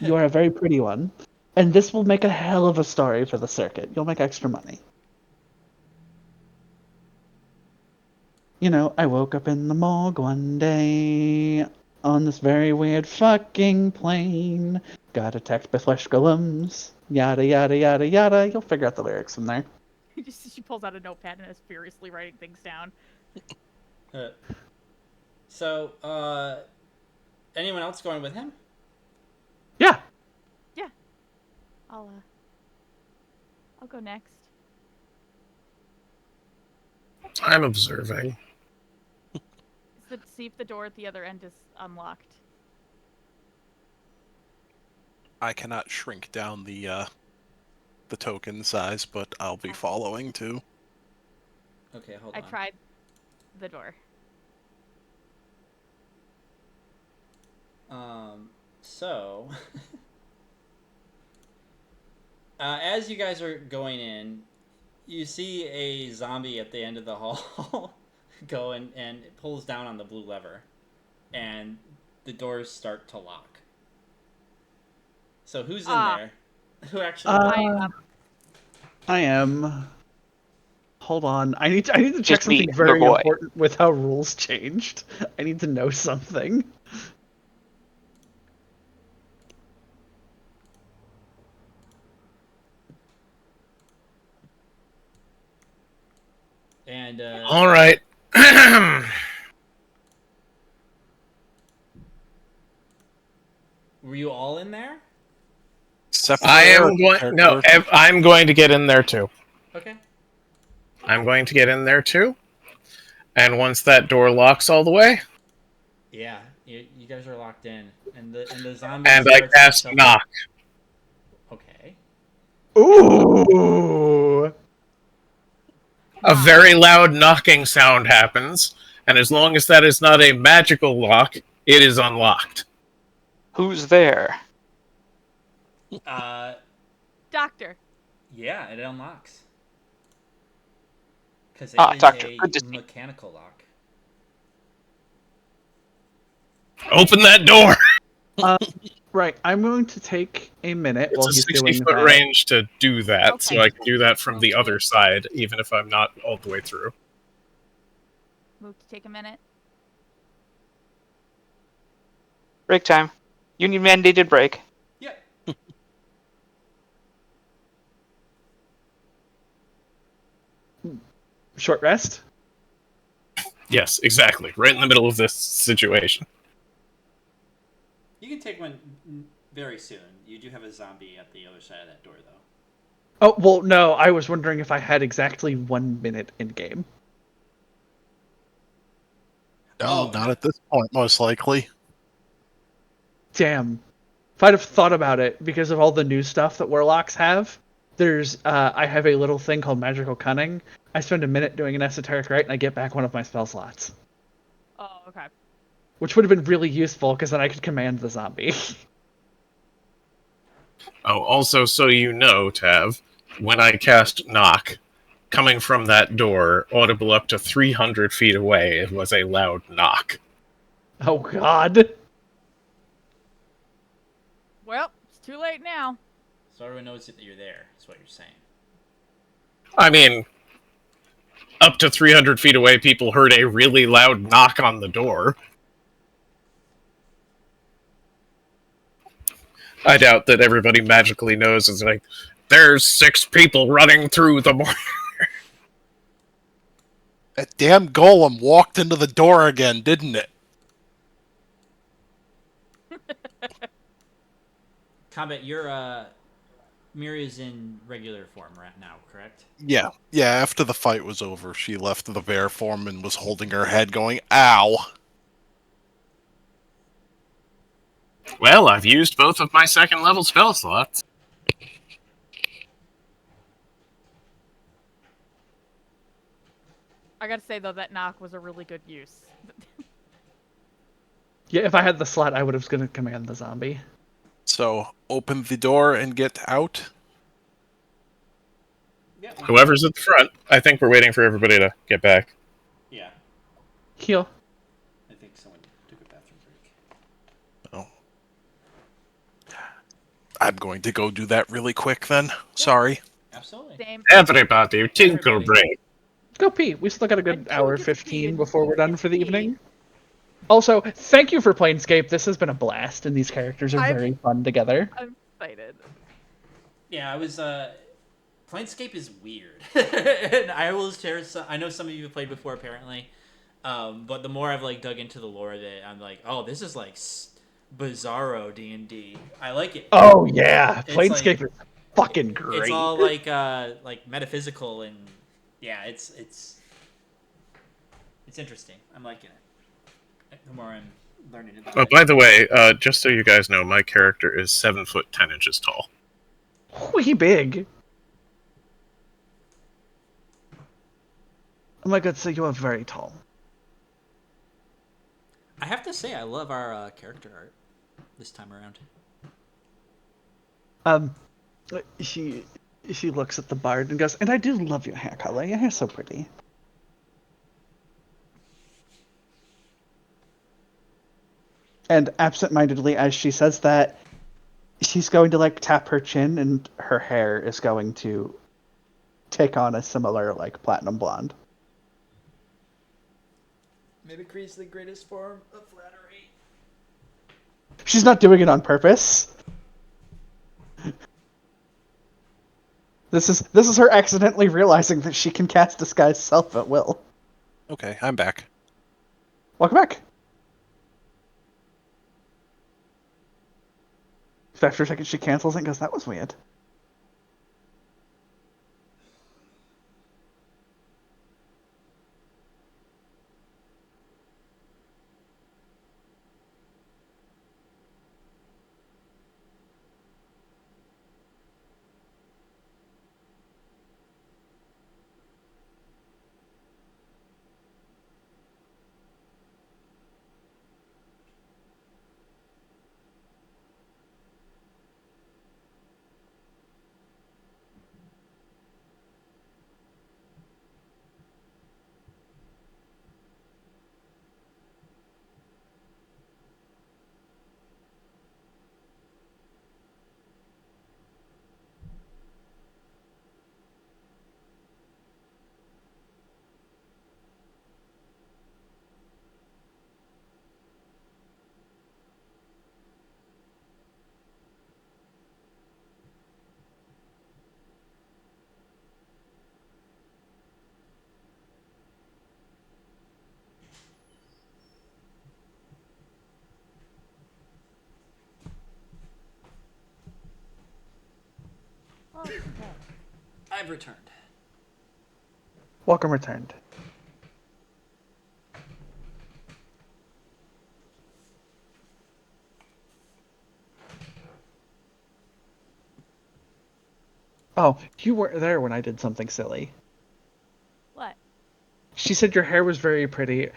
You are a very pretty one. And this will make a hell of a story for the circuit. You'll make extra money. You know, I woke up in the morgue one day on this very weird fucking plane. Got attacked by flesh golems. Yada yada yada yada. You'll figure out the lyrics from there. She pulls out a notepad and is furiously writing things down. So, anyone else going with him? Yeah. Yeah. I'll go next. I'm observing. See if the door at the other end is unlocked. I cannot shrink down the token size, but I'll be following too. Okay, hold I on. tried the door. So, as you guys are going in, you see a zombie at the end of the hall go and it pulls down on the blue lever, and the doors start to lock. So who's in there? Who actually? I am. Hold on. I need to check Just me, something the very boy. important with how rules changed. I need to know something. And All right. were you all in there? Except for I am Eric, going. No, I'm going to get in there too. Okay. I'm going to get in there too. And once that door locks all the way, Yeah, you guys are locked in, and the zombie. and I starts to cast shuffle. knock. Okay. Ooh. A very loud knocking sound happens, and as long as that is not a magical lock, it is unlocked. Who's there? Doctor. Yeah, it unlocks. Because it is Doctor, a good to see you. mechanical lock. Open that door! Right. I'm going to take a minute while It's a he's doing 60-foot that. range to do that, Okay. so I can do that from the other side, even if I'm not all the way through. Move to take a minute. Break time. Union mandated break. Yeah. Short rest. Yes, exactly. Right in the middle of this situation. You can take one very soon. You do have a zombie at the other side of that door, though. Oh, well, no. I was wondering if I had exactly 1 minute in game. No, not at this point, most likely. Damn. If I'd have thought about it, because of all the new stuff that warlocks have, I have a little thing called magical cunning. I spend a minute doing an esoteric rite, and I get back one of my spell slots. Oh, okay. Which would have been really useful, because then I could command the zombie. Oh, also, so you know, Tav, when I cast knock, coming from that door, audible up to 300 feet away, it was a loud knock. Oh, God. Well, it's too late now. So everyone knows that you're there, is what you're saying. I mean, up to 300 feet away, people heard a really loud knock on the door. I doubt that everybody magically knows. It's like, there's 6 people running through the morning. That damn golem walked into the door again, didn't it? Combat, your Miria's in regular form right now, correct? Yeah. Yeah, after the fight was over, she left the bear form and was holding her head going, ow. Well, I've used both of my second level spell slots. I gotta say, though, that knock was a really good use. Yeah, if I had the slot, I would have going to command the zombie. So, open the door and get out. Yeah. Whoever's at the front, I think we're waiting for everybody to get back. Yeah. Heal. I think someone took a bathroom break. Oh. I'm going to go do that really quick then. Sorry. Absolutely. Same. Everybody, tinkle break. Go pee. We still got a good I hour do get to pee 15 and before we're done get for to the pee. evening. Also, thank you for Planescape. This has been a blast, and these characters are very fun together. I'm excited. Yeah, I was. Planescape is weird, and I will share. I know some of you have played before, apparently, but the more I've like dug into the lore of it, I'm like, oh, this is like bizarro D&D. I like it. Oh yeah, It's Planescape is fucking great. It's all like metaphysical and yeah, it's interesting. I'm liking it. The more I'm learning about Oh, it. by the way, just so you guys know, my character is 7 foot 10 inches tall. Wee big. Oh my god, so you are very tall. I have to say, I love our character art this time around. She looks at the bard and goes, and I do love your hair color. Your hair's so pretty. And absentmindedly, as she says that, she's going to like tap her chin, and her hair is going to take on a similar like platinum blonde. Mimicry is the greatest form of flattery. She's not doing it on purpose. This is her accidentally realizing that she can cast Disguise Self at will. Okay, I'm back. Welcome back. After a second, she cancels it and goes, that was weird. I've returned. Welcome returned. Oh, you weren't there when I did something silly. What? She said your hair was very pretty,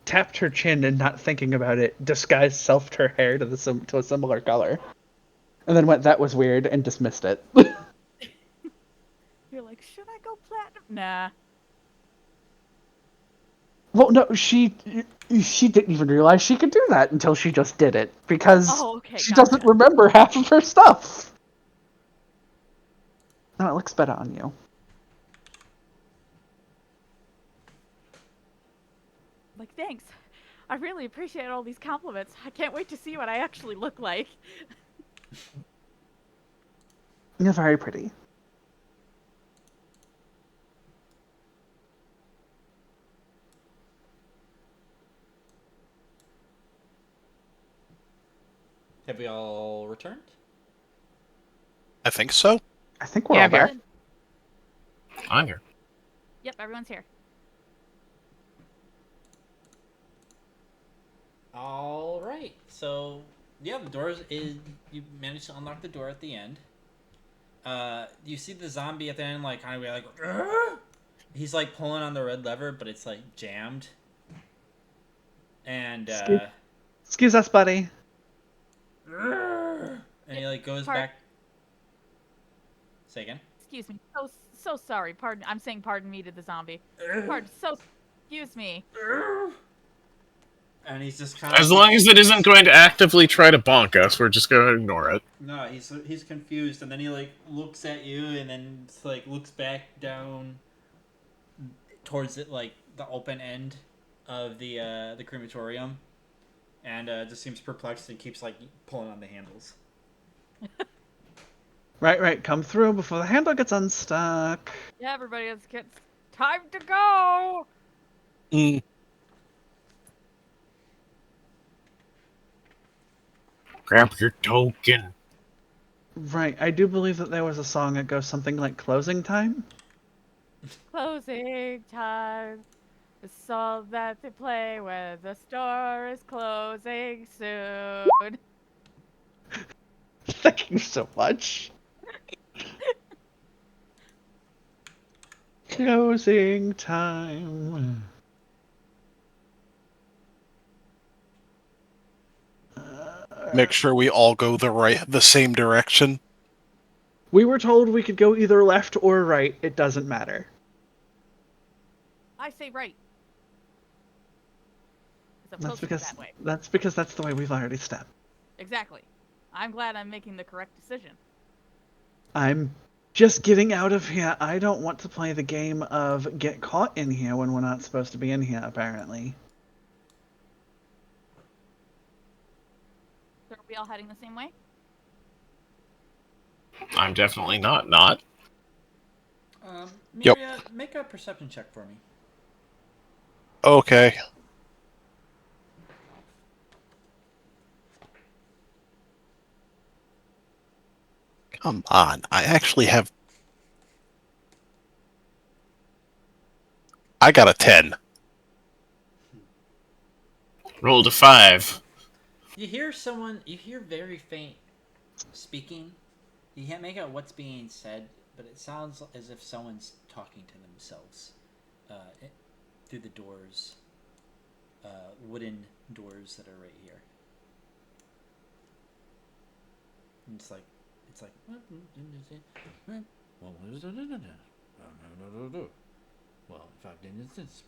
tapped her chin and not thinking about it, disguised selfed her hair to a similar color, and then went, that was weird, and dismissed it. You're like, should I go platinum? Nah. Well, no, she didn't even realize she could do that until she just did it, because she gotcha. doesn't remember half of her stuff. No, it looks better on you. Like, thanks. I really appreciate all these compliments. I can't wait to see what I actually look like. You're very pretty. Have we all returned? I think so. I think we're Yeah, all I'm here. back. I'm here. Yep, everyone's here. All right. So yeah, the doors is you managed to unlock the door at the end. You see the zombie at the end, like kind of like "Argh!" He's like pulling on the red lever, but it's like jammed. And Excuse us, buddy. and he like goes back. Say again. Excuse me. So sorry. Pardon. I'm saying pardon me to the zombie. Pardon. Excuse me. And he's just kind of... As long as it isn't going to actively try to bonk us, we're just going to ignore it. No, he's confused, and then he like looks at you, and then like looks back down towards it, like the open end of the crematorium, and just seems perplexed and keeps like pulling on the handles. Right. Come through before the handle gets unstuck. Yeah, everybody, it's time to go. Grab your token. Right. I do believe that there was a song that goes something like "Closing Time." Closing time. The song that they play when the store is closing soon. Thank you so much. Closing time. Make sure we all go the same direction. We were told we could go either left or right. It doesn't matter. I say right. 'Cause I'm That's closer because that way. that's the way we've already stepped. Exactly. I'm glad I'm making the correct decision. I'm just getting out of here. I don't want to play the game of get caught in here when we're not supposed to be in here, apparently. So are we all heading the same way? I'm definitely not. Yep. Miria, make a perception check for me. Okay. Come on. I actually have... I got a 10. Rolled a 5. You hear very faint speaking. You can't make out what's being said, but it sounds as if someone's talking to themselves through the doors, wooden doors that are right here. And it's like, well, if I've done this,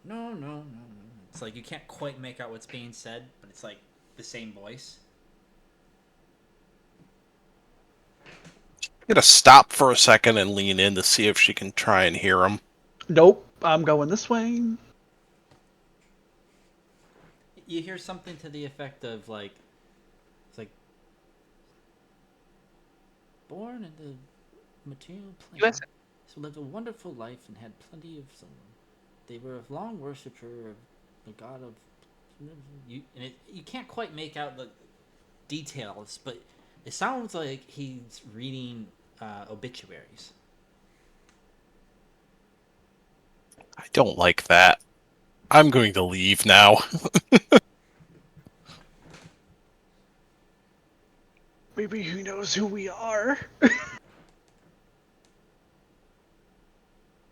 no. It's like you can't quite make out what's being said, but it's like the same voice. I'm gonna stop for a second and lean in to see if she can try and hear him. Nope, I'm going this way. You hear something to the effect of like, it's like, born in the material plane, US. so lived a wonderful life and had plenty of someone. They were a long worshiper of the god of you, and you can't quite make out the details, but it sounds like he's reading obituaries. I don't like that. I'm going to leave now. Maybe he knows who we are.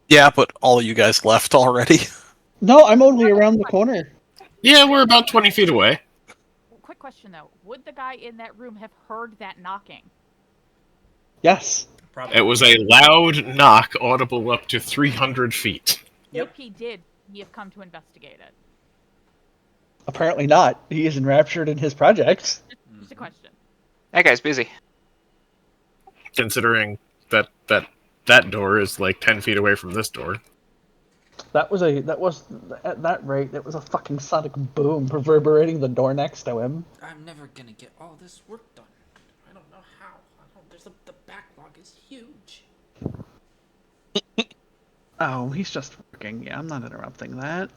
Yeah, but all of you guys left already. No, I'm only around the corner. Yeah, we're about 20 feet away. Quick question though: would the guy in that room have heard that knocking? Yes. Probably. It was a loud knock, audible up to 300 feet. Yep. If he did, he have come to investigate it. Apparently not. He is enraptured in his project. Just a question. That guy's busy. Considering that door is like 10 feet away from this door. That was at that rate, it was a fucking sonic boom reverberating the door next to him. I'm never gonna get all this work done. I don't know how. The backlog is huge. Oh, he's just working. Yeah, I'm not interrupting that.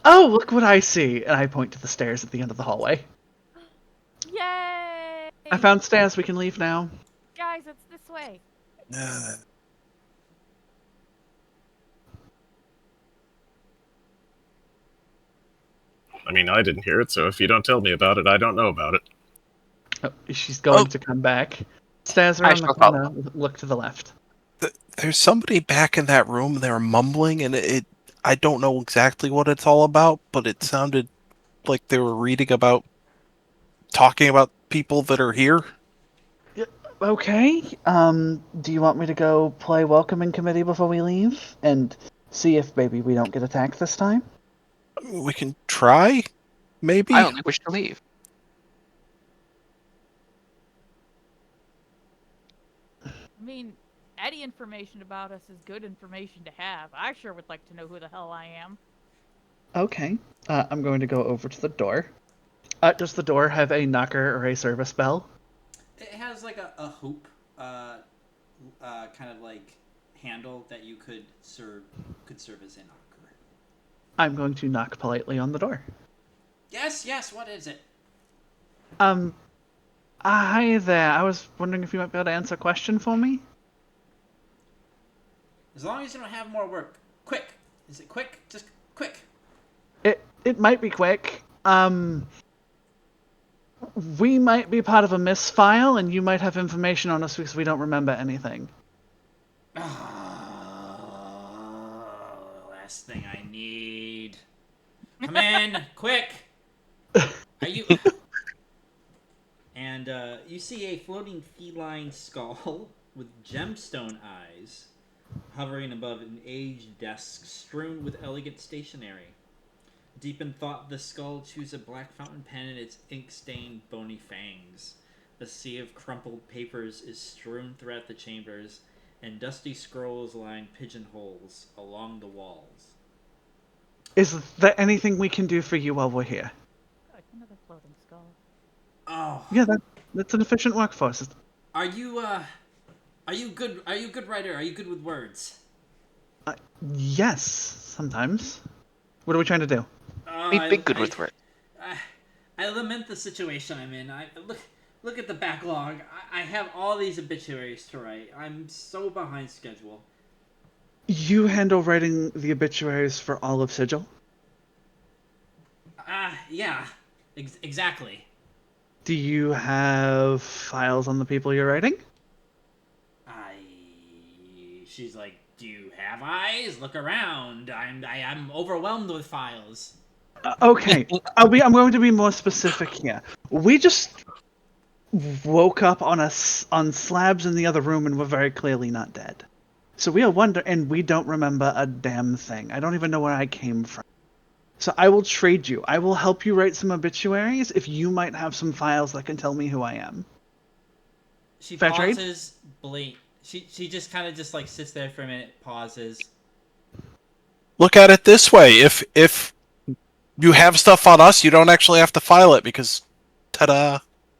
Oh, look what I see! And I point to the stairs at the end of the hallway. Yay! I found stairs. We can leave now. Guys, it's this way. I mean, I didn't hear it, so if you don't tell me about it, I don't know about it. Oh, she's going to come back. Stairs around the shall corner. Look to the left. There's somebody back in that room. They're mumbling, and I don't know exactly what it's all about, but it sounded like they were talking about people that are here. Yeah, Okay. Do you want me to go play welcoming committee before we leave and see if maybe we don't get attacked this time? We can try, maybe. I only wish to leave. I mean, any information about us is good information to have. I sure would like to know who the hell I am. Okay. I'm going to go over to the door. Does the door have a knocker or a service bell? It has like a hoop, kind of like handle that you could serve as a knocker. I'm going to knock politely on the door. Yes. What is it? Hi there. I was wondering if you might be able to answer a question for me. As long as you don't have more work. Quick. Is it quick? Just quick. It might be quick. We might be part of a misfile, and you might have information on us because we don't remember anything. Oh, last thing I need. Come in, quick. Are you? And you see a floating feline skull with gemstone eyes hovering above an aged desk strewn with elegant stationery. Deep in thought, the skull chews a black fountain pen in its ink-stained, bony fangs. A sea of crumpled papers is strewn throughout the chambers, and dusty scrolls line pigeonholes along the walls. Is there anything we can do for you while we're here? Good, another floating skull. Oh, Yeah, that's an efficient workforce. are you good? Are you a good writer? Are you good with words? Yes, sometimes. What are we trying to do? We'd be good with work. I lament the situation I'm in. Look at the backlog. I have all these obituaries to write. I'm so behind schedule. You handle writing the obituaries for all of Sigil? Yeah, exactly. Do you have files on the people you're writing? She's like, do you have eyes? Look around. I'm overwhelmed with files. Okay, I'm going to be more specific here. We just woke up on slabs in the other room and were very clearly not dead. So we are wondering, and we don't remember a damn thing. I don't even know where I came from. So I will trade you. I will help you write some obituaries if you might have some files that can tell me who I am. She Fair pauses. She just kind of just like sits there for a minute, pauses. Look at it this way: if you have stuff on us, you don't actually have to file it because, ta-da!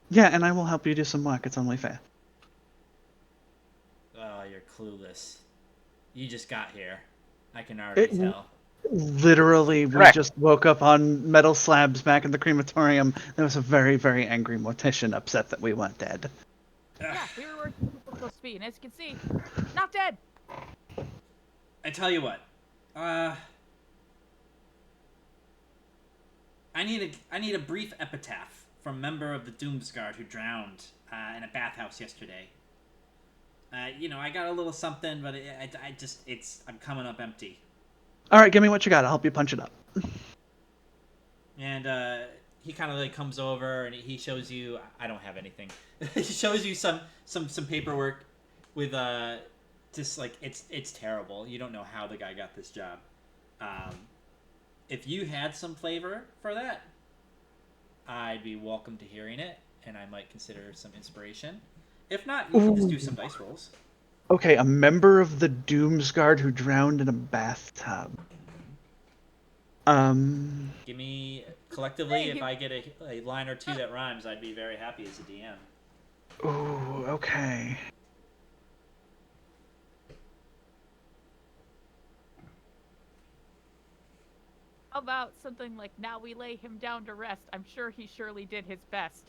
Yeah, and I will help you do some work. It's only fair. Oh, you're clueless. You just got here. I can already tell. Literally, we Correct. just woke up on metal slabs back in the crematorium. There was a very, very angry mortician upset that we weren't dead. Yeah, we were where we were supposed to be, and as you can see, not dead. I tell you what. I need a brief epitaph from a member of the Doomsguard who drowned in a bathhouse yesterday. I got a little something, but I'm coming up empty. All right, give me what you got. I'll help you punch it up. And he kind of like comes over and he shows you. I don't have anything. He shows you some paperwork with just like it's terrible. You don't know how the guy got this job. If you had some flavor for that, I'd be welcome to hearing it, and I might consider some inspiration. If not, you can just do some dice rolls. Okay, a member of the Doomsguard who drowned in a bathtub. Give me collectively. If I get a line or two that rhymes, I'd be very happy as a DM. Ooh, okay. How about something like, now we lay him down to rest. I'm sure he surely did his best.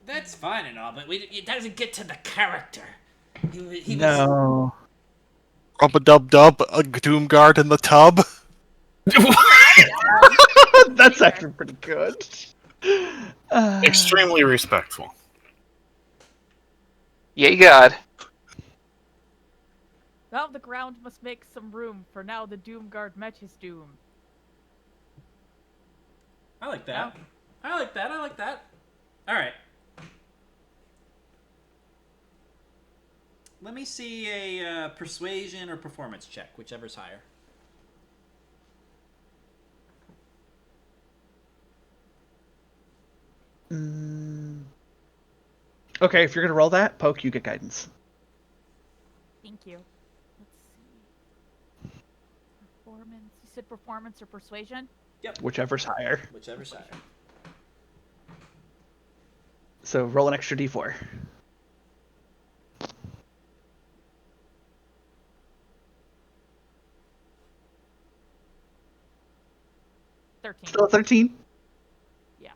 That's fine and all, but it doesn't get to the character. He No. Rub-a-dub-dub, a Doomguard in the tub. That's actually pretty good. Extremely respectful. Yay, God. Now the ground must make some room, for now the Doomguard met his doom. I like that. I like that. I like that. All right. Let me see a persuasion or performance check, whichever's higher. Okay, if you're gonna roll that, Poke, you get guidance. Thank you. Let's see. Performance. You said performance or persuasion? Yep. Whichever's higher. Whichever's higher. So roll an extra d4. Still a 13? Yeah.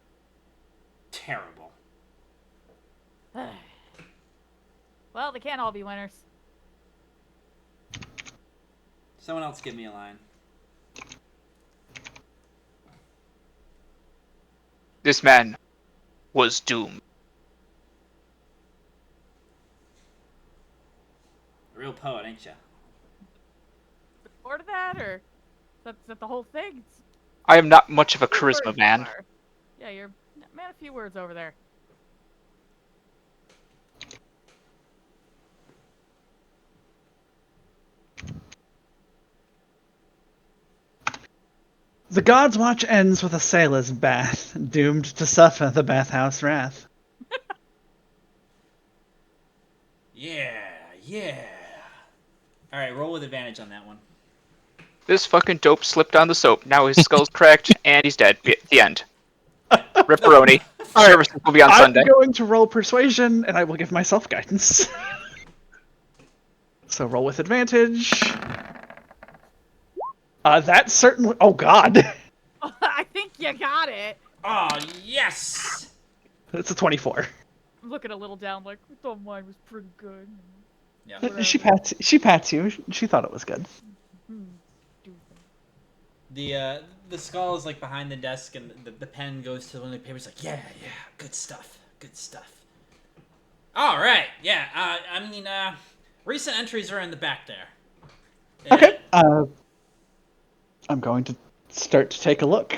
Terrible. Well, they can't all be winners. Someone else give me a line. This man was doomed. Real poet, ain't ya? More to that, or that's that the whole thing? It's I am not much of a few charisma words man. you are. Yeah, you're man. A few words over there. The God's Watch ends with a sailor's bath, doomed to suffer the bathhouse wrath. Yeah. All right, roll with advantage on that one. This fucking dope slipped on the soap. Now his skull's cracked and he's dead. The end. Ripperoni. Services will be on Sunday. I'm going to roll persuasion, and I will give myself guidance. So roll with advantage. That's certainly... Oh, God. I think you got it. Oh, yes! It's a 24. I'm looking a little down, like I thought mine was pretty good. Yeah. Whatever. She pats you. She thought it was good. The skull is like behind the desk, and the pen goes to one of the papers. Like, yeah, good stuff. All right, yeah. I mean, recent entries are in the back there. Okay. I'm going to start to take a look.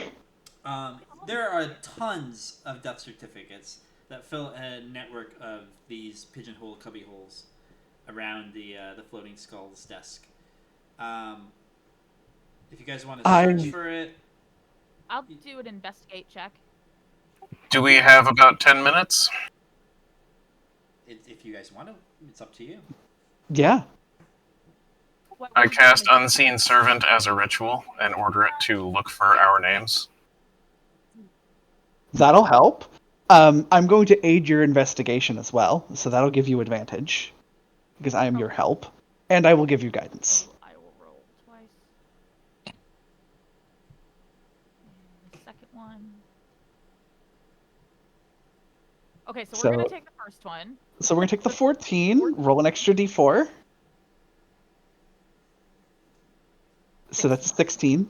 There are tons of death certificates that fill a network of these pigeonhole cubby holes around the floating skull's desk. If you guys want to search for it, I'll do an investigate check. Do we have about 10 minutes? if you guys want to, it's up to you. Yeah. I cast Unseen Servant as a ritual and order it to look for our names. That'll help. I'm going to aid your investigation as well, so that'll give you advantage. Because I am your help. And I will give you guidance. I will roll twice. And the second one. Okay, so we're going to take the first one. So we're going to take the 14, roll an extra d4. So that's 16.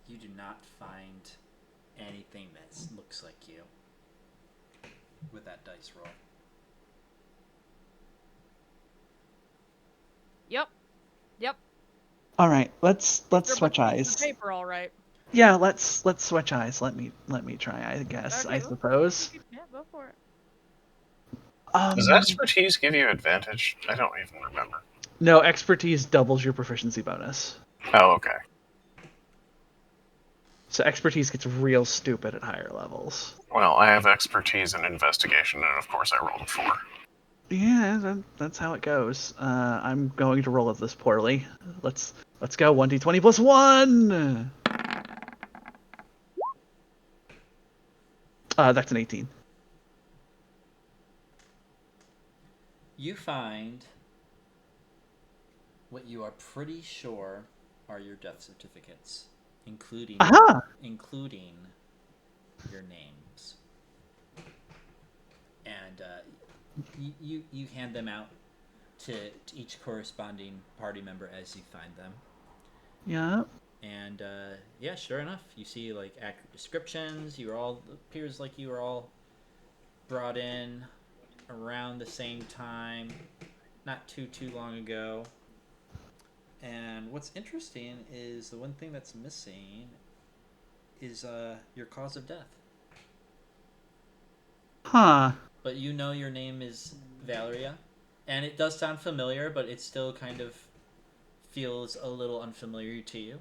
You do not find anything that looks like you with that dice roll. Yep. All right, let's switch eyes. Paper, all right. Yeah, let's switch eyes. Let me try. I guess. Okay, I suppose. Yeah, go for it. Does expertise give you advantage? I don't even remember. No, expertise doubles your proficiency bonus. Oh, okay. So expertise gets real stupid at higher levels. Well, I have expertise in investigation, and of course I rolled a 4. Yeah, that's how it goes. I'm going to roll this poorly. Let's go. 1d20 plus 1. That's an 18. You find what you are pretty sure are your death certificates, including your names. And you hand them out to each corresponding party member as you find them. Yeah. And yeah, sure enough, you see like accurate descriptions. Appears like you were all brought in around the same time, not too long ago. And what's interesting is the one thing that's missing is your cause of death. Huh. But you know your name is Valeria, and it does sound familiar, but it still kind of feels a little unfamiliar to you.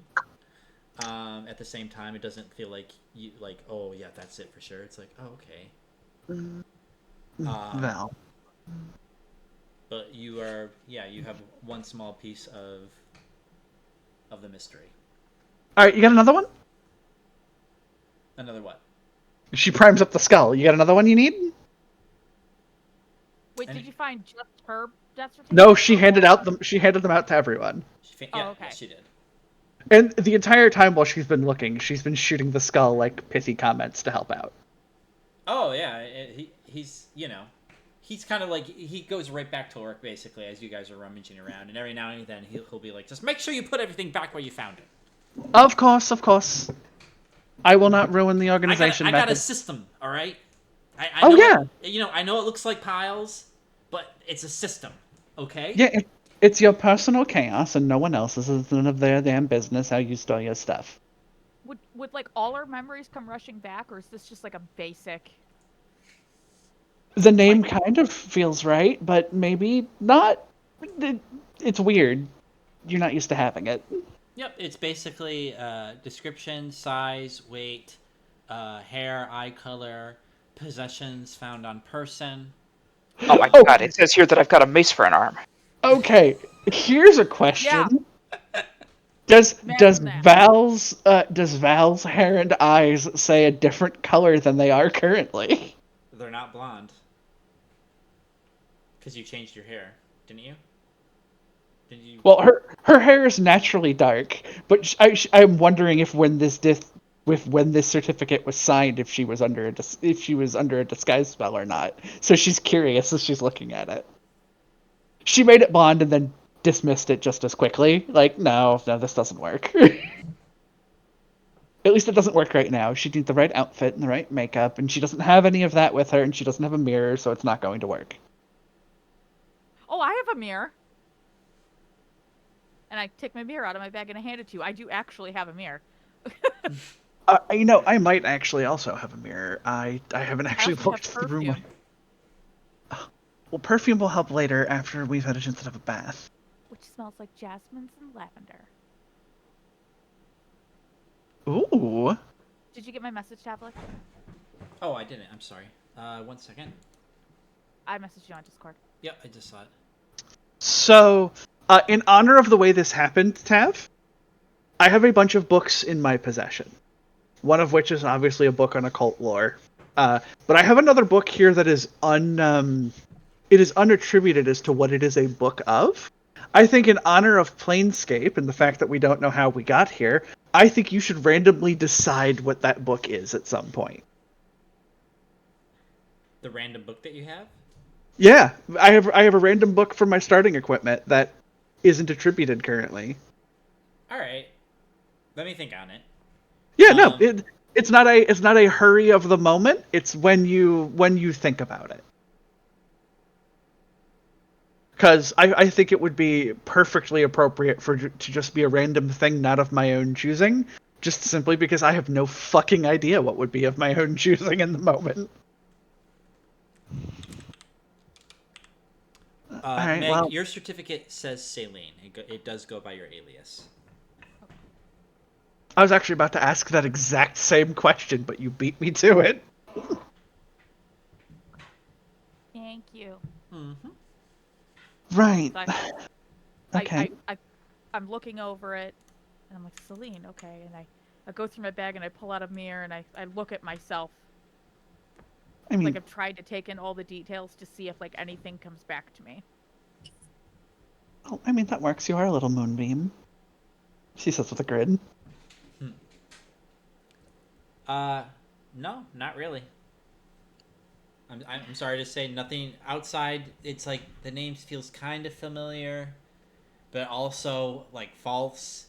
At the same time, it doesn't feel like you like, oh yeah, that's it for sure. It's like, oh okay. Val. But you have one small piece of the mystery. All right, you got another one? Another what? She primes up the skull. You got another one you need? Wait, did you find just her death certificate? No, she handed them out to everyone. Okay. Yeah, she did. And the entire time while she's been looking, she's been shooting the skull like pithy comments to help out. Oh yeah, he's he's kind of like he goes right back to work basically as you guys are rummaging around, and every now and then he'll be like, just make sure you put everything back where you found it. Of course. I will not ruin the organization. I got a system, all right. I Oh, know yeah. I know it looks like piles, but it's a system, okay? Yeah, it's your personal chaos and no one else's. It's none of their damn business how you store your stuff. Would like all our memories come rushing back, or is this just like a basic? The name kind of feels right, but maybe not. It's weird. You're not used to having it. Yep, it's basically description, size, weight, hair, eye color, possessions found on person. Oh my god! It says here that I've got a mace for an arm. Okay, here's a question. Yeah. Does that. Val's hair and eyes say a different color than they are currently? They're not blonde. Because you changed your hair, didn't you? Did you? Well, her hair is naturally dark, but I'm wondering if when this certificate was signed, if she was under a disguise spell or not. So she's curious as she's looking at it. She made it blonde and then dismissed it just as quickly. Like, no, this doesn't work. At least it doesn't work right now. She needs the right outfit and the right makeup, and she doesn't have any of that with her, and she doesn't have a mirror, so it's not going to work. Oh, I have a mirror. And I take my mirror out of my bag and I hand it to you. I do actually have a mirror. I might actually also have a mirror. I haven't actually looked through my... Well, perfume will help later after we've had a chance to have a bath. Which smells like jasmines and lavender. Ooh. Did you get my message, Tablet? Oh, I didn't. I'm sorry. 1 second. I messaged you on Discord. Yep, I just saw it. So, in honor of the way this happened, Tav, I have a bunch of books in my possession. One of which is obviously a book on occult lore. But I have another book here that is unattributed as to what it is a book of. I think in honor of Planescape and the fact that we don't know how we got here, I think you should randomly decide what that book is at some point. The random book that you have? Yeah, I have a random book for my starting equipment that isn't attributed currently. All right. Let me think on it. Yeah, no, it's not a hurry of the moment. It's when you think about it. Because I think it would be perfectly appropriate to just be a random thing not of my own choosing, just simply because I have no fucking idea what would be of my own choosing in the moment. Meg, well, your certificate says Saline. It does go by your alias. I was actually about to ask that exact same question, but you beat me to it. Thank you. Mm-hmm. Right. So okay. I'm looking over it, and I'm like, Celine, okay. And I go through my bag, and I pull out a mirror, and I look at myself. I mean, like I've tried to take in all the details to see if like anything comes back to me. oh, I mean that works. You are a little moonbeam. She says with a grin. No, not really. I'm sorry to say, nothing outside. It's like the name feels kind of familiar, but also like false.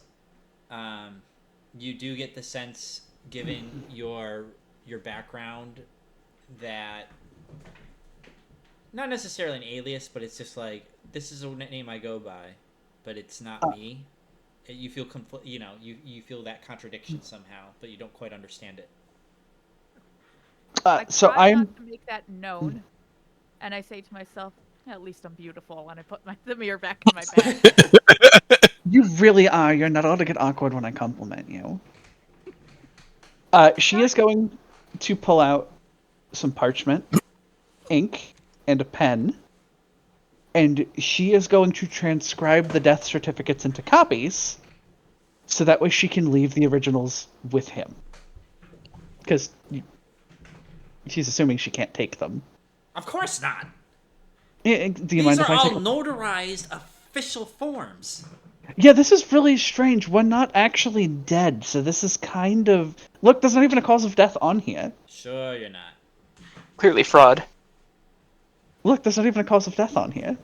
You do get the sense, given your background, that not necessarily an alias, but it's just like, this is a name I go by, but it's not me. You feel you feel that contradiction somehow, but you don't quite understand it. I So try I'm not to make that known, and I say to myself, "At least I'm beautiful," and I put the mirror back in my bag. You really are. You're not allowed to get awkward when I compliment you. She is going to pull out some parchment, ink, and a pen, and she is going to transcribe the death certificates into copies, so that way she can leave the originals with him. Because she's assuming she can't take them. Of course not. Do you These mind are if I all take? notarized official forms. Yeah, this is really strange. We're not actually dead, so this is kind of... Look, there's not even a cause of death on here. Sure, you're not. Clearly fraud. Look, there's not even a cause of death on here.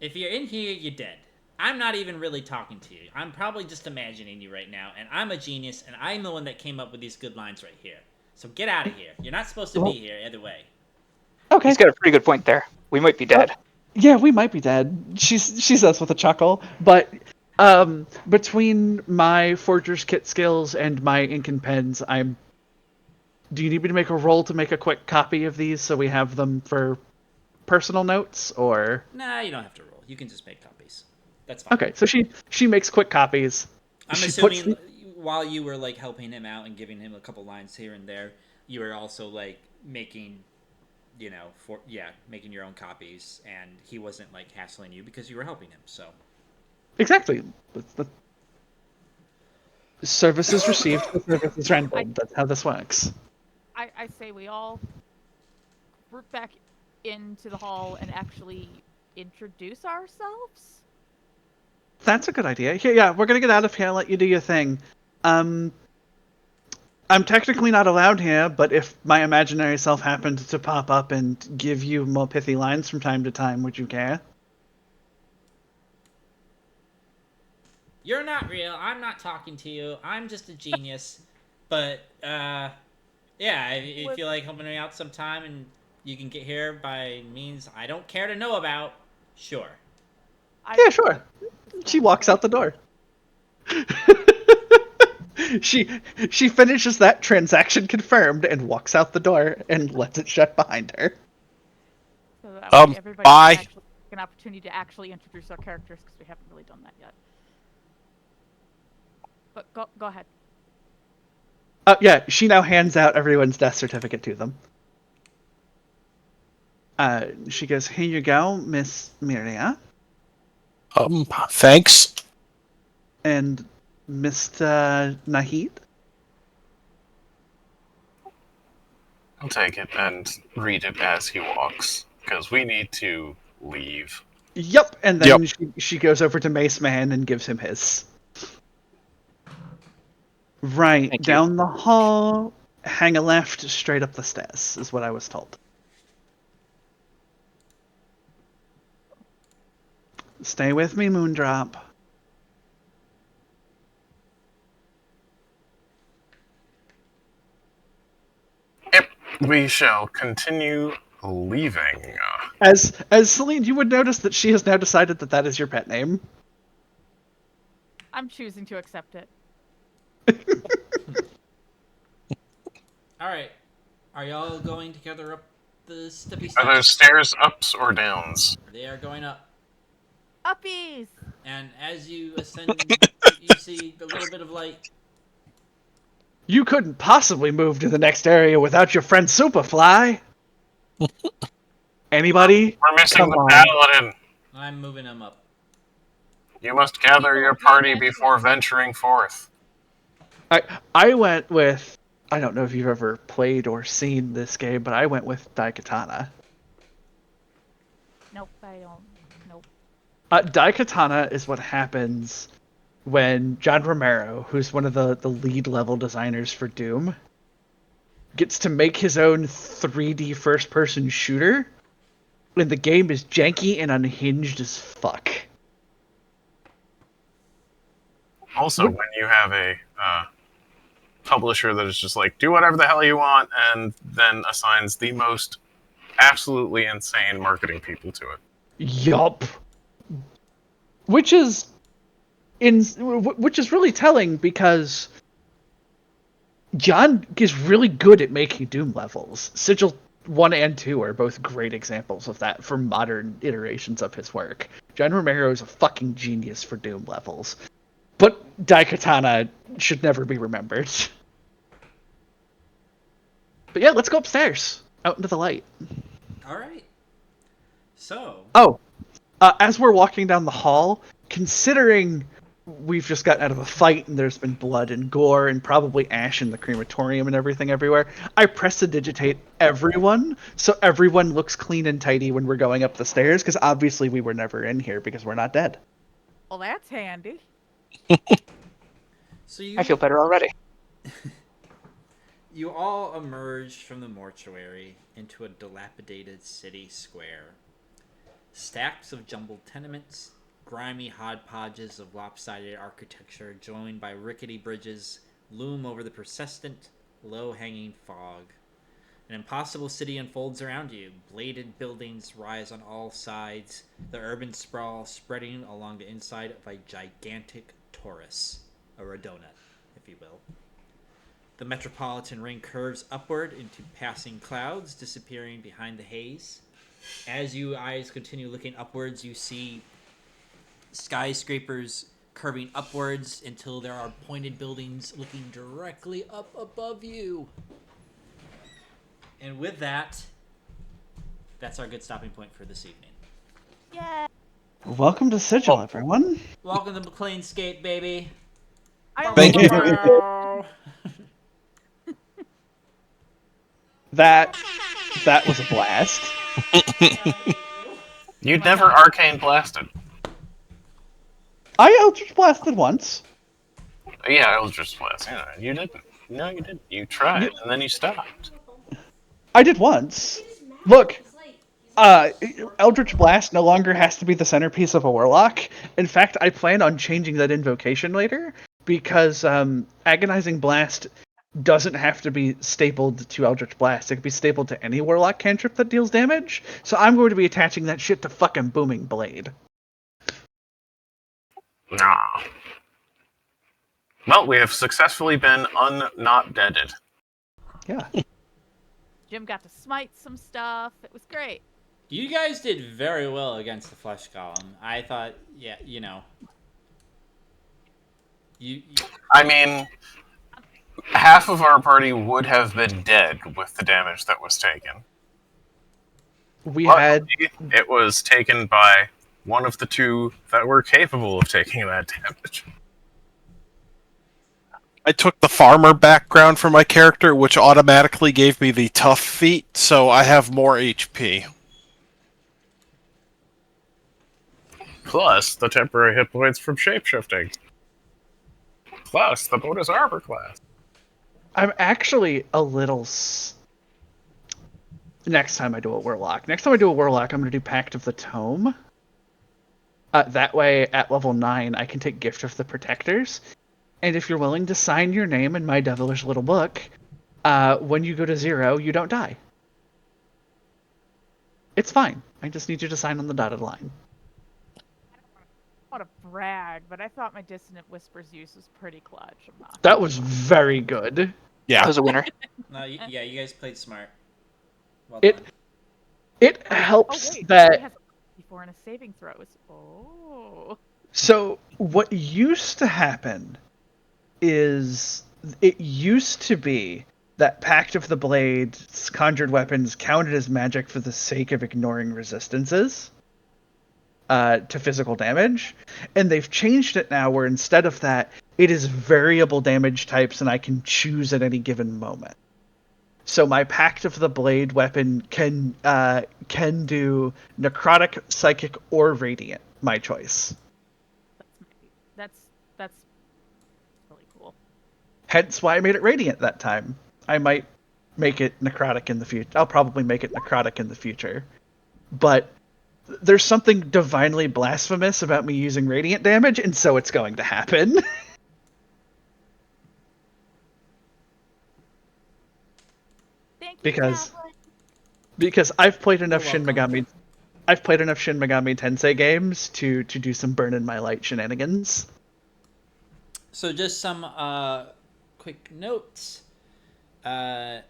If you're in here, you're dead. I'm not even really talking to you. I'm probably just imagining you right now, and I'm a genius, and I'm the one that came up with these good lines right here. So get out of here. You're not supposed to be here either way. Okay. He's got a pretty good point there. We might be dead. Yeah, we might be dead. She says with a chuckle, but between my forger's kit skills and my ink and pens, I'm... Do you need me to make a roll to make a quick copy of these so we have them for personal notes, or... Nah, you don't have to roll. You can just make copies. That's fine. Okay, so she makes quick copies. I'm She assuming puts while you were like helping him out and giving him a couple lines here and there, you were also like making, making your own copies, and he wasn't like hassling you because you were helping him. So Exactly. The service is received, the service is rendered. That's how this works. I say we all group back into the hall and actually introduce ourselves. That's a good idea. Yeah, we're gonna get out of here. Let you do your thing. I'm technically not allowed here, but if my imaginary self happened to pop up and give you more pithy lines from time to time, would you care? you're not real. I'm not talking to you. I'm just a genius. But yeah, if you like helping me out sometime and you can get here by means I don't care to know about, sure. Yeah, sure. She walks out the door. She finishes that transaction confirmed and walks out the door and lets it shut behind her. So that way everybody bye. can actually get an opportunity to actually introduce our characters, because we haven't really done that yet. But go ahead. Yeah, she now hands out everyone's death certificate to them. She goes, "Here you go, Miss Miria." Thanks. And Mr. Nahid? I'll take it and read it as he walks, because we need to leave. Yep, and then she goes over to Mace Man and gives him his. Right, Thank you. down the hall, hang a left, straight up the stairs, is what I was told. Stay with me, Moondrop. Yep, we shall continue leaving. As Celine, you would notice that she has now decided that that is your pet name. I'm choosing to accept it. Alright. Are y'all going together up the steppy steps? Are those stairs ups or downs? They are going up. Uppies! And as you ascend, you see a little bit of light. You couldn't possibly move to the next area without your friend Superfly. Anybody? We're missing Come the on. paladin. I'm moving them up. You must gather your party before venturing forth. I went with... I don't know if you've ever played or seen this game, but I went with Daikatana. Nope, I don't. Nope. Daikatana is what happens when John Romero, who's one of the lead level designers for Doom, gets to make his own 3D first-person shooter, and the game is janky and unhinged as fuck. Also, when you have a publisher that is just like, do whatever the hell you want, and then assigns the most absolutely insane marketing people to it. Yup. which is really telling because John is really good at making Doom levels. Sigil 1 and 2 are both great examples of that for modern iterations of his work. John Romero is a fucking genius for Doom levels. But Daikatana should never be remembered. But yeah, let's go upstairs. Out into the light. Alright. So. Oh, as we're walking down the hall, considering we've just gotten out of a fight and there's been blood and gore and probably ash in the crematorium and everything everywhere, I prestidigitate everyone so everyone looks clean and tidy when we're going up the stairs, because obviously we were never in here because we're not dead. Well, that's handy. So I feel better already. You all emerged from the mortuary into a dilapidated city square. Stacks of jumbled tenements, grimy hodgepodges of lopsided architecture joined by rickety bridges loom over the persistent, low-hanging fog. An impossible city unfolds around you. Bladed buildings rise on all sides, the urban sprawl spreading along the inside of a gigantic torus, a redonut, if you will. The metropolitan ring curves upward into passing clouds, disappearing behind the haze. As you eyes continue looking upwards, you see skyscrapers curving upwards until there are pointed buildings looking directly up above you. And with that, that's our good stopping point for this evening. Yeah. Welcome to Sigil, everyone. Welcome to Planescape, baby. Thank you. That was a blast. You'd never arcane blasted. I Eldritch Blasted once. Yeah, Eldritch Blast. Yeah, you didn't. No, you didn't. You tried, and then you stopped. I did once. Look, Eldritch Blast no longer has to be the centerpiece of a Warlock. In fact, I plan on changing that invocation later, because Agonizing Blast doesn't have to be stapled to Eldritch Blast. It can be stapled to any Warlock cantrip that deals damage. So I'm going to be attaching that shit to fucking Booming Blade. Nah. Well, we have successfully been not deaded. Yeah. Jim got to smite some stuff. It was great. You guys did very well against the Flesh Golem. I thought, yeah, you know. I mean, half of our party would have been dead with the damage that was taken. It was taken by one of the two that were capable of taking that damage. I took the farmer background for my character, which automatically gave me the tough feat, so I have more HP. Plus, the temporary hit points from shapeshifting. Plus, the bonus armor class. I'm actually a little... Next time I do a Warlock, I'm going to do Pact of the Tome. That way, at level 9, I can take Gift of the Protectors. And if you're willing to sign your name in my devilish little book, when you go to 0, you don't die. It's fine. I just need you to sign on the dotted line. I don't want to brag, but I thought my Dissonant Whispers use was pretty clutch. That was very good. Yeah. That was a winner. No, yeah, you guys played smart. Well It helps that... It has before in a saving throws. Oh. So, what used to happen is... It used to be that Pact of the Blade's conjured weapons counted as magic for the sake of ignoring resistances to physical damage. And they've changed it now where instead of that, it is variable damage types and I can choose at any given moment. So my Pact of the Blade weapon can do Necrotic, Psychic, or Radiant. My choice. That's really cool. Hence why I made it Radiant that time. I might make it Necrotic in the future. I'll probably make it Necrotic in the future. But there's something divinely blasphemous about me using Radiant damage, and so it's going to happen. Thank you, because I've played enough You're Shin welcome. Megami. I've played enough Shin Megami Tensei games to do some burn in my light shenanigans. So just some quick notes. I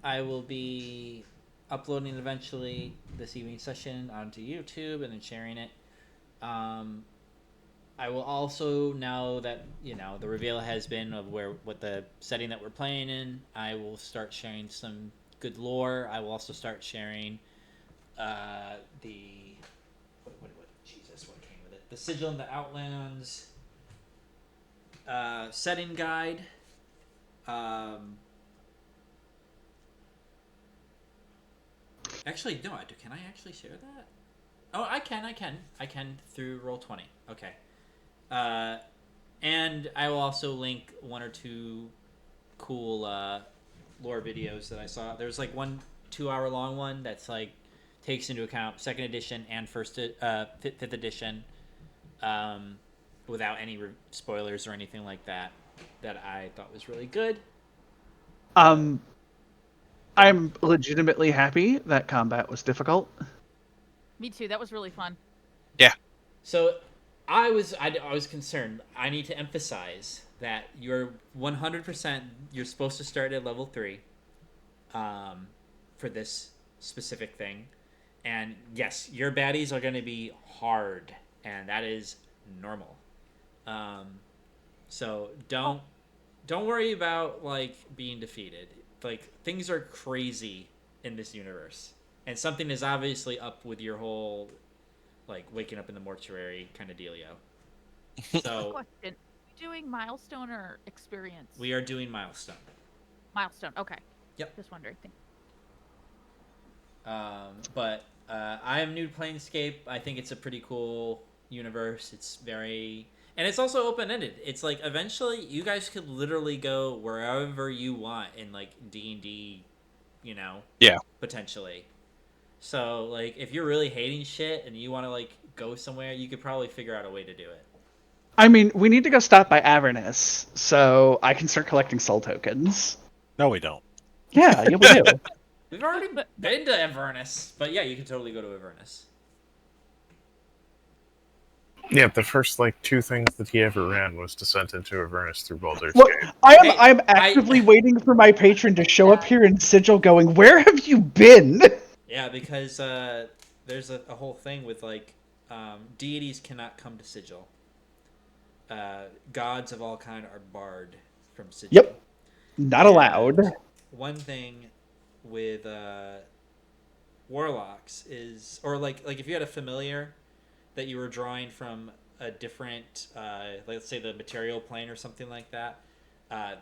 will be uploading eventually this evening session onto YouTube and then sharing it. I will also, now that the reveal has been of what the setting that we're playing in, I will start sharing some good lore. I will also start sharing what came with it? The Sigil in the Outlands setting guide. Actually, no. Can I actually share that? Oh, I can through Roll20. Okay. And I will also link one or two cool lore videos that I saw. There's like 1-2 hour long one that's like takes into account second edition and fifth edition, without any spoilers or anything like that I thought was really good. I'm legitimately happy that combat was difficult. Me too. That was really fun. Yeah. So I was concerned. I need to emphasize that you're 100%. You're supposed to start at level 3, for this specific thing, and yes, your baddies are going to be hard, and that is normal. So don't worry about like being defeated. Like things are crazy in this universe, and something is obviously up with your whole like waking up in the mortuary kind of dealio. So Question: are we doing milestone or experience? we are doing milestone. Milestone. Okay. Yep. Just wondering. But I am new to Planescape. I think it's a pretty cool universe. It's very, and it's also open ended. It's like eventually you guys could literally go wherever you want in like D&D, Yeah. potentially. So like if you're really hating shit and you want to like go somewhere, you could probably figure out a way to do it. I mean, we need to go stop by Avernus, so I can start collecting soul tokens. No, we don't. Yeah, we do. We've already been to Avernus, but yeah, you can totally go to Avernus. Yeah, the first like 2 things that he ever ran was Descent into Avernus through Baldur's Look, Gate. I'm actively waiting for my patron to show up here in Sigil going, where have you been? Yeah, because there's a whole thing with like deities cannot come to Sigil. Gods of all kind are barred from Sigil. Yep. Not allowed. One thing with warlocks is, or like if you had a familiar that you were drawing from a different, let's say the material plane or something like that,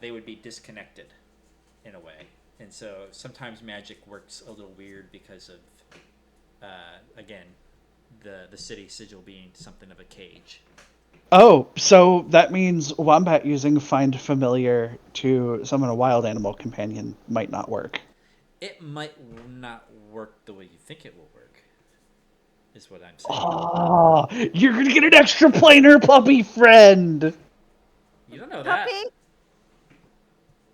they would be disconnected in a way. And so sometimes magic works a little weird because of, again, the city Sigil being something of a cage. Oh, so that means Wombat using Find Familiar to summon a wild animal companion might not work. It might not work the way you think it will work, is what I'm saying. Oh, you're gonna get an extra planar puppy friend! You don't know that.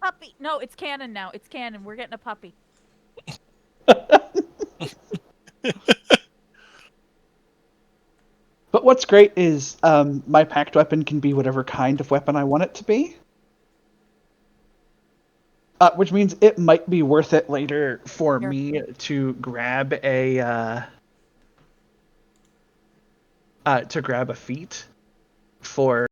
Puppy! No, it's canon now. It's canon. We're getting a puppy. But what's great is my packed weapon can be whatever kind of weapon I want it to be. Which means it might be worth it later for me to grab a feat for